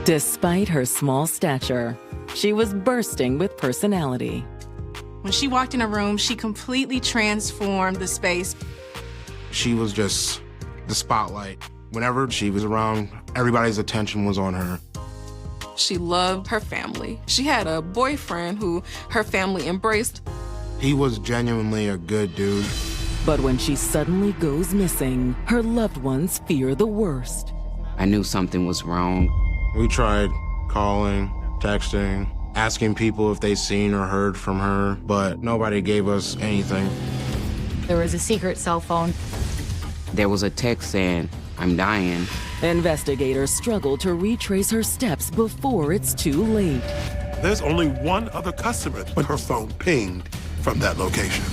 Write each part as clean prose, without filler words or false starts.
Despite her small stature, she was bursting with personality. When she walked in a room, she completely transformed the space. She was just the spotlight. Whenever she was around, everybody's attention was on her. She loved her family. She had a boyfriend who her family embraced. He was genuinely a good dude. But when she suddenly goes missing, her loved ones fear the worst. I knew something was wrong. We tried calling, texting, asking people if they'd seen or heard from her, but nobody gave us anything. There was a secret cell phone. There was a text saying, "I'm dying." Investigators struggle to retrace her steps before it's too late. There's only one other customer when her phone pinged from that location.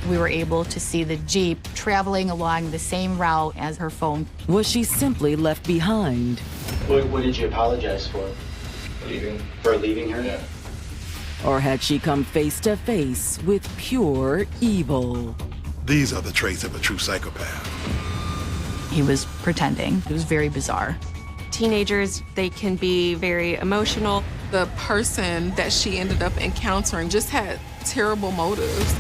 We were able to see the Jeep traveling along the same route as her phone. Was she simply left behind? What did you apologize for? For leaving her? Yeah. Or had she come face to face with pure evil? These are the traits of a true psychopath. He was pretending. It was very bizarre. Teenagers, they can be very emotional. The person that she ended up encountering just had terrible motives.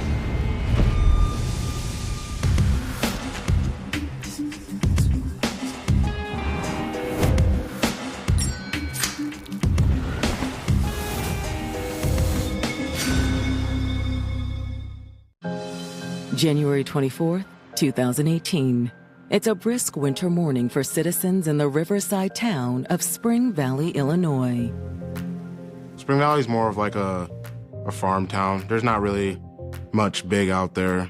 January 24th, 2018. It's a brisk winter morning for citizens in the riverside town of Spring Valley, Illinois. Spring Valley's more of like a farm town. There's not really much big out there.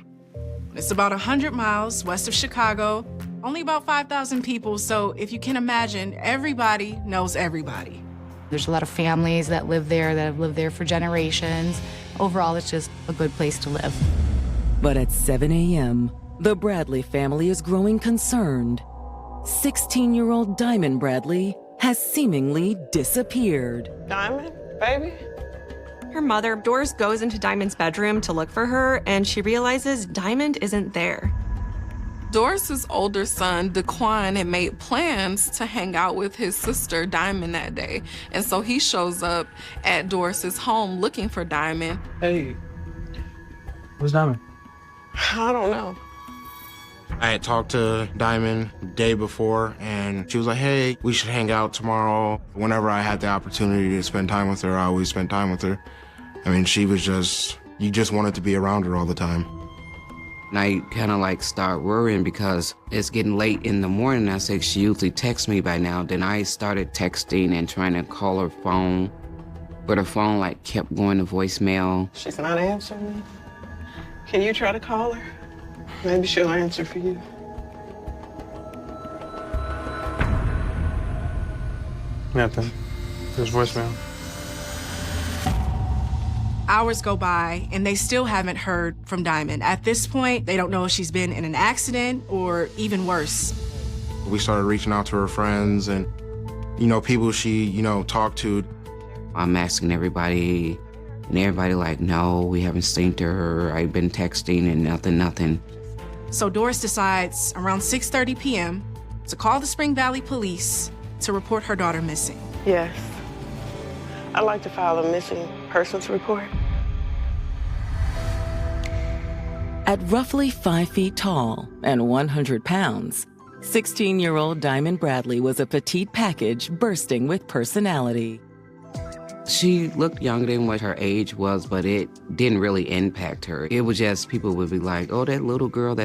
It's about 100 miles west of Chicago, only about 5,000 people, so if you can imagine, everybody knows everybody. There's a lot of families that live there, that have lived there for generations. Overall, it's just a good place to live. But at 7 a.m., the Bradley family is growing concerned. 16-year-old Diamond Bradley has seemingly disappeared. Diamond, baby? Her mother, Doris, goes into Diamond's bedroom to look for her, and she realizes Diamond isn't there. Doris's older son, Daquan, had made plans to hang out with his sister, Diamond, that day. And so he shows up at Doris's home looking for Diamond. Hey, where's Diamond? I don't know. I had talked to Diamond the day before, and she was like, hey, we should hang out tomorrow. Whenever I had the opportunity to spend time with her, I always spent time with her. I mean, she was you just wanted to be around her all the time. And I kind of like start worrying because it's getting late in the morning. I said she usually texts me by now. Then I started texting and trying to call her phone, but her phone like kept going to voicemail. She's not answering me. Can you try to call her? Maybe she'll answer for you. Nothing. There's voicemail. Hours go by, and they still haven't heard from Diamond. At this point, they don't know if she's been in an accident or even worse. We started reaching out to her friends and, people she, talked to. I'm asking everybody, and everybody like, no, we haven't seen her. I've been texting and nothing. So Doris decides around 6:30 p.m. to call the Spring Valley Police to report her daughter missing. Yes. I'd like to file a missing persons report. At roughly 5 feet tall and 100 pounds, 16-year-old Diamond Bradley was a petite package bursting with personality. She looked younger than what her age was, but it didn't really impact her. It was just people would be like, oh, that little girl.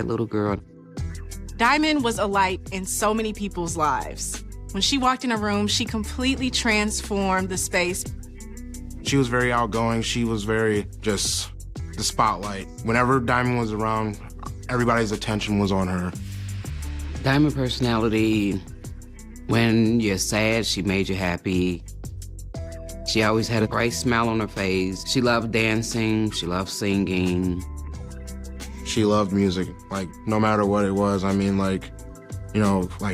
Diamond was a light in so many people's lives. When she walked in a room, she completely transformed the space. She was very outgoing. She was very just the spotlight. Whenever Diamond was around, everybody's attention was on her. Diamond personality, when you're sad, she made you happy. She always had a bright smile on her face. She loved dancing. She loved singing. She loved music, like, no matter what it was. I mean, like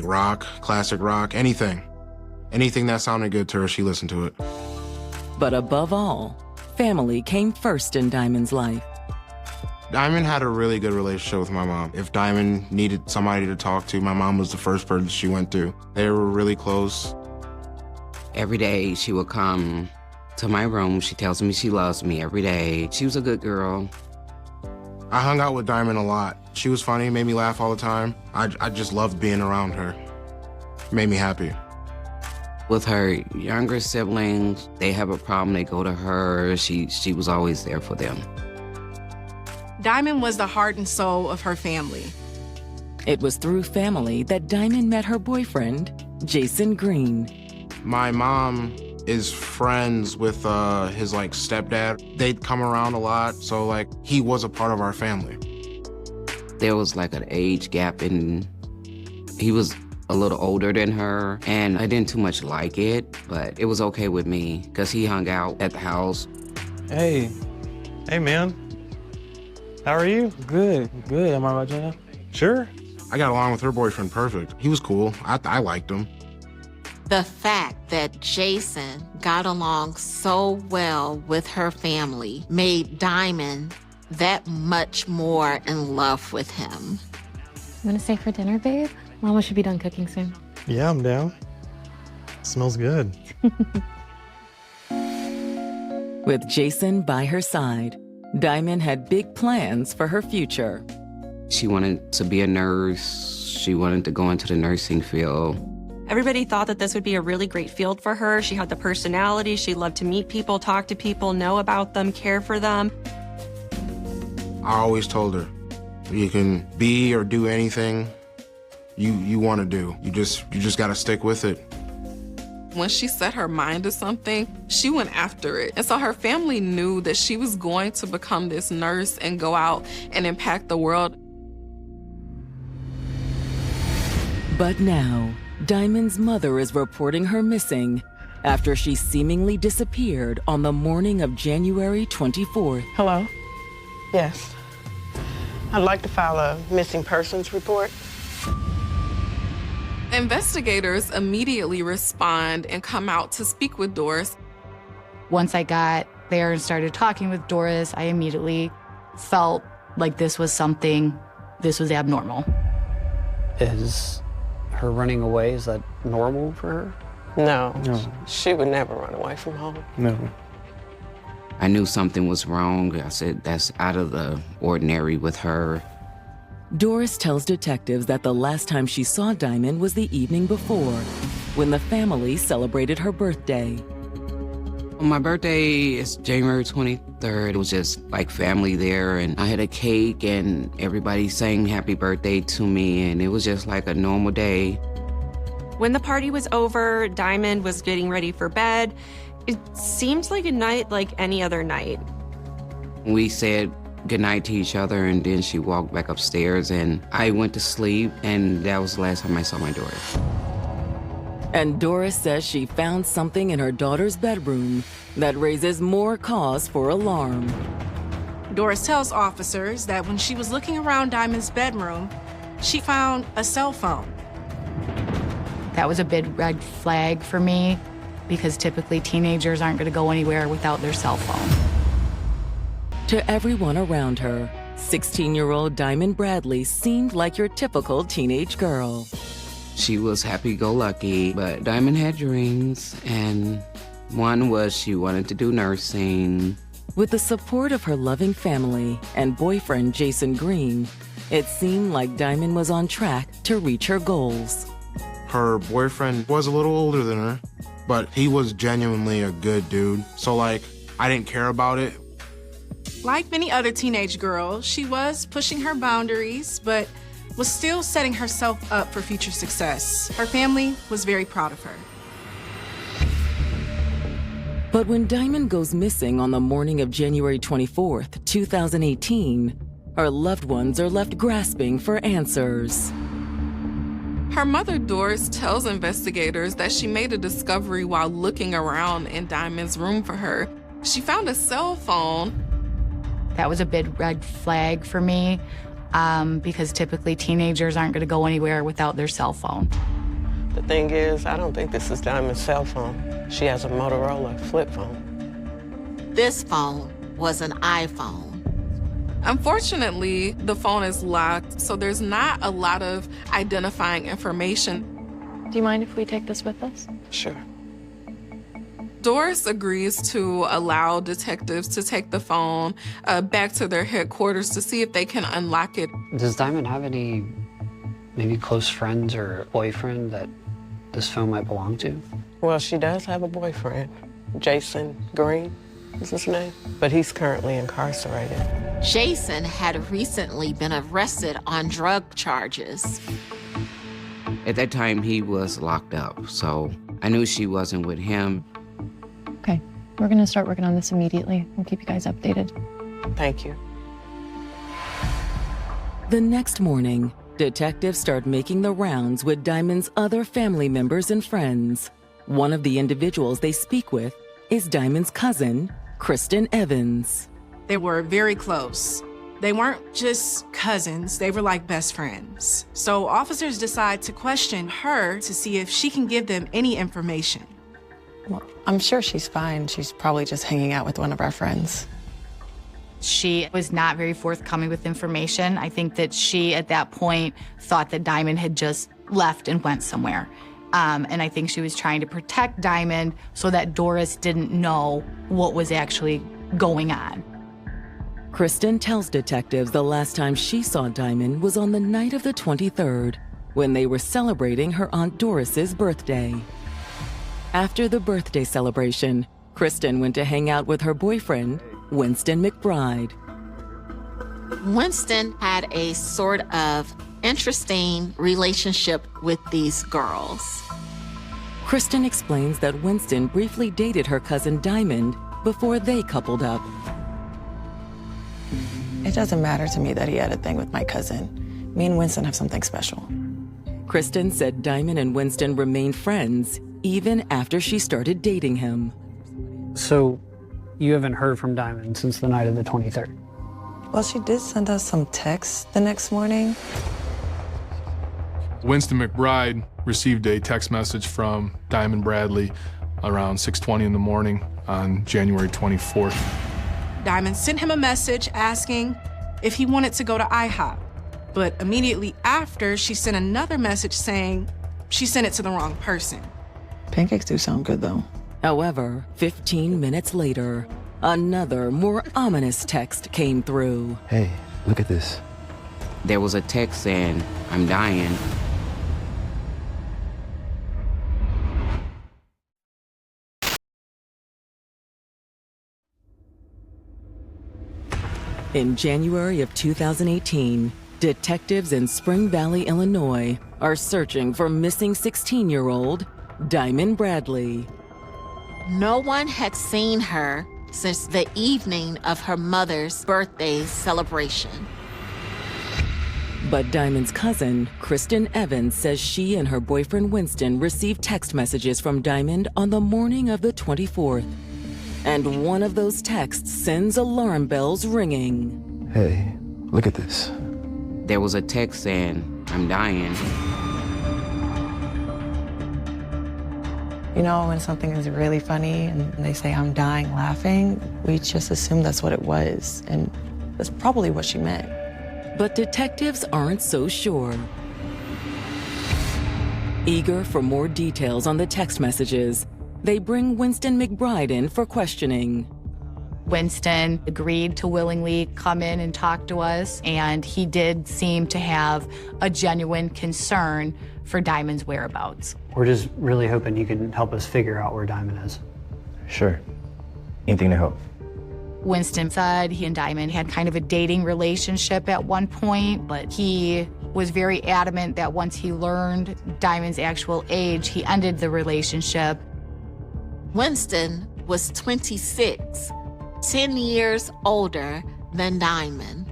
rock, classic rock, anything. Anything that sounded good to her, she listened to it. But above all, family came first in Diamond's life. Diamond had a really good relationship with my mom. If Diamond needed somebody to talk to, my mom was the first person she went to. They were really close. Every day she would come to my room. She tells me she loves me every day. She was a good girl. I hung out with Diamond a lot. She was funny, made me laugh all the time. I just loved being around her. Made me happy. With her younger siblings, they have a problem, they go to her. She was always there for them. Diamond was the heart and soul of her family. It was through family that Diamond met her boyfriend, Jason Green. My mom is friends with his stepdad. They'd come around a lot, so he was a part of our family. There was an age gap, and he was a little older than her, and I didn't too much like it, but it was okay with me because he hung out at the house. Hey man, how are you? Good. Am I right, Jenna? Sure. I got along with her boyfriend perfect. He was cool. I liked him. The fact that Jason got along so well with her family made Diamond that much more in love with him. You wanna stay for dinner, babe? Mama should be done cooking soon. Yeah, I'm down. Smells good. With Jason by her side, Diamond had big plans for her future. She wanted to be a nurse. She wanted to go into the nursing field. Everybody thought that this would be a really great field for her. She had the personality. She loved to meet people, talk to people, know about them, care for them. I always told her, you can be or do anything you want to do. You just got to stick with it. When she set her mind to something, she went after it. And so her family knew that she was going to become this nurse and go out and impact the world. But now, Diamond's mother is reporting her missing after she seemingly disappeared on the morning of January 24th. Hello? Yes. I'd like to file a missing persons report. Investigators immediately respond and come out to speak with Doris. Once I got there and started talking with Doris, I immediately felt like this was abnormal. Is her running away, is that normal for her? No. She would never run away from home. No. I knew something was wrong. I said, that's out of the ordinary with her. Doris tells detectives that the last time she saw Diamond was the evening before, when the family celebrated her birthday. My birthday is January 23rd. It was just family there, and I had a cake, and everybody sang happy birthday to me, and it was just like a normal day. When the party was over, Diamond was getting ready for bed. It seemed like a night like any other night. We said goodnight to each other, and then she walked back upstairs, and I went to sleep, and that was the last time I saw my daughter. And Doris says she found something in her daughter's bedroom that raises more cause for alarm. Doris tells officers that when she was looking around Diamond's bedroom, she found a cell phone. That was a big red flag for me because typically teenagers aren't going to go anywhere without their cell phone. To everyone around her, 16-year-old Diamond Bradley seemed like your typical teenage girl. She was happy-go-lucky, but Diamond had dreams, and one was she wanted to do nursing. With the support of her loving family and boyfriend Jason Green, it seemed like Diamond was on track to reach her goals. Her boyfriend was a little older than her, but he was genuinely a good dude. So I didn't care about it. Like many other teenage girls, she was pushing her boundaries, but was still setting herself up for future success. Her family was very proud of her. But when Diamond goes missing on the morning of January 24th, 2018, her loved ones are left grasping for answers. Her mother, Doris, tells investigators that she made a discovery while looking around in Diamond's room for her. She found a cell phone. That was a big red flag for me because typically teenagers aren't going to go anywhere without their cell phone. The thing is, I don't think this is Diamond's cell phone. She has a Motorola flip phone. This phone was an iPhone. Unfortunately, the phone is locked, so there's not a lot of identifying information. Do you mind if we take this with us? Sure. Doris agrees to allow detectives to take the phone back to their headquarters to see if they can unlock it. Does Diamond have any maybe close friends or boyfriend that this phone might belong to? Well, she does have a boyfriend. Jason Green is his name, but he's currently incarcerated. Jason had recently been arrested on drug charges. At that time, he was locked up, so I knew she wasn't with him. Okay, we're gonna start working on this immediately. We'll keep you guys updated. Thank you. The next morning, detectives start making the rounds with Diamond's other family members and friends. One of the individuals they speak with is Diamond's cousin, Kristen Evans. They were very close. They weren't just cousins, they were like best friends. So officers decide to question her to see if she can give them any information. Well, I'm sure she's fine. She's probably just hanging out with one of our friends. She was not very forthcoming with information. I think that she, at that point, thought that Diamond had just left and went somewhere. And I think she was trying to protect Diamond so that Doris didn't know what was actually going on. Kristen tells detectives the last time she saw Diamond was on the night of the 23rd, when they were celebrating her Aunt Doris's birthday. After the birthday celebration, Kristen went to hang out with her boyfriend, Winston McBride. Winston had a sort of interesting relationship with these girls. Kristen explains that Winston briefly dated her cousin Diamond before they coupled up. It doesn't matter to me that he had a thing with my cousin. Me and Winston have something special. Kristen said Diamond and Winston remained friends even after she started dating him. So you haven't heard from Diamond since the night of the 23rd? Well, she did send us some texts the next morning. Winston McBride received a text message from Diamond Bradley around 6:20 in the morning on January 24th. Diamond sent him a message asking if he wanted to go to IHOP. But immediately after, she sent another message saying she sent it to the wrong person. Pancakes do sound good, though. However, 15 minutes later, another, more ominous text came through. Hey, look at this. There was a text saying, "I'm dying." In January of 2018, detectives in Spring Valley, Illinois, are searching for missing 16-year-old Diamond Bradley. No one had seen her since the evening of her mother's birthday celebration. But Diamond's cousin, Kristen Evans, says she and her boyfriend Winston received text messages from Diamond on the morning of the 24th. And one of those texts sends alarm bells ringing. Hey, look at this. There was a text saying, "I'm dying." You know, when something is really funny and they say, "I'm dying laughing," we just assume that's what it was. And that's probably what she meant. But detectives aren't so sure. Eager for more details on the text messages, they bring Winston McBride in for questioning. Winston agreed to willingly come in and talk to us, and he did seem to have a genuine concern for Diamond's whereabouts. We're just really hoping you can help us figure out where Diamond is. Sure. Anything to help. Winston said he and Diamond had kind of a dating relationship at one point, but he was very adamant that once he learned Diamond's actual age, he ended the relationship. Winston was 26, 10 years older than Diamond.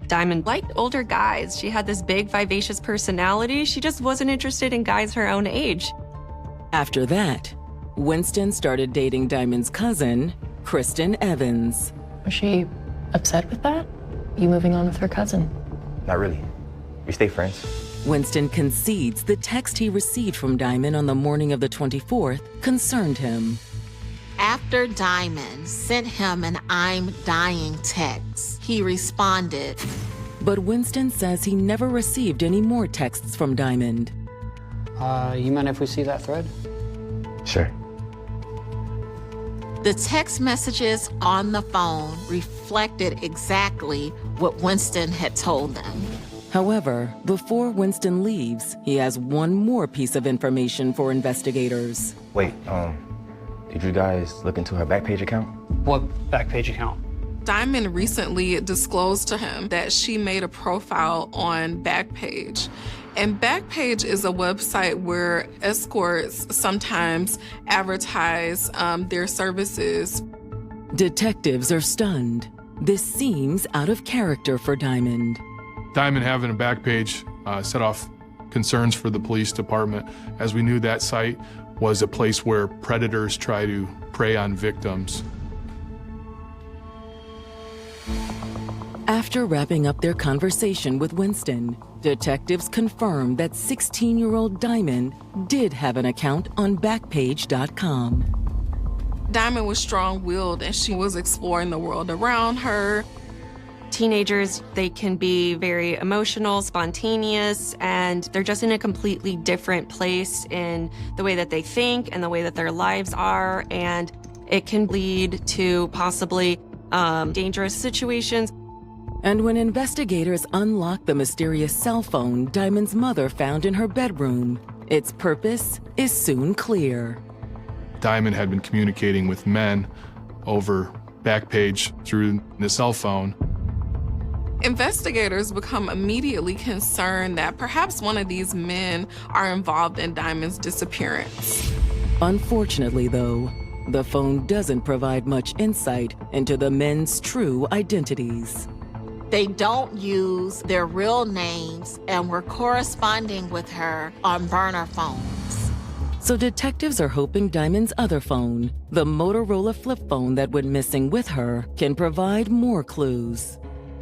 Diamond liked older guys. She had this big, vivacious personality. She just wasn't interested in guys her own age. After that, Winston started dating Diamond's cousin, Kristen Evans. Was she upset with that? You moving on with her cousin? Not really. We stay friends. Winston concedes the text he received from Diamond on the morning of the 24th concerned him. After Diamond sent him an "I'm dying" text, he responded. But Winston says he never received any more texts from Diamond. You mind if we see that thread? Sure. The text messages on the phone reflected exactly what Winston had told them. However, before Winston leaves, he has one more piece of information for investigators. Wait, did you guys look into her Backpage account? What Backpage account? Diamond recently disclosed to him that she made a profile on Backpage. And Backpage is a website where escorts sometimes advertise their services. Detectives are stunned. This seems out of character for Diamond. Diamond having a Backpage set off concerns for the police department, as we knew that site was a place where predators try to prey on victims. After wrapping up their conversation with Winston, detectives confirmed that 16-year-old Diamond did have an account on Backpage.com. Diamond was strong-willed and she was exploring the world around her. Teenagers, they can be very emotional, spontaneous, and they're just in a completely different place in the way that they think and the way that their lives are, and it can lead to possibly dangerous situations. And when investigators unlock the mysterious cell phone Diamond's mother found in her bedroom, its purpose is soon clear. Diamond had been communicating with men over Backpage through the cell phone. Investigators become immediately concerned that perhaps one of these men are involved in Diamond's disappearance. Unfortunately, though, the phone doesn't provide much insight into the men's true identities. They don't use their real names and were corresponding with her on burner phones. So detectives are hoping Diamond's other phone, the Motorola flip phone that went missing with her, can provide more clues.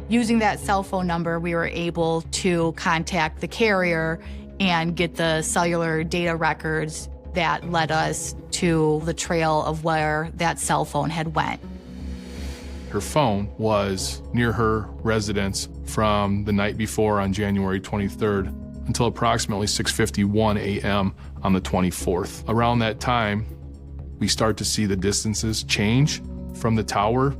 Using that cell phone number, we were able to contact the carrier and get the cellular data records that led us to the trail of where that cell phone had went. Her phone was near her residence from the night before on January 23rd until approximately 6:51 a.m. on the 24th. Around that time, we start to see the distances change from the tower.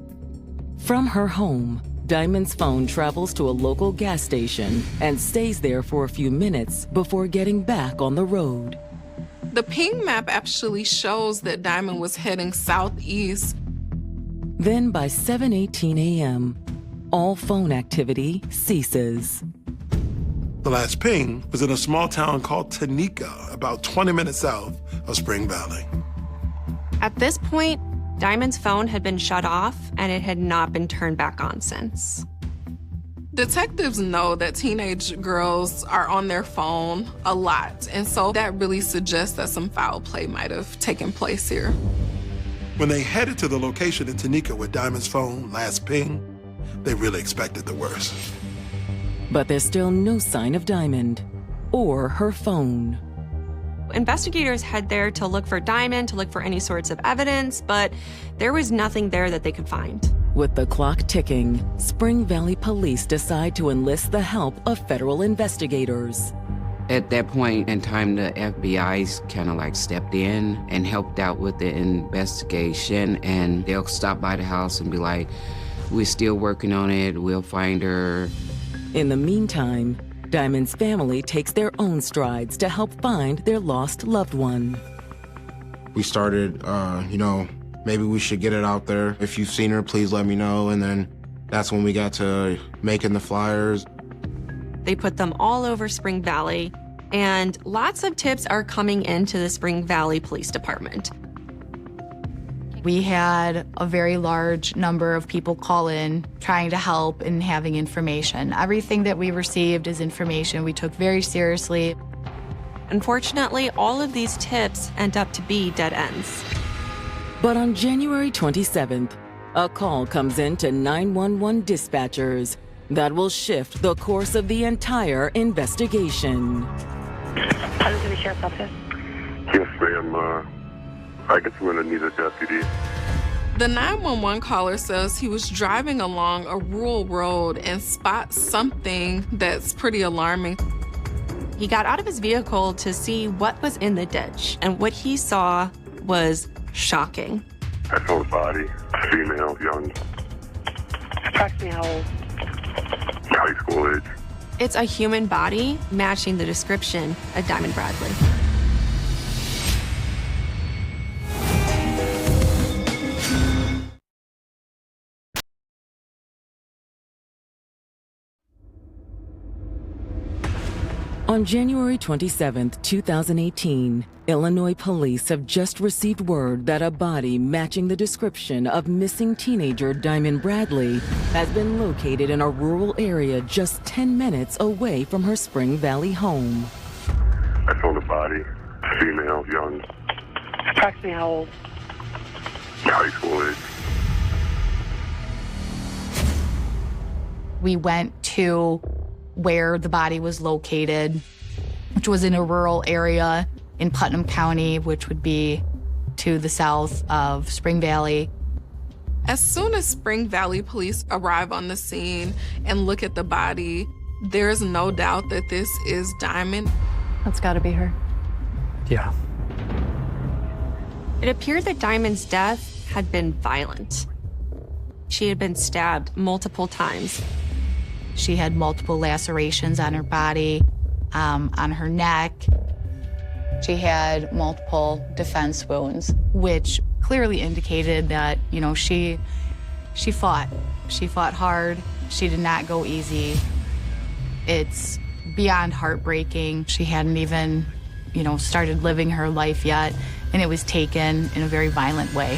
From her home, Diamond's phone travels to a local gas station and stays there for a few minutes before getting back on the road. The ping map actually shows that Diamond was heading southeast. Then by 7:18 a.m., all phone activity ceases. The last ping was in a small town called Tanika, about 20 minutes south of Spring Valley. At this point, Diamond's phone had been shut off and it had not been turned back on since. Detectives know that teenage girls are on their phone a lot, and so that really suggests that some foul play might have taken place here. When they headed to the location in Tanika with Diamond's phone last ping, they really expected the worst. But there's still no sign of Diamond or her phone. Investigators head there to look for Diamond, to look for any sorts of evidence, but there was nothing there that they could find. With the clock ticking, Spring Valley police decide to enlist the help of federal investigators. At that point in time, the FBI's kind of like stepped in and helped out with the investigation, and they'll stop by the house and be like, "We're still working on it, we'll find her." In the meantime, Diamond's family takes their own strides to help find their lost loved one. We started, maybe we should get it out there. If you've seen her, please let me know. And then that's when we got to making the flyers. They put them all over Spring Valley, and lots of tips are coming into the Spring Valley Police Department. We had a very large number of people call in trying to help and having information. Everything that we received is information we took very seriously. Unfortunately, all of these tips end up to be dead ends. But on January 27th, a call comes in to 911 dispatchers that will shift the course of the entire investigation. Pleasant City Sheriff's Office. Yes, ma'am. I guess I'm gonna need a deputy. The 911 caller says he was driving along a rural road and spots something that's pretty alarming. He got out of his vehicle to see what was in the ditch, and what he saw was shocking. I found a body, female, young, Approximately how old? high school age. It's a human body matching the description of Diamond Bradley. On January 27, 2018, Illinois police have just received word that a body matching the description of missing teenager Diamond Bradley has been located in a rural area just 10 minutes away from her Spring Valley home. I found a body, female, young, Approximately how old? high school age. We went to where the body was located, which was in a rural area in Putnam County, which would be to the south of Spring Valley. As soon as Spring Valley police arrive on the scene and look at the body, there's no doubt that this is Diamond. That's gotta be her. Yeah. It appeared that Diamond's death had been violent. She had been stabbed multiple times. She had multiple lacerations on her body, on her neck. She had multiple defense wounds, which clearly indicated that, you know, she fought. She fought hard. She did not go easy. It's beyond heartbreaking. She hadn't even, you know, started living her life yet, and it was taken in a very violent way.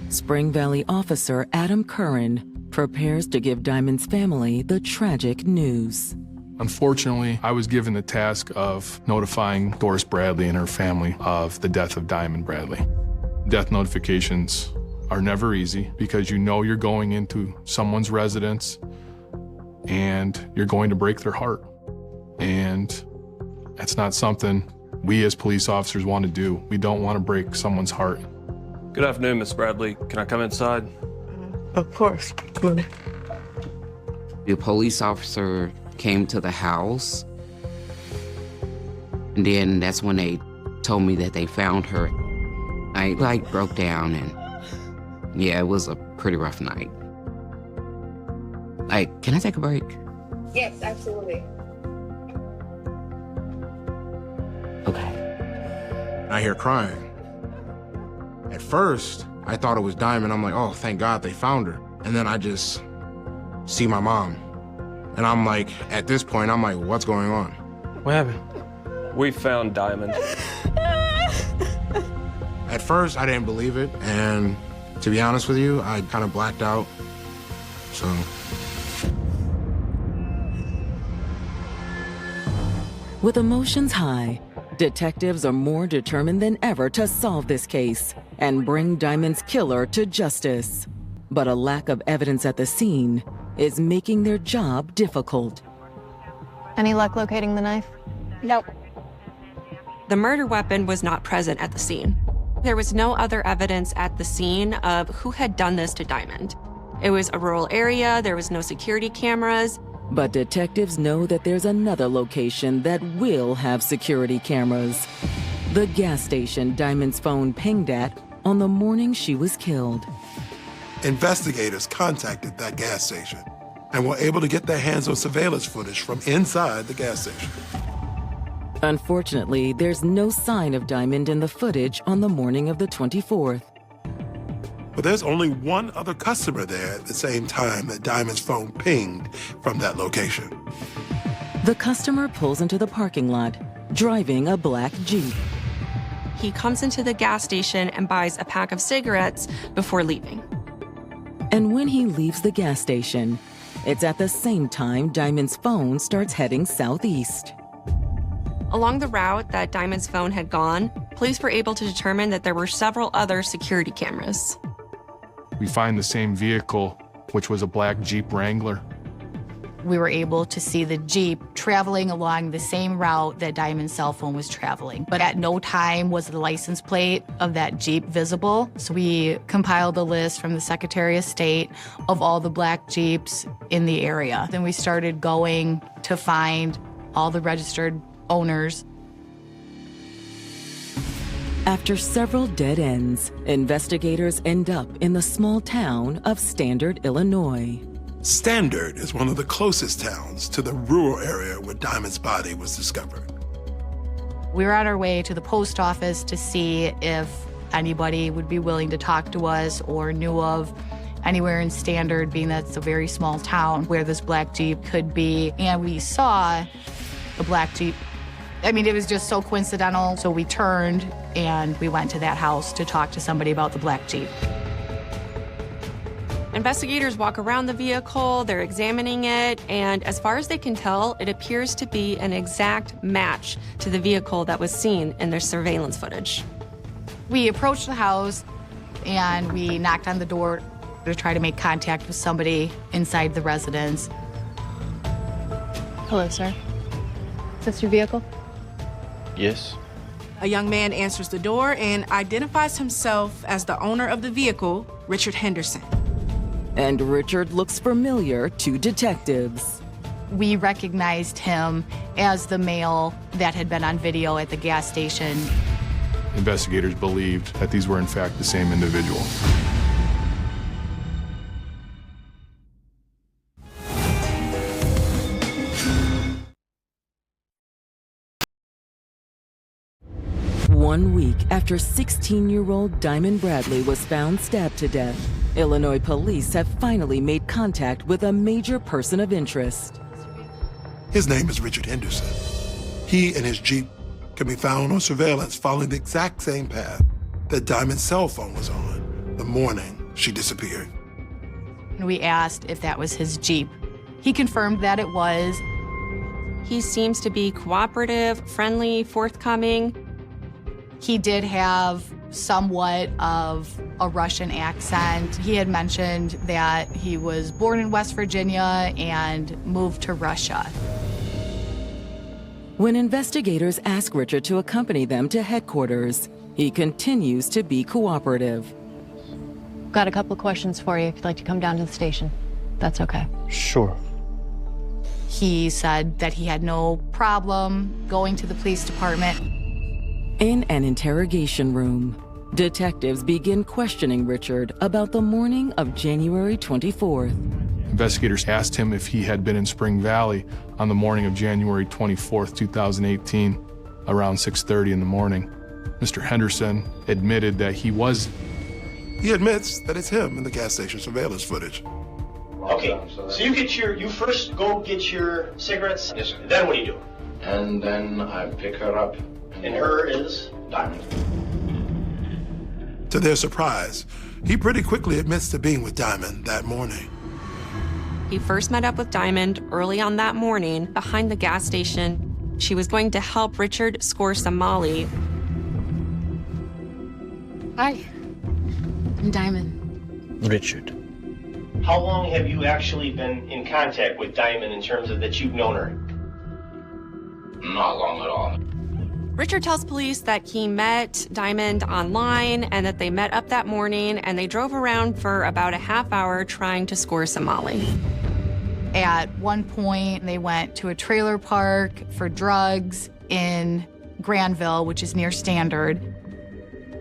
Spring Valley officer Adam Curran prepares to give Diamond's family the tragic news. Unfortunately, I was given the task of notifying Doris Bradley and her family of the death of Diamond Bradley. Death notifications are never easy because you know you're going into someone's residence and you're going to break their heart. And that's not something we as police officers want to do. We don't want to break someone's heart. Good afternoon, Miss Bradley. Can I come inside? Of course. Come on. The police officer came to the house, and then that's when they told me that they found her. I broke down, and yeah, it was a pretty rough night. Can I take a break? Yes, absolutely. Okay. I hear crying. At first, I thought it was Diamond. I'm like, oh, thank God they found her. And then I just see my mom. And I'm like, at this point, I'm like, what's going on? What happened? We found Diamond. At first, I didn't believe it. And to be honest with you, I kind of blacked out. So. With emotions high, detectives are more determined than ever to solve this case and bring Diamond's killer to justice. But a lack of evidence at the scene is making their job difficult. Any luck locating the knife? Nope. The murder weapon was not present at the scene. There was no other evidence at the scene of who had done this to Diamond. It was a rural area, there was no security cameras. But detectives know that there's another location that will have security cameras. The gas station Diamond's phone pinged at on the morning she was killed. Investigators contacted that gas station and were able to get their hands on surveillance footage from inside the gas station. Unfortunately, there's no sign of Diamond in the footage on the morning of the 24th. But there's only one other customer there at the same time that Diamond's phone pinged from that location. The customer pulls into the parking lot, driving a black Jeep. He comes into the gas station and buys a pack of cigarettes before leaving. And when he leaves the gas station, it's at the same time Diamond's phone starts heading southeast. Along the route that Diamond's phone had gone, police were able to determine that there were several other security cameras. We find the same vehicle, which was a black Jeep Wrangler. We were able to see the Jeep traveling along the same route that Diamond's cell phone was traveling. But at no time was the license plate of that Jeep visible. So we compiled a list from the Secretary of State of all the black Jeeps in the area. Then we started going to find all the registered owners. After several dead ends, investigators end up in the small town of Standard, Illinois. Standard is one of the closest towns to the rural area where Diamond's body was discovered. We were on our way to the post office to see if anybody would be willing to talk to us or knew of anywhere in Standard, being that it's a very small town, where this black Jeep could be. And we saw the black Jeep. I mean, it was just so coincidental. So we turned and we went to that house to talk to somebody about the black Jeep. Investigators walk around the vehicle, they're examining it, and as far as they can tell, it appears to be an exact match to the vehicle that was seen in their surveillance footage. We approached the house and we knocked on the door to try to make contact with somebody inside the residence. Hello, sir. Is this your vehicle? Yes. A young man answers the door and identifies himself as the owner of the vehicle, Richard Henderson. And Richard looks familiar to detectives. We recognized him as the male that had been on video at the gas station. Investigators believed that these were in fact the same individual. One week after 16-year-old Diamond Bradley was found stabbed to death, Illinois police have finally made contact with a major person of interest. His name is Richard Henderson. He and his Jeep can be found on surveillance following the exact same path that Diamond's cell phone was on the morning she disappeared. We asked if that was his Jeep. He confirmed that it was. He seems to be cooperative, friendly, forthcoming. He did have somewhat of a Russian accent. He had mentioned that he was born in West Virginia and moved to Russia. When investigators ask Richard to accompany them to headquarters, he continues to be cooperative. Got a couple of questions for you if you'd like to come down to the station. That's okay. Sure. He said that he had no problem going to the police department. In an interrogation room, detectives begin questioning Richard about the morning of January 24th. Investigators asked him if he had been in Spring Valley on the morning of January 24th, 2018, around 6:30 in the morning. Mr. Henderson admitted that he was. He admits that it's him in the gas station surveillance footage. Okay, so you first go get your cigarettes. Yes, sir. Then what do you do? And then I pick her up. And her is Diamond. To their surprise, he pretty quickly admits to being with Diamond that morning. He first met up with Diamond early on that morning behind the gas station. She was going to help Richard score some Molly. Hi, I'm Diamond. Richard. How long have you actually been in contact with Diamond in terms of that you've known her? Not long at all. Richard tells police that he met Diamond online and that they met up that morning and they drove around for about a half hour trying to score some Molly. At one point, they went to a trailer park for drugs in Granville, which is near Standard.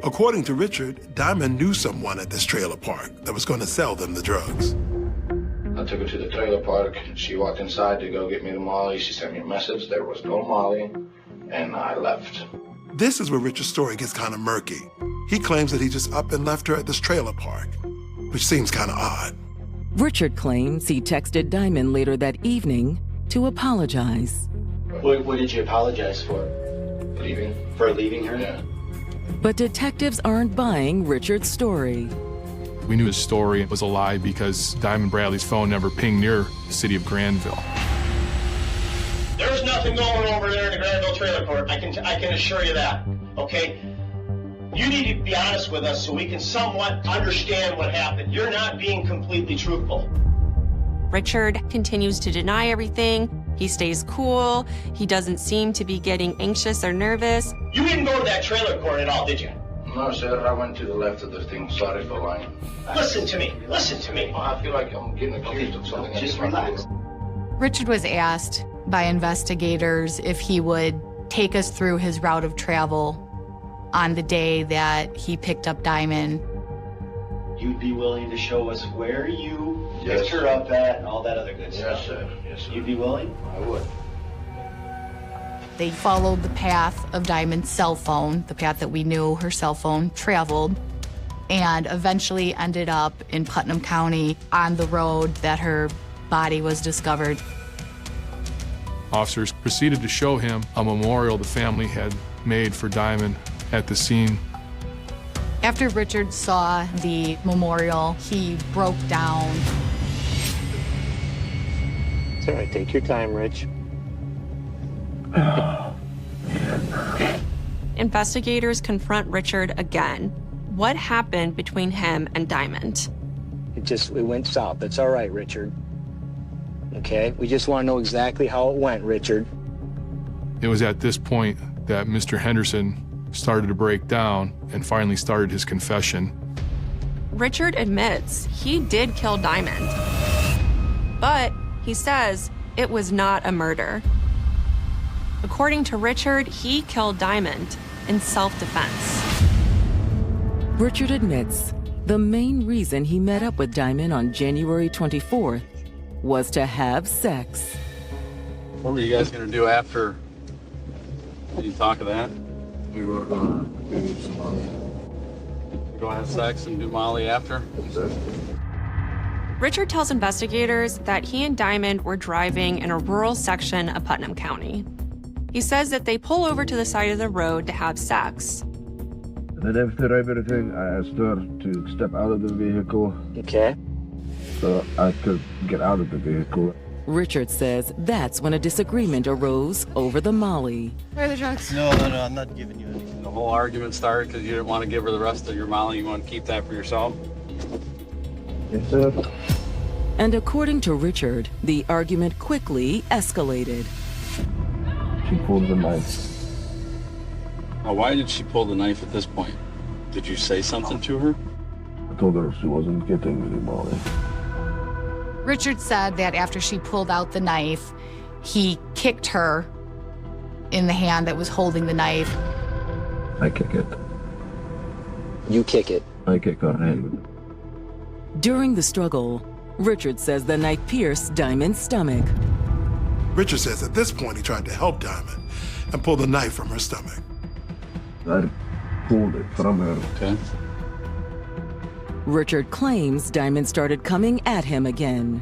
According to Richard, Diamond knew someone at this trailer park that was going to sell them the drugs. I took her to the trailer park. She walked inside to go get me the Molly. She sent me a message. There was no Molly, and I left. This is where Richard's story gets kind of murky. He claims that he just up and left her at this trailer park, which seems kind of odd. Richard claims he texted Diamond later that evening to apologize. What did you apologize for? Leaving? For leaving her? Yeah. But detectives aren't buying Richard's story. We knew his story was a lie because Diamond Bradley's phone never pinged near the city of Granville. There's nothing going over there in the Granville trailer court. I can assure you that, okay? You need to be honest with us so we can somewhat understand what happened. You're not being completely truthful. Richard continues to deny everything. He stays cool. He doesn't seem to be getting anxious or nervous. You didn't go to that trailer court at all, did you? No, sir. I went to the left of the thing. Sorry for lying. Listen to me. Listen to me. I feel like I'm getting accused of something. Just relax. Richard was asked by investigators if he would take us through his route of travel on the day that he picked up Diamond. You'd be willing to show us where you picked her up at and all that other good stuff? Yes, sir. Yes, sir. You'd be willing? I would. They followed the path of Diamond's cell phone, the path that we knew her cell phone traveled, and eventually ended up in Putnam County on the road that her body was discovered. Officers proceeded to show him a memorial the family had made for Diamond at the scene. After Richard saw the memorial, he broke down. It's all right, take your time, Rich. Investigators confront Richard again. What happened between him and Diamond? It went south. That's all right, Richard. Okay? We just want to know exactly how it went, Richard. It was at this point that Mr. Henderson started to break down and finally started his confession. Richard admits he did kill Diamond, but he says it was not a murder. According to Richard, he killed Diamond in self-defense. Richard admits the main reason he met up with Diamond on January 24th was to have sex. What were you guys going to do after? Did you talk of that? We were going to do some Molly. Go have sex and do Molly after? Richard tells investigators that he and Diamond were driving in a rural section of Putnam County. He says that they pull over to the side of the road to have sex. And then after everything, I asked her to step out of the vehicle. Okay. So I could get out of the vehicle. Richard says that's when a disagreement arose over the Molly. Where are the drugs? No, I'm not giving you anything. The whole argument started because you didn't want to give her the rest of your Molly. You want to keep that for yourself? Yes, sir. And according to Richard, the argument quickly escalated. She pulled the knife. Now, why did she pull the knife at this point? Did you say something to her? I told her she wasn't getting any Molly. Richard said that after she pulled out the knife, he kicked her in the hand that was holding the knife. I kick it. You kick it. I kick her hand. During the struggle, Richard says the knife pierced Diamond's stomach. Richard says at this point he tried to help Diamond and pull the knife from her stomach. I pulled it from her. Okay. Richard claims Diamond started coming at him again.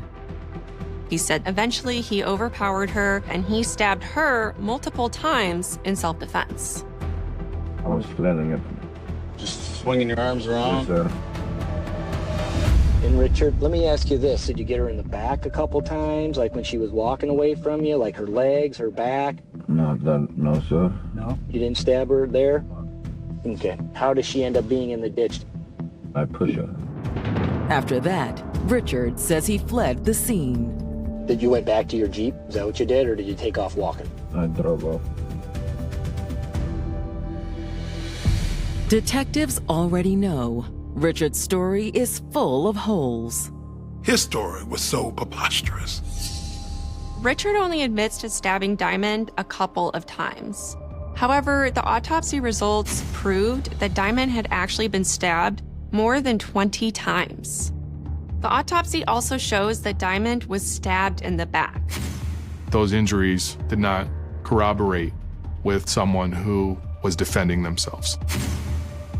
He said eventually he overpowered her and he stabbed her multiple times in self-defense. I was flailing it. Just swinging your arms around? Yes, sir. And Richard, let me ask you this. Did you get her in the back a couple times? Like when she was walking away from you? Like her legs, her back? No, sir. No? You didn't stab her there? Okay. How does she end up being in the ditch? I push her. After that, Richard says he fled the scene. Did you went back to your Jeep? Is that what you did? Or did you take off walking? I drove off. Detectives already know Richard's story is full of holes. His story was so preposterous. Richard only admits to stabbing Diamond a couple of times. However, the autopsy results proved that Diamond had actually been stabbed more than 20 times. The autopsy also shows that Diamond was stabbed in the back. Those injuries did not corroborate with someone who was defending themselves.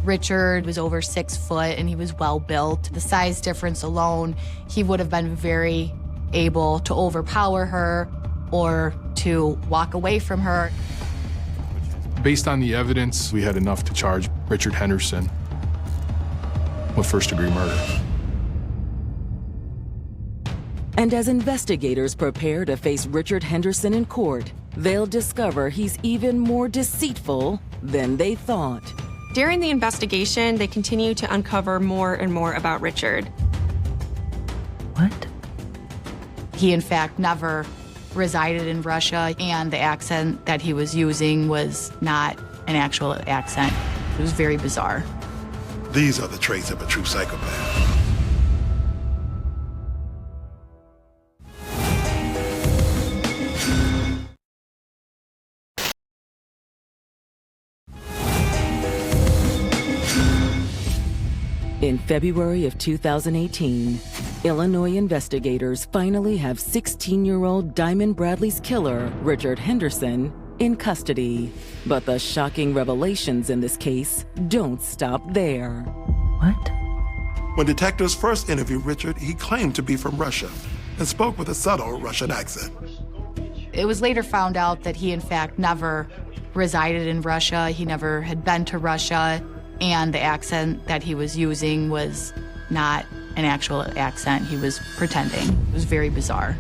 Richard was over 6 foot and he was well built. The size difference alone, he would have been very able to overpower her or to walk away from her. Based on the evidence, we had enough to charge Richard Henderson with first-degree murder. And as investigators prepare to face Richard Henderson in court, they'll discover he's even more deceitful than they thought. During the investigation, they continue to uncover more and more about Richard. What? He, in fact, never resided in Russia, and the accent that he was using was not an actual accent. It was very bizarre. These are the traits of a true psychopath. In February of 2018, Illinois investigators finally have 16-year-old Diamond Bradley's killer, Richard Henderson, in custody. But the shocking revelations in this case don't stop there. When detectives first interviewed Richard, he claimed to be from Russia and spoke with a subtle Russian accent. It was later found out that he, in fact, never resided in Russia. He never had been to Russia, and the accent that he was using was not an actual accent. He was pretending. It was very bizarre.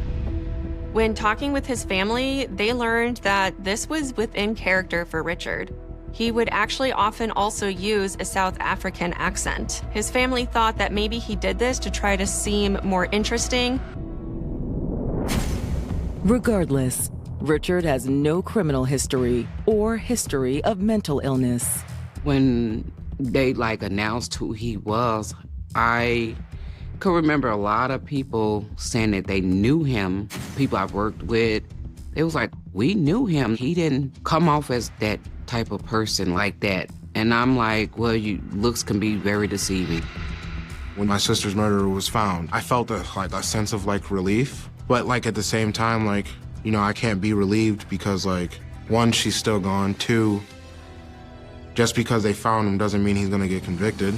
When talking with his family, they learned that this was within character for Richard. He would actually often also use a South African accent. His family thought that maybe he did this to try to seem more interesting. Regardless, Richard has no criminal history or history of mental illness. When they announced who he was, I could remember a lot of people saying that they knew him, people I've worked with. It was like, we knew him. He didn't come off as that type of person like that. And I'm like, well, looks can be very deceiving. When my sister's murderer was found, I felt a sense of relief. But at the same time, I can't be relieved because one, she's still gone. Two, just because they found him doesn't mean he's gonna get convicted.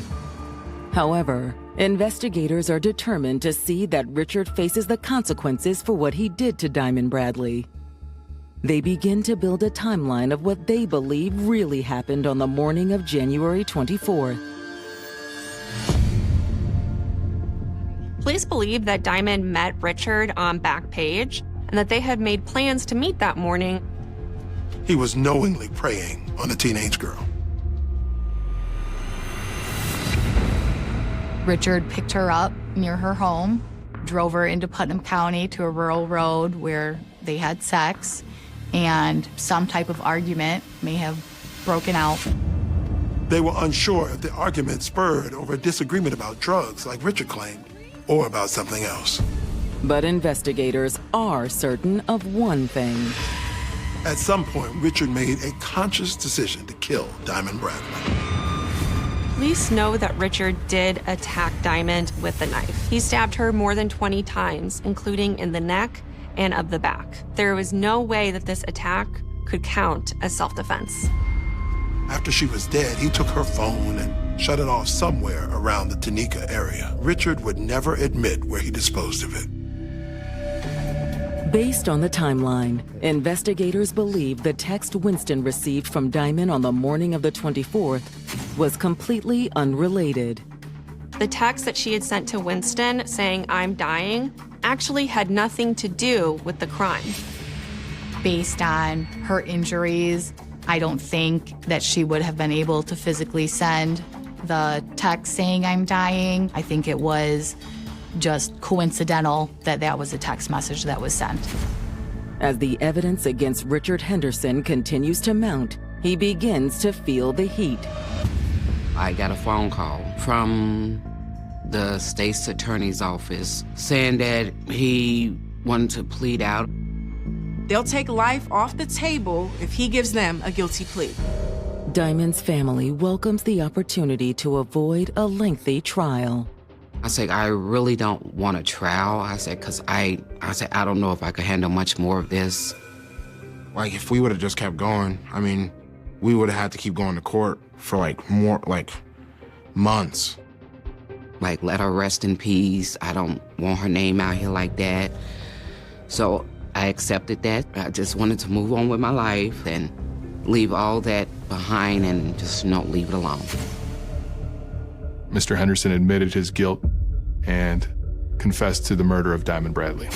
However, investigators are determined to see that Richard faces the consequences for what he did to Diamond Bradley. They begin to build a timeline of what they believe really happened on the morning of January 24th. Police believe that Diamond met Richard on Backpage and that they had made plans to meet that morning. He was knowingly preying on a teenage girl. Richard picked her up near her home, drove her into Putnam County to a rural road where they had sex, and some type of argument may have broken out. They were unsure if the argument spurred over a disagreement about drugs, like Richard claimed, or about something else. But investigators are certain of one thing. At some point, Richard made a conscious decision to kill Diamond Bradley. Police know that Richard did attack Diamond with a knife. He stabbed her more than 20 times, including in the neck and of the back. There was no way that this attack could count as self-defense. After she was dead, he took her phone and shut it off somewhere around the Tanika area. Richard would never admit where he disposed of it. Based on the timeline, investigators believe the text Winston received from Diamond on the morning of the 24th was completely unrelated. The text that she had sent to Winston saying, "I'm dying," actually had nothing to do with the crime. Based on her injuries, I don't think that she would have been able to physically send the text saying I'm dying. I think it was just coincidental that that was a text message that was sent. As the evidence against Richard Henderson continues to mount, he begins to feel the heat. I got a phone call from the state's attorney's office saying that he wanted to plead out. They'll take life off the table if he gives them a guilty plea. Diamond's family welcomes the opportunity to avoid a lengthy trial. I said, I really don't want a trial. I said, because I don't know if I could handle much more of this. If we would have just kept going, we would have had to keep going to court for more months. Let her rest in peace. I don't want her name out here like that. So I accepted that. I just wanted to move on with my life and leave all that behind and just leave it alone. Mr. Henderson admitted his guilt and confessed to the murder of Diamond Bradley.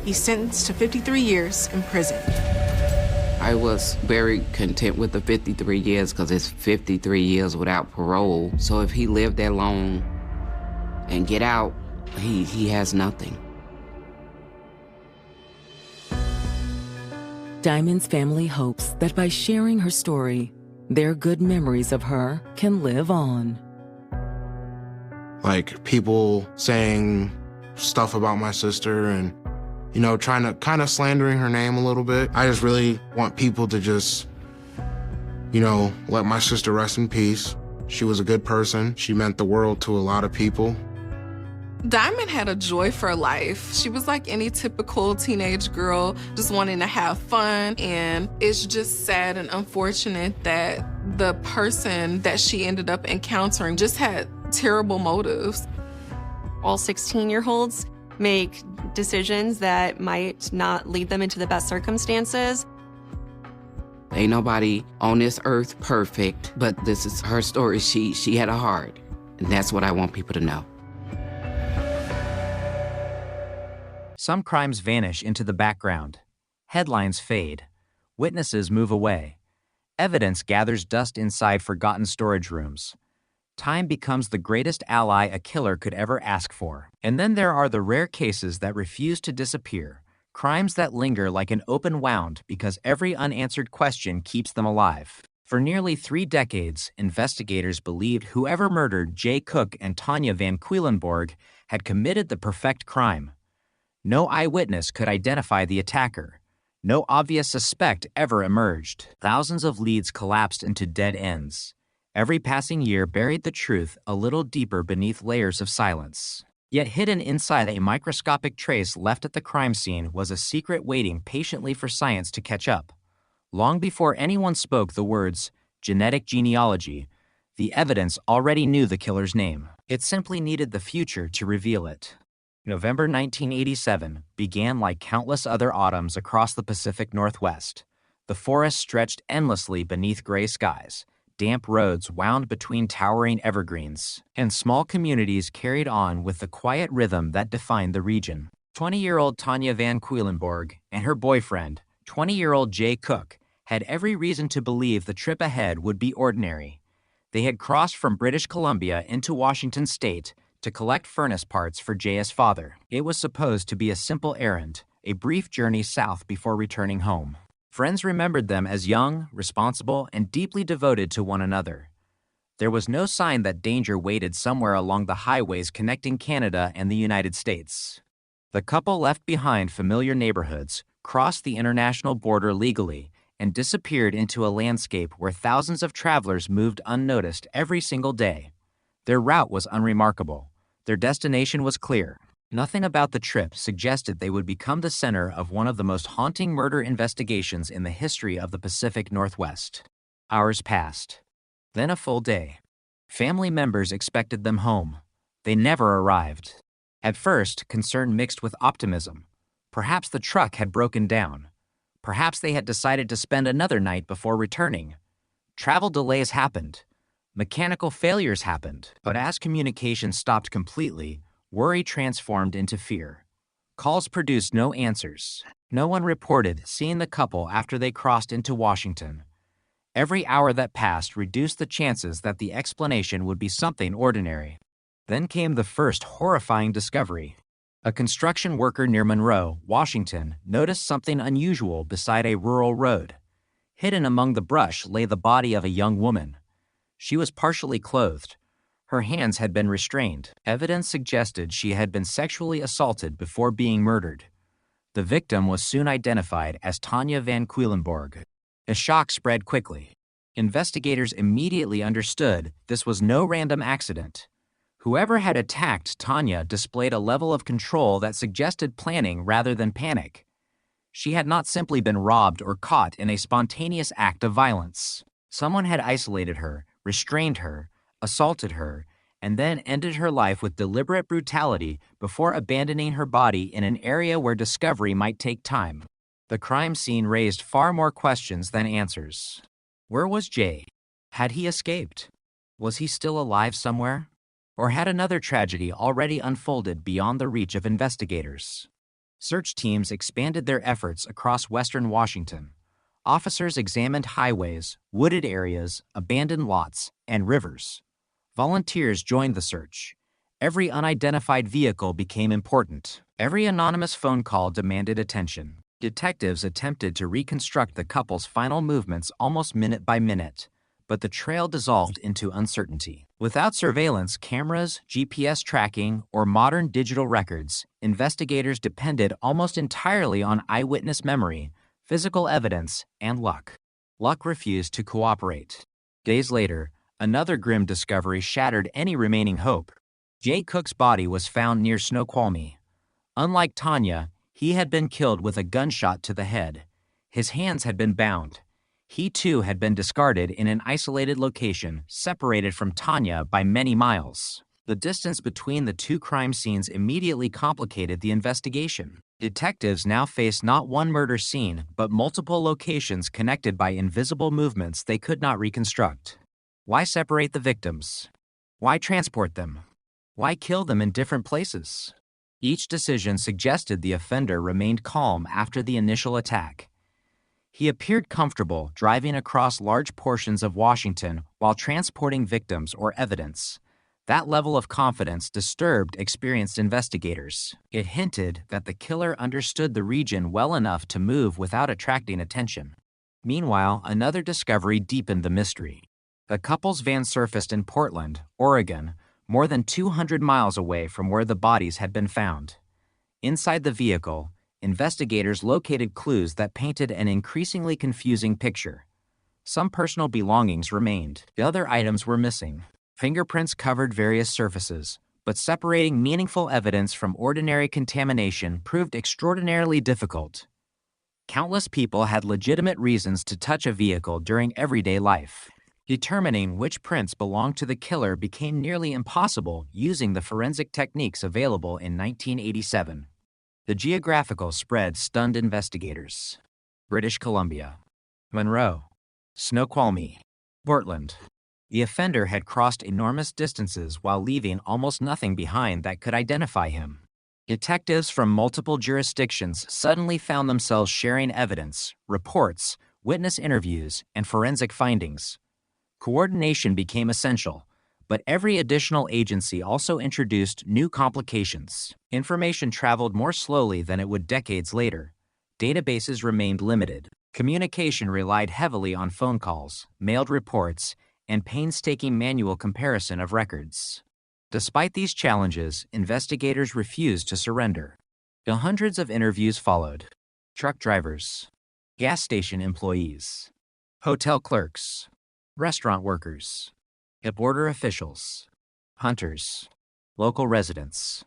He's sentenced to 53 years in prison. I was very content with the 53 years because it's 53 years without parole. So if he lived that long and get out, he has nothing. Diamond's family hopes that by sharing her story, their good memories of her can live on. People saying stuff about my sister and, trying to kind of slandering her name a little bit. I just really want people to just, let my sister rest in peace. She was a good person. She meant the world to a lot of people. Diamond had a joy for life. She was like any typical teenage girl, just wanting to have fun. And it's just sad and unfortunate that the person that she ended up encountering just had terrible motives. All 16-year-olds make decisions that might not lead them into the best circumstances. Ain't nobody on this earth perfect, but this is her story. She had a heart, and that's what I want people to know. Some crimes vanish into the background. Headlines fade. Witnesses move away. Evidence gathers dust inside forgotten storage rooms. Time becomes the greatest ally a killer could ever ask for. And then there are the rare cases that refuse to disappear, crimes that linger like an open wound because every unanswered question keeps them alive. For nearly 3 decades, investigators believed whoever murdered Jay Cook and Tanya Van Quillenborg had committed the perfect crime. No eyewitness could identify the attacker. No obvious suspect ever emerged. Thousands of leads collapsed into dead ends. Every passing year buried the truth a little deeper beneath layers of silence. Yet hidden inside a microscopic trace left at the crime scene was a secret waiting patiently for science to catch up. Long before anyone spoke the words genetic genealogy, the evidence already knew the killer's name. It simply needed the future to reveal it. November 1987 began like countless other autumns across the Pacific Northwest. The forest stretched endlessly beneath gray skies. Damp roads wound between towering evergreens, and small communities carried on with the quiet rhythm that defined the region. 20-year-old Tanya Van Quillenborg and her boyfriend, 20-year-old Jay Cook, had every reason to believe the trip ahead would be ordinary. They had crossed from British Columbia into Washington state to collect furnace parts for Jay's father. It was supposed to be a simple errand, a brief journey south before returning home. Friends remembered them as young, responsible, and deeply devoted to one another. There was no sign that danger waited somewhere along the highways connecting Canada and the United States. The couple left behind familiar neighborhoods, crossed the international border legally, and disappeared into a landscape where thousands of travelers moved unnoticed every single day. Their route was unremarkable. Their destination was clear. Nothing about the trip suggested they would become the center of one of the most haunting murder investigations in the history of the Pacific Northwest. Hours passed. Then a full day. Family members expected them home. They never arrived. At first, concern mixed with optimism. Perhaps the truck had broken down. Perhaps they had decided to spend another night before returning. Travel delays happened. Mechanical failures happened. But as communication stopped completely, worry transformed into fear. Calls produced no answers. No one reported seeing the couple after they crossed into Washington. Every hour that passed reduced the chances that the explanation would be something ordinary. Then came the first horrifying discovery. A construction worker near Monroe, Washington, noticed something unusual beside a rural road. Hidden among the brush lay the body of a young woman. She was partially clothed. Her hands had been restrained. Evidence suggested she had been sexually assaulted before being murdered. The victim was soon identified as Tanya Van Quillenborg. A shock spread quickly. Investigators immediately understood this was no random accident. Whoever had attacked Tanya displayed a level of control that suggested planning rather than panic. She had not simply been robbed or caught in a spontaneous act of violence. Someone had isolated her, restrained her, assaulted her, and then ended her life with deliberate brutality before abandoning her body in an area where discovery might take time. The crime scene raised far more questions than answers. Where was Jay? Had he escaped? Was he still alive somewhere? Or had another tragedy already unfolded beyond the reach of investigators? Search teams expanded their efforts across western Washington. Officers examined highways, wooded areas, abandoned lots, and rivers. Volunteers joined the search. Every unidentified vehicle became important. Every anonymous phone call demanded attention. Detectives attempted to reconstruct the couple's final movements almost minute by minute, but the trail dissolved into uncertainty. Without surveillance, cameras, GPS tracking, or modern digital records, investigators depended almost entirely on eyewitness memory, physical evidence, and luck. Luck refused to cooperate. Days later, Another grim discovery shattered any remaining hope. Jay Cook's body was found near Snoqualmie. Unlike Tanya, he had been killed with a gunshot to the head. His hands had been bound. He too had been discarded in an isolated location, separated from Tanya by many miles. The distance between the two crime scenes immediately complicated the investigation. Detectives now faced not one murder scene, but multiple locations connected by invisible movements they could not reconstruct. Why separate the victims? Why transport them? Why kill them in different places? Each decision suggested the offender remained calm after the initial attack. He appeared comfortable driving across large portions of Washington while transporting victims or evidence. That level of confidence disturbed experienced investigators. It hinted that the killer understood the region well enough to move without attracting attention. Meanwhile, another discovery deepened the mystery. The couple's van surfaced in Portland, Oregon, more than 200 miles away from where the bodies had been found. Inside the vehicle, investigators located clues that painted an increasingly confusing picture. Some personal belongings remained. The other items were missing. Fingerprints covered various surfaces, but separating meaningful evidence from ordinary contamination proved extraordinarily difficult. Countless people had legitimate reasons to touch a vehicle during everyday life. Determining which prints belonged to the killer became nearly impossible using the forensic techniques available in 1987. The geographical spread stunned investigators. British Columbia, Monroe, Snoqualmie, Portland. The offender had crossed enormous distances while leaving almost nothing behind that could identify him. Detectives from multiple jurisdictions suddenly found themselves sharing evidence, reports, witness interviews, and forensic findings. Coordination became essential, but every additional agency also introduced new complications. Information traveled more slowly than it would decades later. Databases remained limited. Communication relied heavily on phone calls, mailed reports, and painstaking manual comparison of records. Despite these challenges, investigators refused to surrender. The hundreds of interviews followed. Truck drivers, gas station employees, hotel clerks, restaurant workers, border officials, hunters, local residents.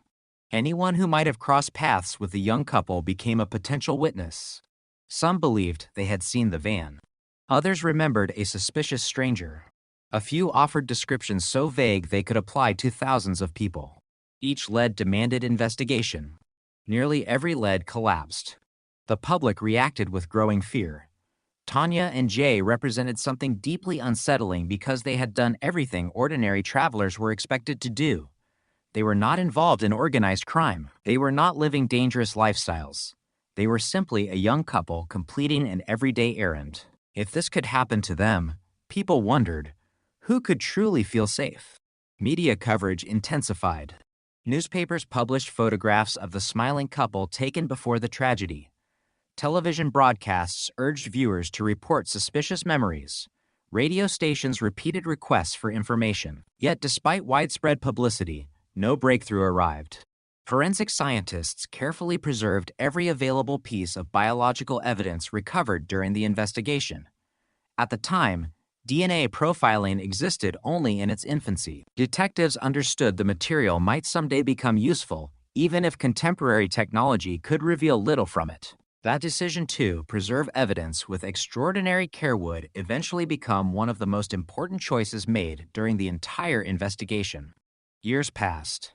Anyone who might have crossed paths with the young couple became a potential witness. Some believed they had seen the van. Others remembered a suspicious stranger. A few offered descriptions so vague they could apply to thousands of people. Each lead demanded investigation. Nearly every lead collapsed. The public reacted with growing fear. Tanya and Jay represented something deeply unsettling because they had done everything ordinary travelers were expected to do. They were not involved in organized crime. They were not living dangerous lifestyles. They were simply a young couple completing an everyday errand. If this could happen to them, people wondered, who could truly feel safe? Media coverage intensified. Newspapers published photographs of the smiling couple taken before the tragedy. Television broadcasts urged viewers to report suspicious memories. Radio stations repeated requests for information. Yet despite widespread publicity, no breakthrough arrived. Forensic scientists carefully preserved every available piece of biological evidence recovered during the investigation. At the time, DNA profiling existed only in its infancy. Detectives understood the material might someday become useful, even if contemporary technology could reveal little from it. That decision to preserve evidence with extraordinary care would eventually become one of the most important choices made during the entire investigation. Years passed,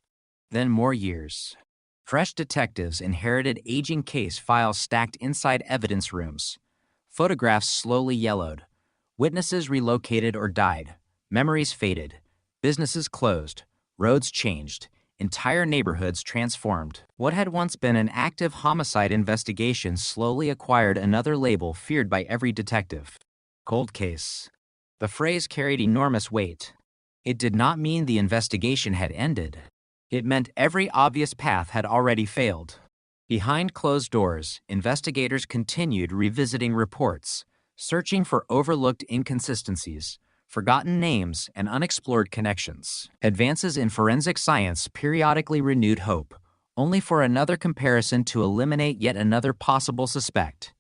then more years. Fresh detectives inherited aging case files stacked inside evidence rooms. Photographs slowly yellowed. Witnesses relocated or died. Memories faded. Businesses closed. Roads changed. Entire neighborhoods transformed. What had once been an active homicide investigation slowly acquired another label feared by every detective: cold case. The phrase carried enormous weight. It did not mean the investigation had ended. It meant every obvious path had already failed. Behind closed doors, investigators continued revisiting reports, searching for overlooked inconsistencies, forgotten names, and unexplored connections. Advances in forensic science periodically renewed hope, only for another comparison to eliminate yet another possible suspect.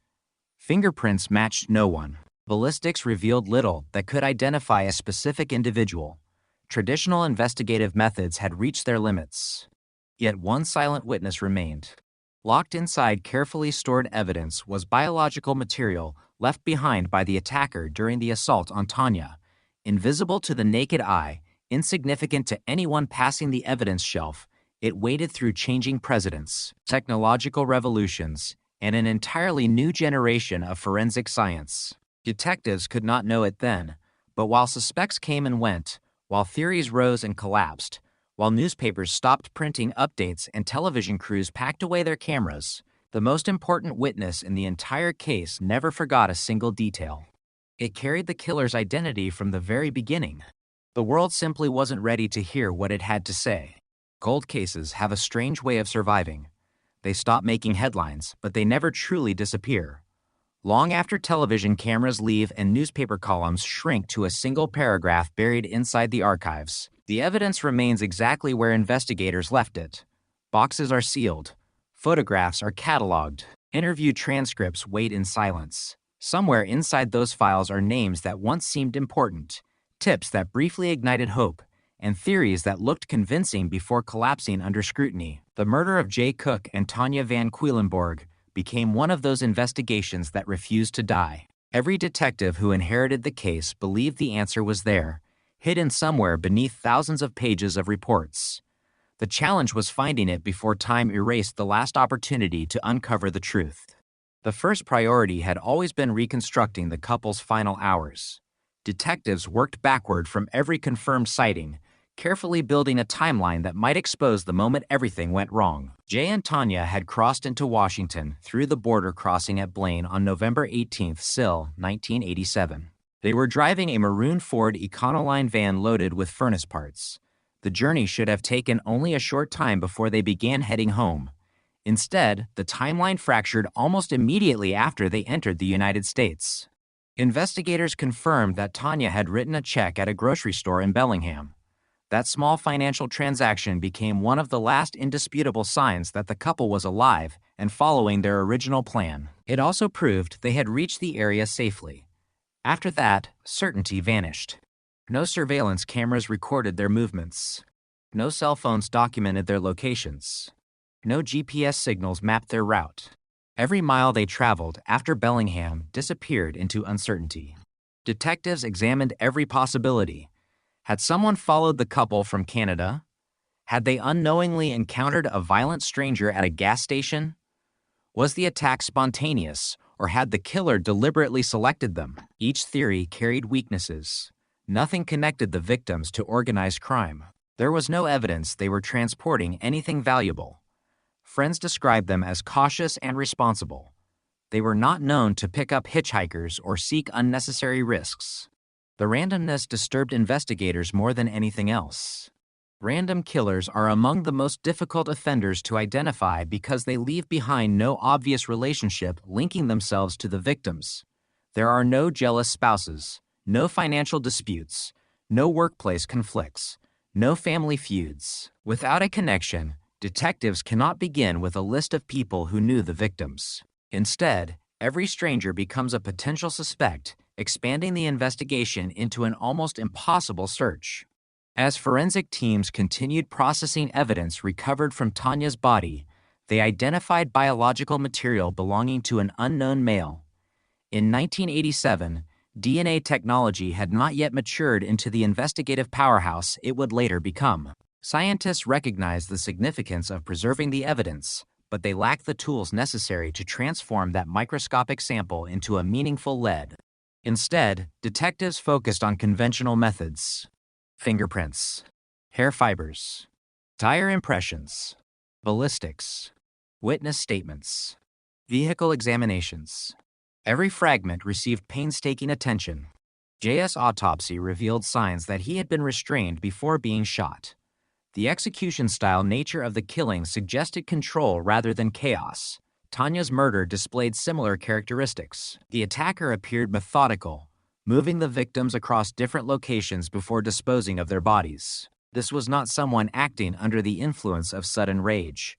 Fingerprints matched no one. Ballistics revealed little that could identify a specific individual. Traditional investigative methods had reached their limits. Yet one silent witness remained. Locked inside carefully stored evidence was biological material left behind by the attacker during the assault on Tanya. Invisible to the naked eye, insignificant to anyone passing the evidence shelf, it waded through changing presidents, technological revolutions, and an entirely new generation of forensic science. Detectives could not know it then, but while suspects came and went, while theories rose and collapsed, while newspapers stopped printing updates and television crews packed away their cameras, the most important witness in the entire case never forgot a single detail. It carried the killer's identity from the very beginning. The world simply wasn't ready to hear what it had to say. Cold cases have a strange way of surviving. They stop making headlines, but they never truly disappear. Long after television cameras leave and newspaper columns shrink to a single paragraph buried inside the archives, the evidence remains exactly where investigators left it. Boxes are sealed. Photographs are cataloged. Interview transcripts wait in silence. Somewhere inside those files are names that once seemed important, tips that briefly ignited hope, and theories that looked convincing before collapsing under scrutiny. The murder of Jay Cook and Tanya Van Quedlinburg became one of those investigations that refused to die. Every detective who inherited the case believed the answer was there, hidden somewhere beneath thousands of pages of reports. The challenge was finding it before time erased the last opportunity to uncover the truth. The first priority had always been reconstructing the couple's final hours. Detectives worked backward from every confirmed sighting, carefully building a timeline that might expose the moment everything went wrong. Jay and Tanya had crossed into Washington through the border crossing at Blaine on November 18, 1987. They were driving a maroon Ford Econoline van loaded with furnace parts. The journey should have taken only a short time before they began heading home. Instead, the timeline fractured almost immediately after they entered the United States. Investigators confirmed that Tanya had written a check at a grocery store in Bellingham. That small financial transaction became one of the last indisputable signs that the couple was alive and following their original plan. It also proved they had reached the area safely. After that, certainty vanished. No surveillance cameras recorded their movements. No cell phones documented their locations. No GPS signals mapped their route. Every mile they traveled after Bellingham disappeared into uncertainty. Detectives examined every possibility. Had someone followed the couple from Canada? Had they unknowingly encountered a violent stranger at a gas station? Was the attack spontaneous, or had the killer deliberately selected them? Each theory carried weaknesses. Nothing connected the victims to organized crime. There was no evidence they were transporting anything valuable. Friends described them as cautious and responsible. They were not known to pick up hitchhikers or seek unnecessary risks. The randomness disturbed investigators more than anything else. Random killers are among the most difficult offenders to identify because they leave behind no obvious relationship linking themselves to the victims. There are no jealous spouses, no financial disputes, no workplace conflicts, no family feuds. Without a connection, detectives cannot begin with a list of people who knew the victims. Instead, every stranger becomes a potential suspect, expanding the investigation into an almost impossible search. As forensic teams continued processing evidence recovered from Tanya's body, they identified biological material belonging to an unknown male. In 1987, DNA technology had not yet matured into the investigative powerhouse it would later become. Scientists recognized the significance of preserving the evidence, but they lacked the tools necessary to transform that microscopic sample into a meaningful lead. Instead, detectives focused on conventional methods: fingerprints, hair fibers, tire impressions, ballistics, witness statements, vehicle examinations. Every fragment received painstaking attention. Jay's autopsy revealed signs that he had been restrained before being shot. The execution-style nature of the killing suggested control rather than chaos. Tanya's murder displayed similar characteristics. The attacker appeared methodical, moving the victims across different locations before disposing of their bodies. This was not someone acting under the influence of sudden rage.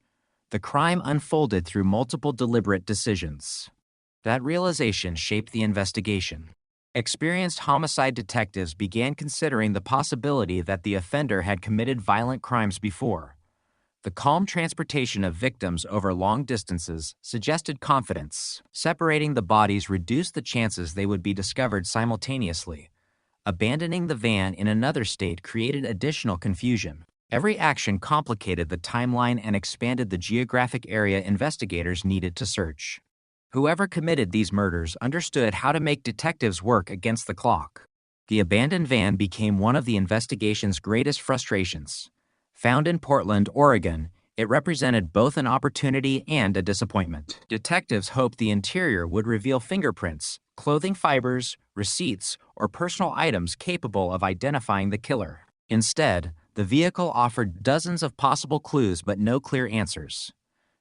The crime unfolded through multiple deliberate decisions. That realization shaped the investigation. Experienced homicide detectives began considering the possibility that the offender had committed violent crimes before. The calm transportation of victims over long distances suggested confidence. Separating the bodies reduced the chances they would be discovered simultaneously. Abandoning the van in another state created additional confusion. Every action complicated the timeline and expanded the geographic area investigators needed to search. Whoever committed these murders understood how to make detectives work against the clock. The abandoned van became one of the investigation's greatest frustrations. Found in Portland, Oregon, it represented both an opportunity and a disappointment. Detectives hoped the interior would reveal fingerprints, clothing fibers, receipts, or personal items capable of identifying the killer. Instead, the vehicle offered dozens of possible clues but no clear answers.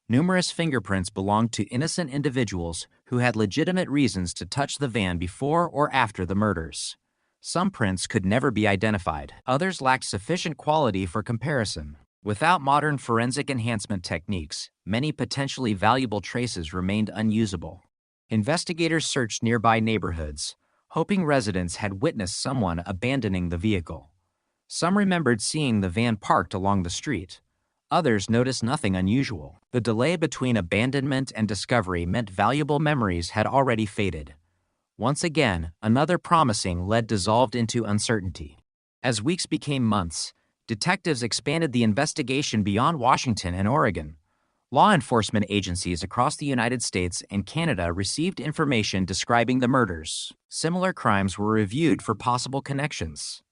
Numerous fingerprints belonged to innocent individuals who had legitimate reasons to touch the van before or after the murders. Some prints could never be identified. Others lacked sufficient quality for comparison. Without modern forensic enhancement techniques, many potentially valuable traces remained unusable. Investigators searched nearby neighborhoods, hoping residents had witnessed someone abandoning the vehicle. Some remembered seeing the van parked along the street. Others noticed nothing unusual. The delay between abandonment and discovery meant valuable memories had already faded. Once again, another promising lead dissolved into uncertainty. As weeks became months, detectives expanded the investigation beyond Washington and Oregon. Law enforcement agencies across the United States and Canada received information describing the murders. Similar crimes were reviewed for possible connections.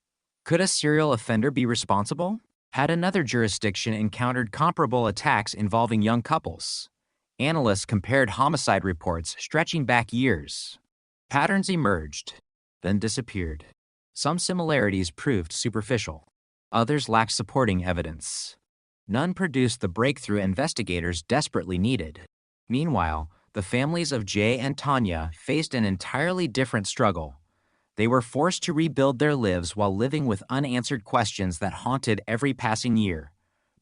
Could a serial offender be responsible? Had another jurisdiction encountered comparable attacks involving young couples? Analysts compared homicide reports stretching back years. Patterns emerged, then disappeared. Some similarities proved superficial. Others lacked supporting evidence. None produced the breakthrough investigators desperately needed. Meanwhile, the families of Jay and Tanya faced an entirely different struggle. They were forced to rebuild their lives while living with unanswered questions that haunted every passing year.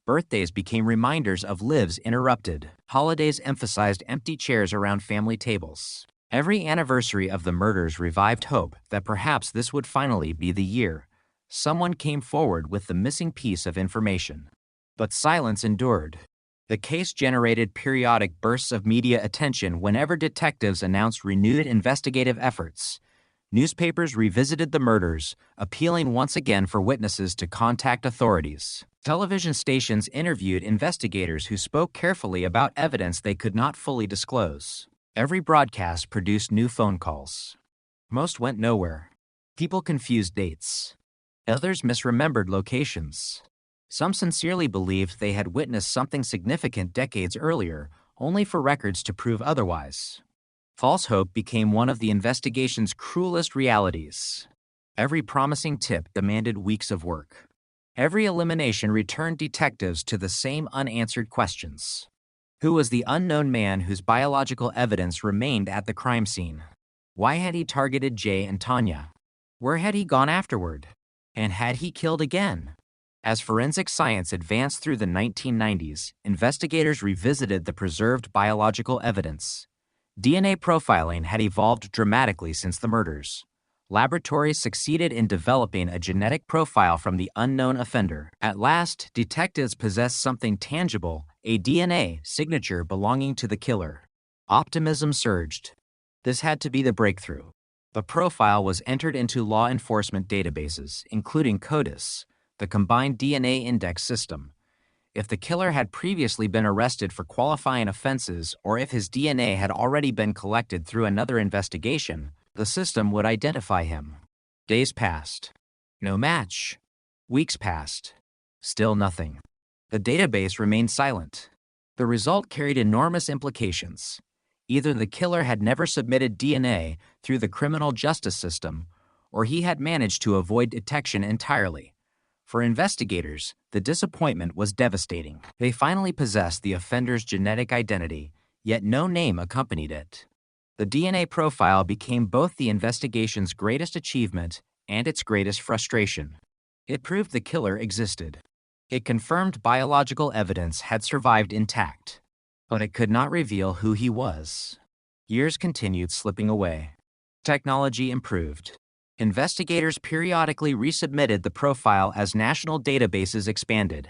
Birthdays became reminders of lives interrupted. Holidays emphasized empty chairs around family tables. Every anniversary of the murders revived hope that perhaps this would finally be the year. Someone came forward with the missing piece of information. But silence endured. The case generated periodic bursts of media attention whenever detectives announced renewed investigative efforts. Newspapers revisited the murders, appealing once again for witnesses to contact authorities. Television stations interviewed investigators who spoke carefully about evidence they could not fully disclose. Every broadcast produced new phone calls. Most went nowhere. People confused dates. Others misremembered locations. Some sincerely believed they had witnessed something significant decades earlier, only for records to prove otherwise. False hope became one of the investigation's cruelest realities. Every promising tip demanded weeks of work. Every elimination returned detectives to the same unanswered questions. Who was the unknown man whose biological evidence remained at the crime scene? Why had he targeted Jay and Tanya? Where had he gone afterward? And had he killed again? As forensic science advanced through the 1990s, investigators revisited the preserved biological evidence. DNA profiling had evolved dramatically since the murders. Laboratories succeeded in developing a genetic profile from the unknown offender. At last, detectives possessed something tangible, a DNA signature belonging to the killer. Optimism surged. This had to be the breakthrough. The profile was entered into law enforcement databases, including CODIS, the Combined DNA Index System. If the killer had previously been arrested for qualifying offenses or if his DNA had already been collected through another investigation, the system would identify him. Days passed. No match. Weeks passed. Still nothing. The database remained silent. The result carried enormous implications. Either the killer had never submitted DNA through the criminal justice system, or he had managed to avoid detection entirely. For investigators, the disappointment was devastating. They finally possessed the offender's genetic identity, yet no name accompanied it. The DNA profile became both the investigation's greatest achievement and its greatest frustration. It proved the killer existed. It confirmed biological evidence had survived intact, but it could not reveal who he was. Years continued slipping away. Technology improved. Investigators periodically resubmitted the profile as national databases expanded.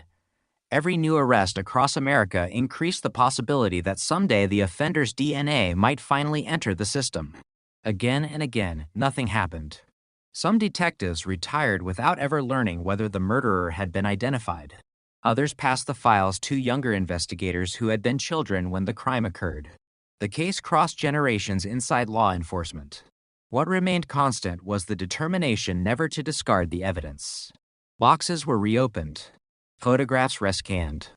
Every new arrest across America increased the possibility that someday the offender's DNA might finally enter the system. Again and again, nothing happened. Some detectives retired without ever learning whether the murderer had been identified. Others passed the files to younger investigators who had been children when the crime occurred. The case crossed generations inside law enforcement. What remained constant was the determination never to discard the evidence. Boxes were reopened. Photographs rescanned.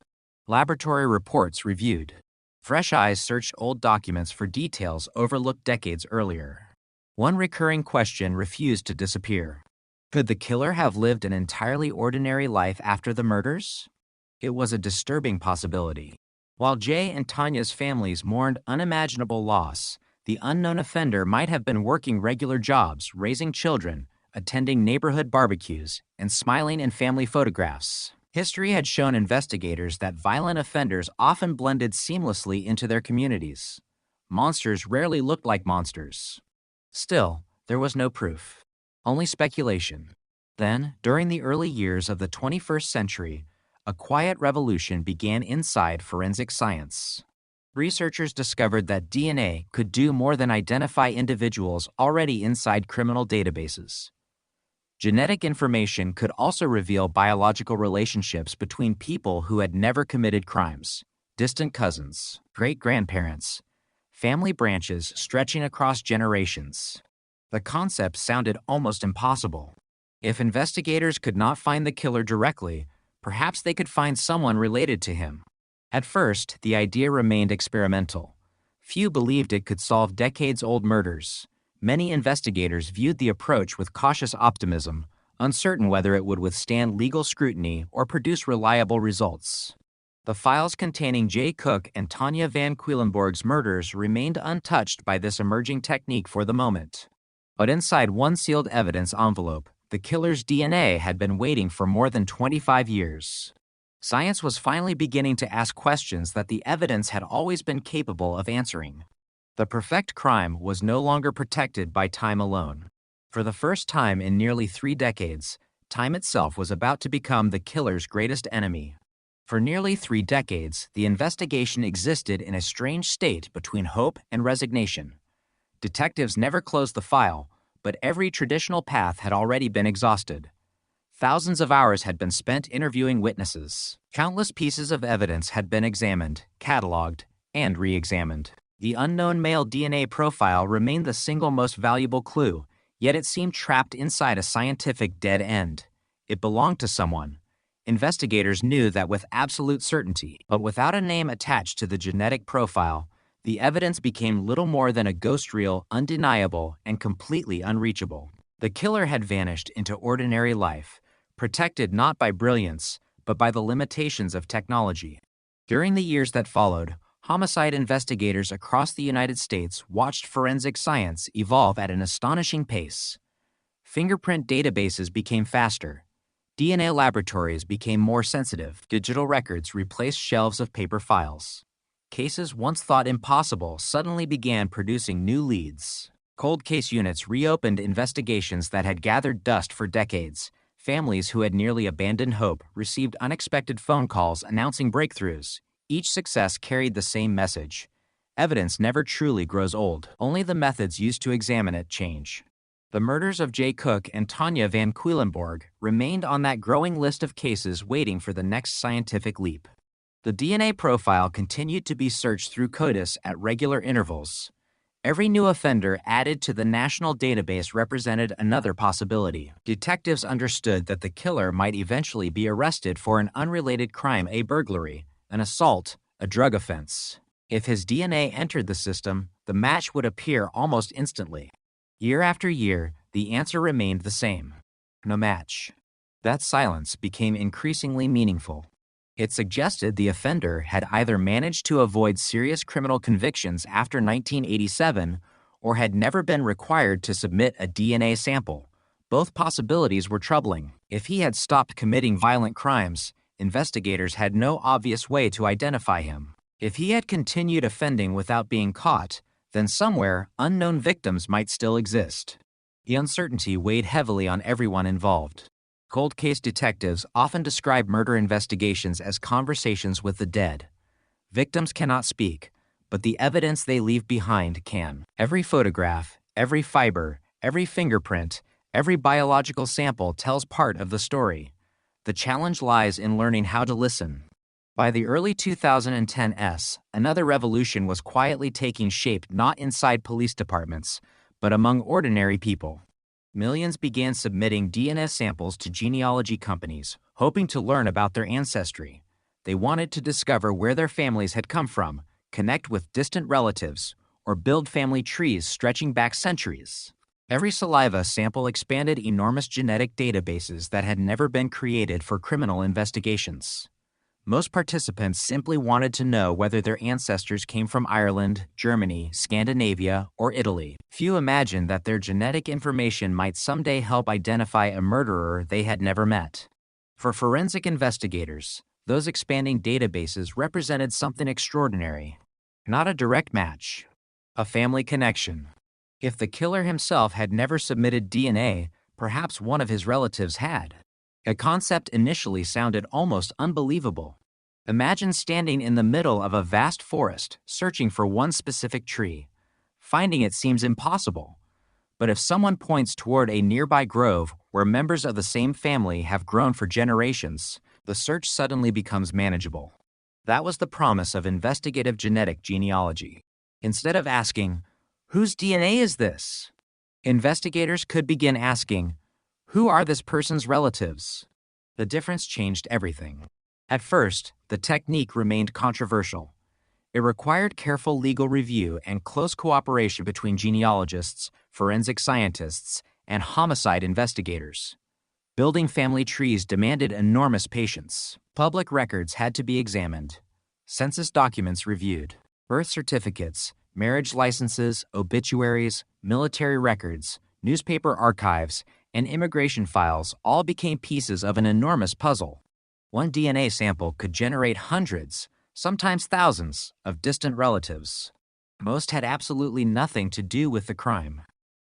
Laboratory reports reviewed. Fresh eyes searched old documents for details overlooked decades earlier. One recurring question refused to disappear. Could the killer have lived an entirely ordinary life after the murders? It was a disturbing possibility. While Jay and Tanya's families mourned unimaginable loss, the unknown offender might have been working regular jobs, raising children, attending neighborhood barbecues, and smiling in family photographs. History had shown investigators that violent offenders often blended seamlessly into their communities. Monsters rarely looked like monsters. Still, there was no proof, only speculation. Then, during the early years of the 21st century, a quiet revolution began inside forensic science. Researchers discovered that DNA could do more than identify individuals already inside criminal databases. Genetic information could also reveal biological relationships between people who had never committed crimes, distant cousins, great-grandparents, family branches stretching across generations. The concept sounded almost impossible. If investigators could not find the killer directly, perhaps they could find someone related to him. At first, the idea remained experimental. Few believed it could solve decades-old murders. Many investigators viewed the approach with cautious optimism, uncertain whether it would withstand legal scrutiny or produce reliable results. The files containing Jay Cook and Tanya Van Quillenborg's murders remained untouched by this emerging technique for the moment. But inside one sealed evidence envelope, the killer's DNA had been waiting for more than 25 years. Science was finally beginning to ask questions that the evidence had always been capable of answering. The perfect crime was no longer protected by time alone. For the first time in nearly 3 decades, time itself was about to become the killer's greatest enemy. For nearly 3 decades, the investigation existed in a strange state between hope and resignation. Detectives never closed the file, but every traditional path had already been exhausted. Thousands of hours had been spent interviewing witnesses. Countless pieces of evidence had been examined, cataloged, and re-examined. The unknown male DNA profile remained the single most valuable clue, yet it seemed trapped inside a scientific dead end. It belonged to someone. Investigators knew that with absolute certainty, but without a name attached to the genetic profile, the evidence became little more than a ghost reel, undeniable, and completely unreachable. The killer had vanished into ordinary life, protected not by brilliance, but by the limitations of technology. During the years that followed, homicide investigators across the United States watched forensic science evolve at an astonishing pace. Fingerprint databases became faster. DNA laboratories became more sensitive. Digital records replaced shelves of paper files. Cases once thought impossible suddenly began producing new leads. Cold case units reopened investigations that had gathered dust for decades. Families who had nearly abandoned hope received unexpected phone calls announcing breakthroughs. Each success carried the same message. Evidence never truly grows old. Only the methods used to examine it change. The murders of Jay Cook and Tanya Van Quillenborg remained on that growing list of cases waiting for the next scientific leap. The DNA profile continued to be searched through CODIS at regular intervals. Every new offender added to the national database represented another possibility. Detectives understood that the killer might eventually be arrested for an unrelated crime, a burglary, an assault, a drug offense. If his DNA entered the system, the match would appear almost instantly. Year after year, the answer remained the same: no match. That silence became increasingly meaningful. It suggested the offender had either managed to avoid serious criminal convictions after 1987 or had never been required to submit a DNA sample. Both possibilities were troubling. If he had stopped committing violent crimes, investigators had no obvious way to identify him. If he had continued offending without being caught, then somewhere unknown victims might still exist. The uncertainty weighed heavily on everyone involved. Cold case detectives often describe murder investigations as conversations with the dead. Victims cannot speak, but the evidence they leave behind can. Every photograph, every fiber, every fingerprint, every biological sample tells part of the story. The challenge lies in learning how to listen. By the early 2010s, another revolution was quietly taking shape not inside police departments, but among ordinary people. Millions began submitting DNA samples to genealogy companies, hoping to learn about their ancestry. They wanted to discover where their families had come from, connect with distant relatives, or build family trees stretching back centuries. Every saliva sample expanded enormous genetic databases that had never been created for criminal investigations. Most participants simply wanted to know whether their ancestors came from Ireland, Germany, Scandinavia, or Italy. Few imagined that their genetic information might someday help identify a murderer they had never met. For forensic investigators, those expanding databases represented something extraordinary. Not a direct match, a family connection. If the killer himself had never submitted DNA, perhaps one of his relatives had. A concept initially sounded almost unbelievable. Imagine standing in the middle of a vast forest, searching for one specific tree. Finding it seems impossible. But if someone points toward a nearby grove where members of the same family have grown for generations, the search suddenly becomes manageable. That was the promise of investigative genetic genealogy. Instead of asking, "Whose DNA is this?" investigators could begin asking, "Who are this person's relatives?" The difference changed everything. At first, the technique remained controversial. It required careful legal review and close cooperation between genealogists, forensic scientists, and homicide investigators. Building family trees demanded enormous patience. Public records had to be examined, census documents reviewed, birth certificates, marriage licenses, obituaries, military records, newspaper archives, and immigration files all became pieces of an enormous puzzle. One DNA sample could generate hundreds, sometimes thousands, of distant relatives. Most had absolutely nothing to do with the crime.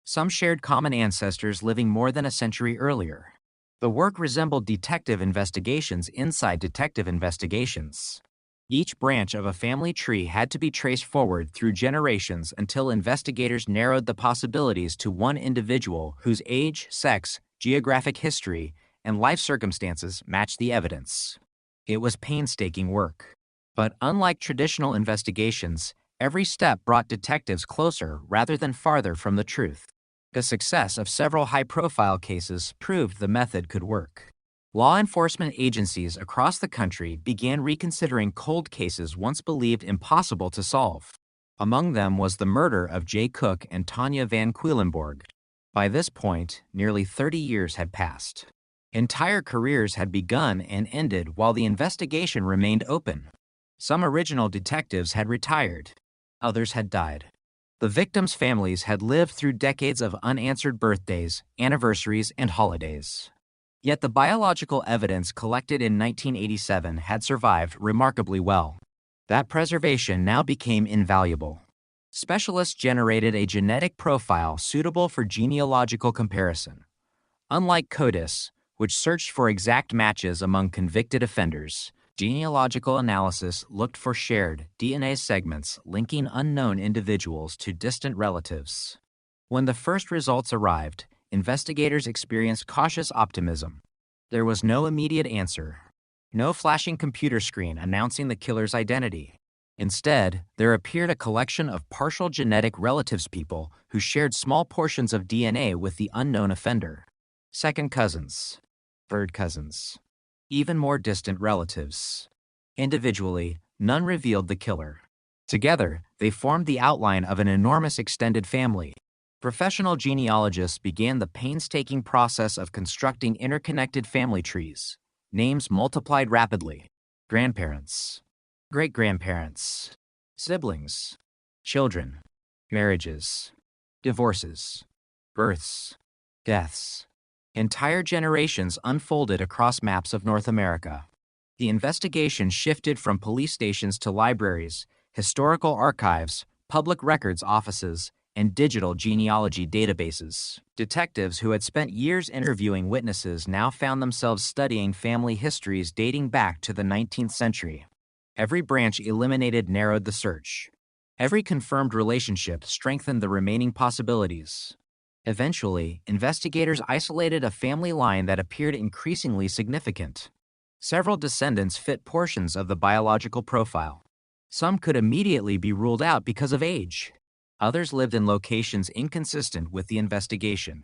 Some shared common ancestors living more than a century earlier. The work resembled detective investigations inside detective investigations. Each branch of a family tree had to be traced forward through generations until investigators narrowed the possibilities to one individual whose age, sex, geographic history, and life circumstances matched the evidence. It was painstaking work. But unlike traditional investigations, every step brought detectives closer rather than farther from the truth. The success of several high-profile cases proved the method could work. Law enforcement agencies across the country began reconsidering cold cases once believed impossible to solve. Among them was the murder of Jay Cook and Tanya Van Quillenborg. By this point, nearly 30 years had passed. Entire careers had begun and ended while the investigation remained open. Some original detectives had retired. Others had died. The victims' families had lived through decades of unanswered birthdays, anniversaries, and holidays. Yet the biological evidence collected in 1987 had survived remarkably well. That preservation now became invaluable. Specialists generated a genetic profile suitable for genealogical comparison. Unlike CODIS, which searched for exact matches among convicted offenders, genealogical analysis looked for shared DNA segments linking unknown individuals to distant relatives. When the first results arrived, investigators experienced cautious optimism. There was no immediate answer, no flashing computer screen announcing the killer's identity. Instead, there appeared a collection of partial genetic relatives, people who shared small portions of DNA with the unknown offender. Second cousins, third cousins, even more distant relatives. Individually, none revealed the killer. Together, they formed the outline of an enormous extended family. Professional genealogists began the painstaking process of constructing interconnected family trees. Names multiplied rapidly. Grandparents, great-grandparents, siblings, children, marriages, divorces, births, deaths. Entire generations unfolded across maps of North America. The investigation shifted from police stations to libraries, historical archives, public records offices, and digital genealogy databases. Detectives who had spent years interviewing witnesses now found themselves studying family histories dating back to the 19th century. Every branch eliminated narrowed the search. Every confirmed relationship strengthened the remaining possibilities. Eventually, investigators isolated a family line that appeared increasingly significant. Several descendants fit portions of the biological profile. Some could immediately be ruled out because of age. Others lived in locations inconsistent with the investigation.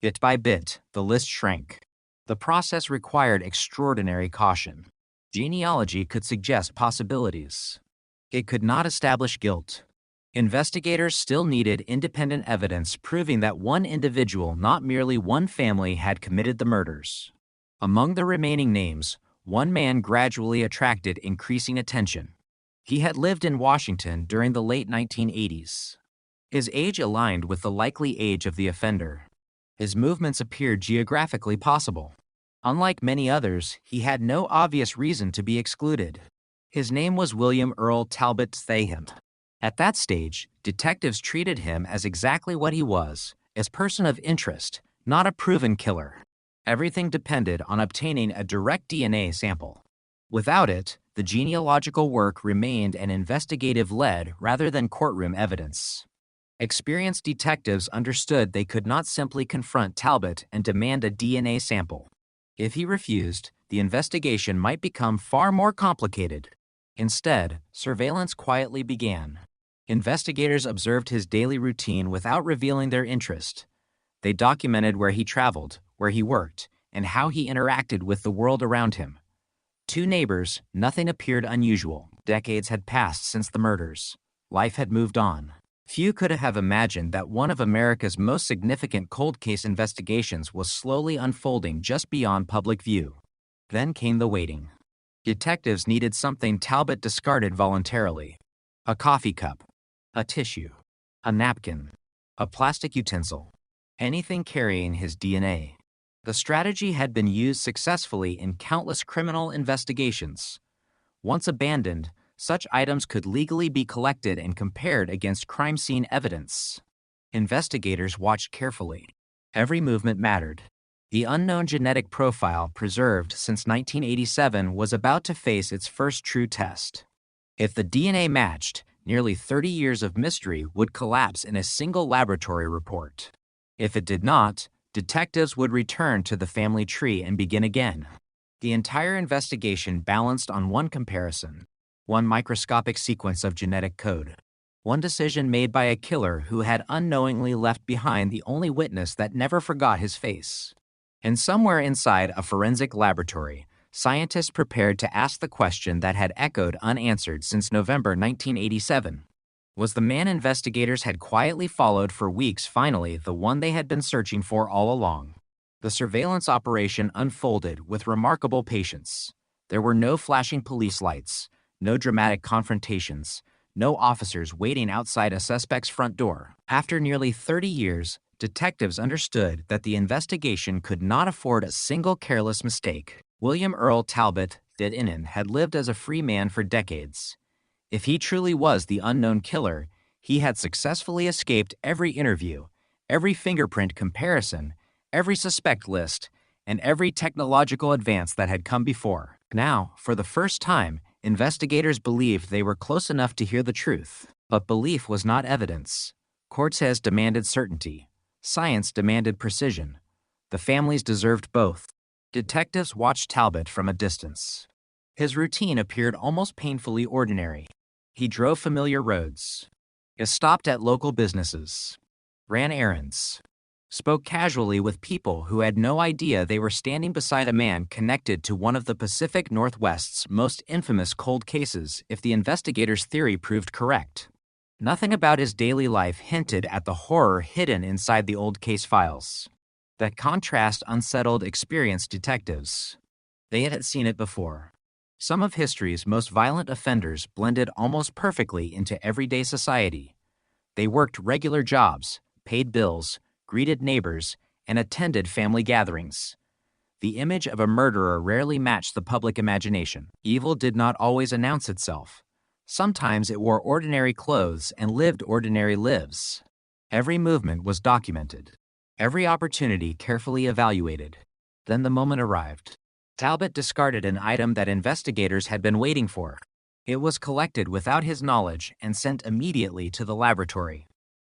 Bit by bit, the list shrank. The process required extraordinary caution. Genealogy could suggest possibilities. It could not establish guilt. Investigators still needed independent evidence proving that one individual, not merely one family, had committed the murders. Among the remaining names, one man gradually attracted increasing attention. He had lived in Washington during the late 1980s. His age aligned with the likely age of the offender. His movements appeared geographically possible. Unlike many others, he had no obvious reason to be excluded. His name was William Earl Talbot Thahan. At that stage, detectives treated him as exactly what he was, as person of interest, not a proven killer. Everything depended on obtaining a direct DNA sample. Without it, the genealogical work remained an investigative-led rather than courtroom evidence. Experienced detectives understood they could not simply confront Talbot and demand a DNA sample. If he refused, the investigation might become far more complicated. Instead, surveillance quietly began. Investigators observed his daily routine without revealing their interest. They documented where he traveled, where he worked, and how he interacted with the world around him. To neighbors, nothing appeared unusual. Decades had passed since the murders. Life had moved on. Few could have imagined that one of America's most significant cold case investigations was slowly unfolding just beyond public view. Then came the waiting. Detectives needed something Talbot discarded voluntarily. A coffee cup, a tissue, a napkin, a plastic utensil, anything carrying his DNA. The strategy had been used successfully in countless criminal investigations. Once abandoned, such items could legally be collected and compared against crime scene evidence. Investigators watched carefully. Every movement mattered. The unknown genetic profile preserved since 1987 was about to face its first true test. If the DNA matched, nearly 30 years of mystery would collapse in a single laboratory report. If it did not, detectives would return to the family tree and begin again. The entire investigation balanced on one comparison, one microscopic sequence of genetic code, one decision made by a killer who had unknowingly left behind the only witness that never forgot his face. And somewhere inside a forensic laboratory, scientists prepared to ask the question that had echoed unanswered since November 1987. Was the man investigators had quietly followed for weeks finally the one they had been searching for all along? The surveillance operation unfolded with remarkable patience. There were no flashing police lights, no dramatic confrontations, no officers waiting outside a suspect's front door. After nearly 30 years, detectives understood that the investigation could not afford a single careless mistake. William Earl Talbot Thahan had lived as a free man for decades. If he truly was the unknown killer, he had successfully escaped every interview, every fingerprint comparison, every suspect list, and every technological advance that had come before. Now, for the first time, investigators believed they were close enough to hear the truth. But belief was not evidence. Courts demanded certainty. Science demanded precision. The families deserved both. Detectives watched Talbot from a distance. His routine appeared almost painfully ordinary. He drove familiar roads. He stopped at local businesses. Ran errands. Spoke casually with people who had no idea they were standing beside a man connected to one of the Pacific Northwest's most infamous cold cases if the investigators' theory proved correct. Nothing about his daily life hinted at the horror hidden inside the old case files. That contrast unsettled experienced detectives. They had seen it before. Some of history's most violent offenders blended almost perfectly into everyday society. They worked regular jobs, paid bills, greeted neighbors, and attended family gatherings. The image of a murderer rarely matched the public imagination. Evil did not always announce itself. Sometimes it wore ordinary clothes and lived ordinary lives. Every movement was documented. Every opportunity carefully evaluated. Then the moment arrived. Talbot discarded an item that investigators had been waiting for. It was collected without his knowledge and sent immediately to the laboratory.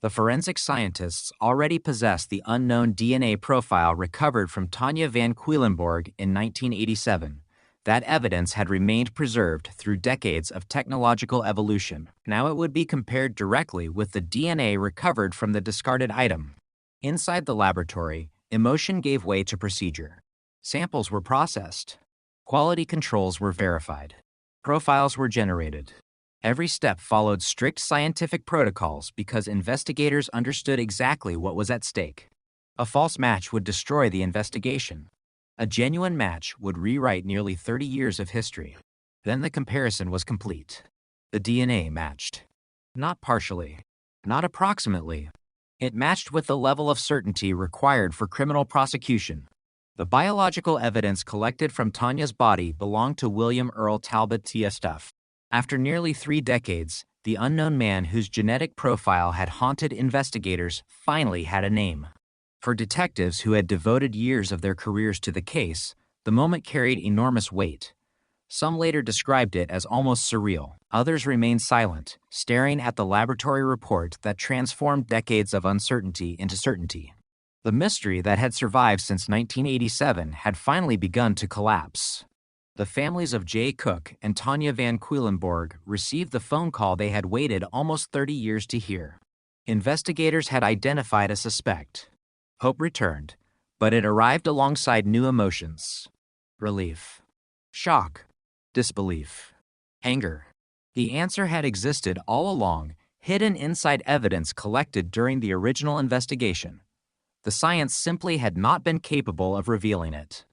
The forensic scientists already possessed the unknown DNA profile recovered from Tanya van Quedlinburg in 1987. That evidence had remained preserved through decades of technological evolution. Now it would be compared directly with the DNA recovered from the discarded item. Inside the laboratory, emotion gave way to procedure. Samples were processed. Quality controls were verified. Profiles were generated. Every step followed strict scientific protocols because investigators understood exactly what was at stake. A false match would destroy the investigation. A genuine match would rewrite nearly 30 years of history. Then the comparison was complete. The DNA matched. Not partially. Not approximately. It matched with the level of certainty required for criminal prosecution. The biological evidence collected from Tanya's body belonged to William Earl Talbot TSF. After nearly 3 decades, the unknown man whose genetic profile had haunted investigators finally had a name. For detectives who had devoted years of their careers to the case, the moment carried enormous weight. Some later described it as almost surreal. Others remained silent, staring at the laboratory report that transformed decades of uncertainty into certainty. The mystery that had survived since 1987 had finally begun to collapse. The families of Jay Cook and Tanya van Quedlinburg received the phone call they had waited almost 30 years to hear. Investigators had identified a suspect. Hope returned, but it arrived alongside new emotions. Relief, shock, disbelief, anger. The answer had existed all along, hidden inside evidence collected during the original investigation. The science simply had not been capable of revealing it.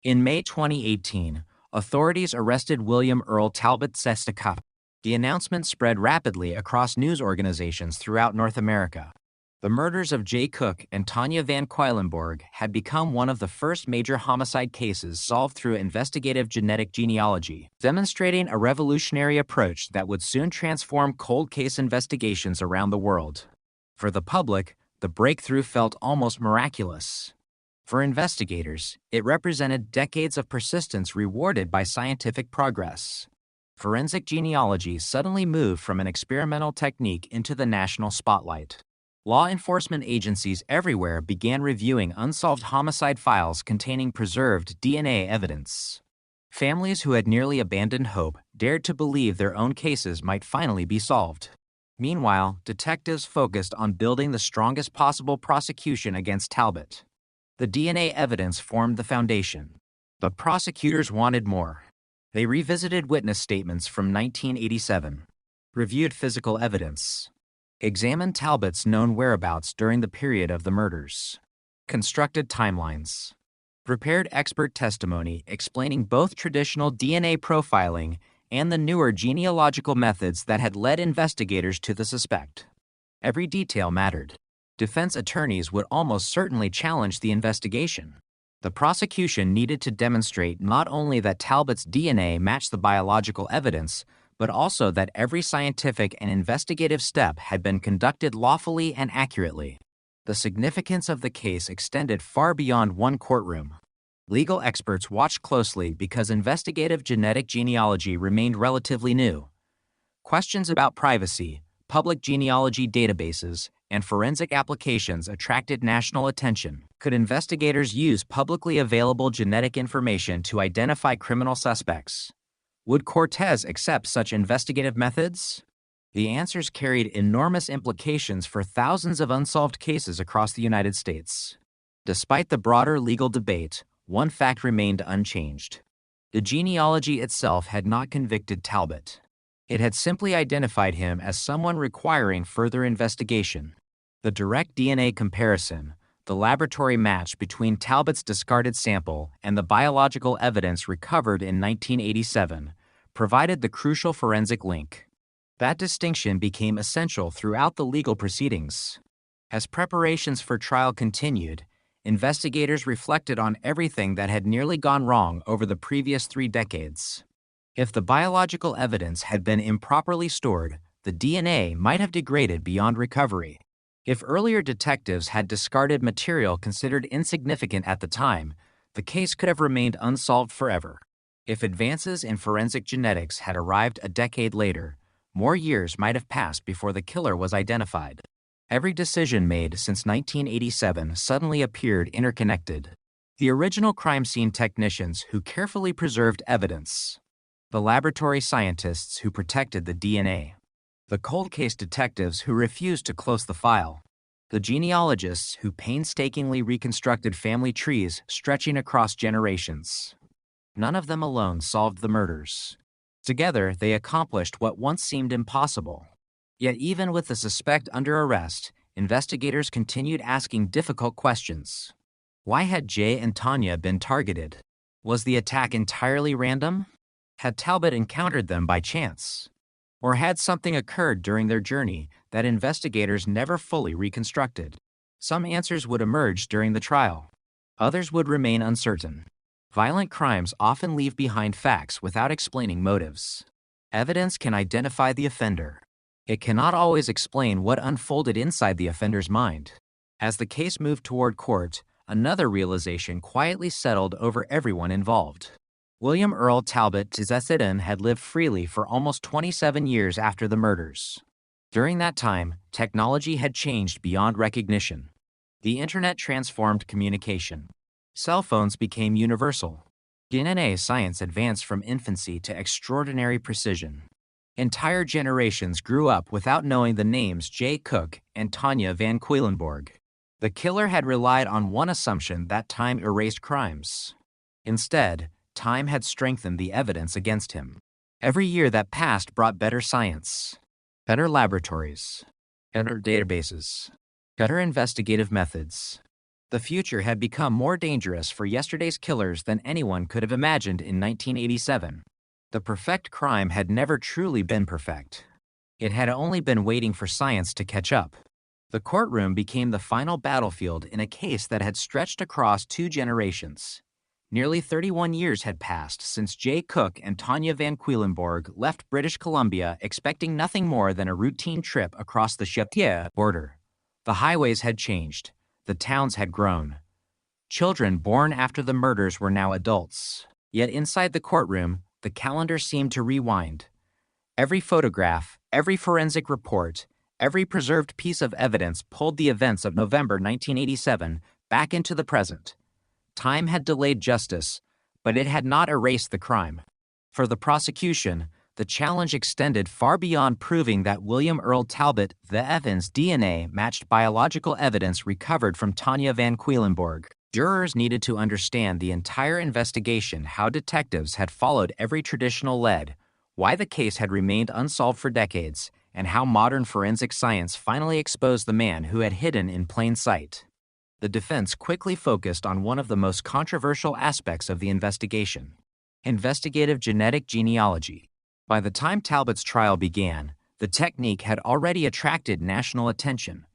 In May 2018, authorities arrested William Earl Talbot Sestakaf. The announcement spread rapidly across news organizations throughout North America. The murders of Jay Cook and Tanya van Quedlinburg had become one of the first major homicide cases solved through investigative genetic genealogy, demonstrating a revolutionary approach that would soon transform cold case investigations around the world. For the public, the breakthrough felt almost miraculous. For investigators, it represented decades of persistence rewarded by scientific progress. Forensic genealogy suddenly moved from an experimental technique into the national spotlight. Law enforcement agencies everywhere began reviewing unsolved homicide files containing preserved DNA evidence. Families who had nearly abandoned hope dared to believe their own cases might finally be solved. Meanwhile, detectives focused on building the strongest possible prosecution against Talbot. The DNA evidence formed the foundation. But prosecutors wanted more. They revisited witness statements from 1987, reviewed physical evidence, examined Talbot's known whereabouts during the period of the murders, constructed timelines, prepared expert testimony explaining both traditional DNA profiling and the newer genealogical methods that had led investigators to the suspect. Every detail mattered. Defense attorneys would almost certainly challenge the investigation. The prosecution needed to demonstrate not only that Talbot's DNA matched the biological evidence, but also that every scientific and investigative step had been conducted lawfully and accurately. The significance of the case extended far beyond one courtroom. Legal experts watched closely because investigative genetic genealogy remained relatively new. Questions about privacy, public genealogy databases, and forensic applications attracted national attention. Could investigators use publicly available genetic information to identify criminal suspects? Would Cortez accept such investigative methods? The answers carried enormous implications for thousands of unsolved cases across the United States. Despite the broader legal debate, one fact remained unchanged. The genealogy itself had not convicted Talbot. It had simply identified him as someone requiring further investigation. The direct DNA comparison, the laboratory match between Talbot's discarded sample and the biological evidence recovered in 1987, provided the crucial forensic link. That distinction became essential throughout the legal proceedings. As preparations for trial continued, investigators reflected on everything that had nearly gone wrong over the previous 3 decades. If the biological evidence had been improperly stored, the DNA might have degraded beyond recovery. If earlier detectives had discarded material considered insignificant at the time, the case could have remained unsolved forever. If advances in forensic genetics had arrived a decade later, more years might have passed before the killer was identified. Every decision made since 1987 suddenly appeared interconnected. The original crime scene technicians who carefully preserved evidence, the laboratory scientists who protected the DNA, the cold case detectives who refused to close the file, the genealogists who painstakingly reconstructed family trees stretching across generations. None of them alone solved the murders. Together, they accomplished what once seemed impossible. Yet even with the suspect under arrest, investigators continued asking difficult questions. Why had Jay and Tanya been targeted? Was the attack entirely random? Had Talbot encountered them by chance? Or had something occurred during their journey that investigators never fully reconstructed? Some answers would emerge during the trial. Others would remain uncertain. Violent crimes often leave behind facts without explaining motives. Evidence can identify the offender. It cannot always explain what unfolded inside the offender's mind. As the case moved toward court, another realization quietly settled over everyone involved. William Earl Talbot Tzedin had lived freely for almost 27 years after the murders. During that time, technology had changed beyond recognition. The internet transformed communication. Cell phones became universal. DNA science advanced from infancy to extraordinary precision. Entire generations grew up without knowing the names Jay Cook and Tanya Van Quedlinburg. The killer had relied on one assumption that time erased crimes. Instead, time had strengthened the evidence against him. Every year that passed brought better science, better laboratories, better databases, better investigative methods. The future had become more dangerous for yesterday's killers than anyone could have imagined in 1987. The perfect crime had never truly been perfect. It had only been waiting for science to catch up. The courtroom became the final battlefield in a case that had stretched across 2 generations. Nearly 31 years had passed since Jay Cook and Tanya Van Quedlinburg left British Columbia expecting nothing more than a routine trip across the Chaptier border. The highways had changed. The towns had grown. Children born after the murders were now adults. Yet inside the courtroom, the calendar seemed to rewind. Every photograph, every forensic report, every preserved piece of evidence pulled the events of November 1987 back into the present. Time had delayed justice, but it had not erased the crime. For the prosecution, the challenge extended far beyond proving that William Earl Talbot the Evans' DNA matched biological evidence recovered from Tanya Van Quedlinburg. Jurors needed to understand the entire investigation, how detectives had followed every traditional lead, why the case had remained unsolved for decades, and how modern forensic science finally exposed the man who had hidden in plain sight. The defense quickly focused on one of the most controversial aspects of the investigation: investigative genetic genealogy. By the time Talbot's trial began, the technique had already attracted national attention.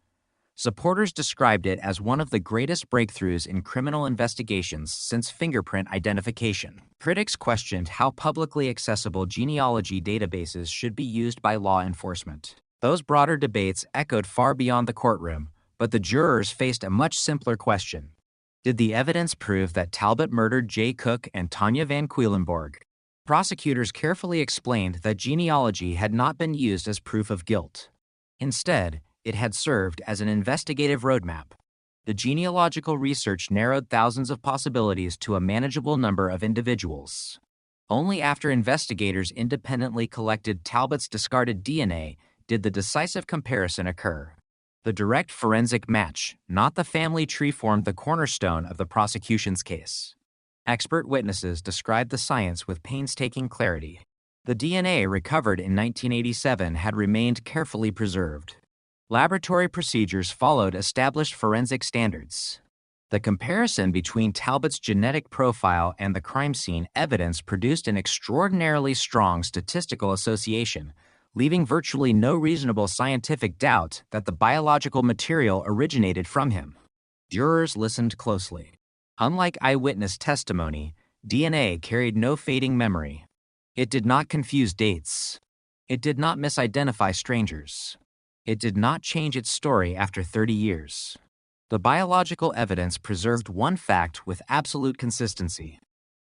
Supporters described it as one of the greatest breakthroughs in criminal investigations since fingerprint identification. Critics questioned how publicly accessible genealogy databases should be used by law enforcement. Those broader debates echoed far beyond the courtroom, but the jurors faced a much simpler question. Did the evidence prove that Talbot murdered Jay Cook and Tanya Van Quedlinburg? Prosecutors carefully explained that genealogy had not been used as proof of guilt. Instead, it had served as an investigative roadmap. The genealogical research narrowed thousands of possibilities to a manageable number of individuals. Only after investigators independently collected Talbot's discarded DNA did the decisive comparison occur. The direct forensic match, not the family tree, formed the cornerstone of the prosecution's case. Expert witnesses described the science with painstaking clarity. The DNA recovered in 1987 had remained carefully preserved. Laboratory procedures followed established forensic standards. The comparison between Talbot's genetic profile and the crime scene evidence produced an extraordinarily strong statistical association, leaving virtually no reasonable scientific doubt that the biological material originated from him. Jurors listened closely. Unlike eyewitness testimony, DNA carried no fading memory. It did not confuse dates. It did not misidentify strangers. It did not change its story after 30 years. The biological evidence preserved one fact with absolute consistency.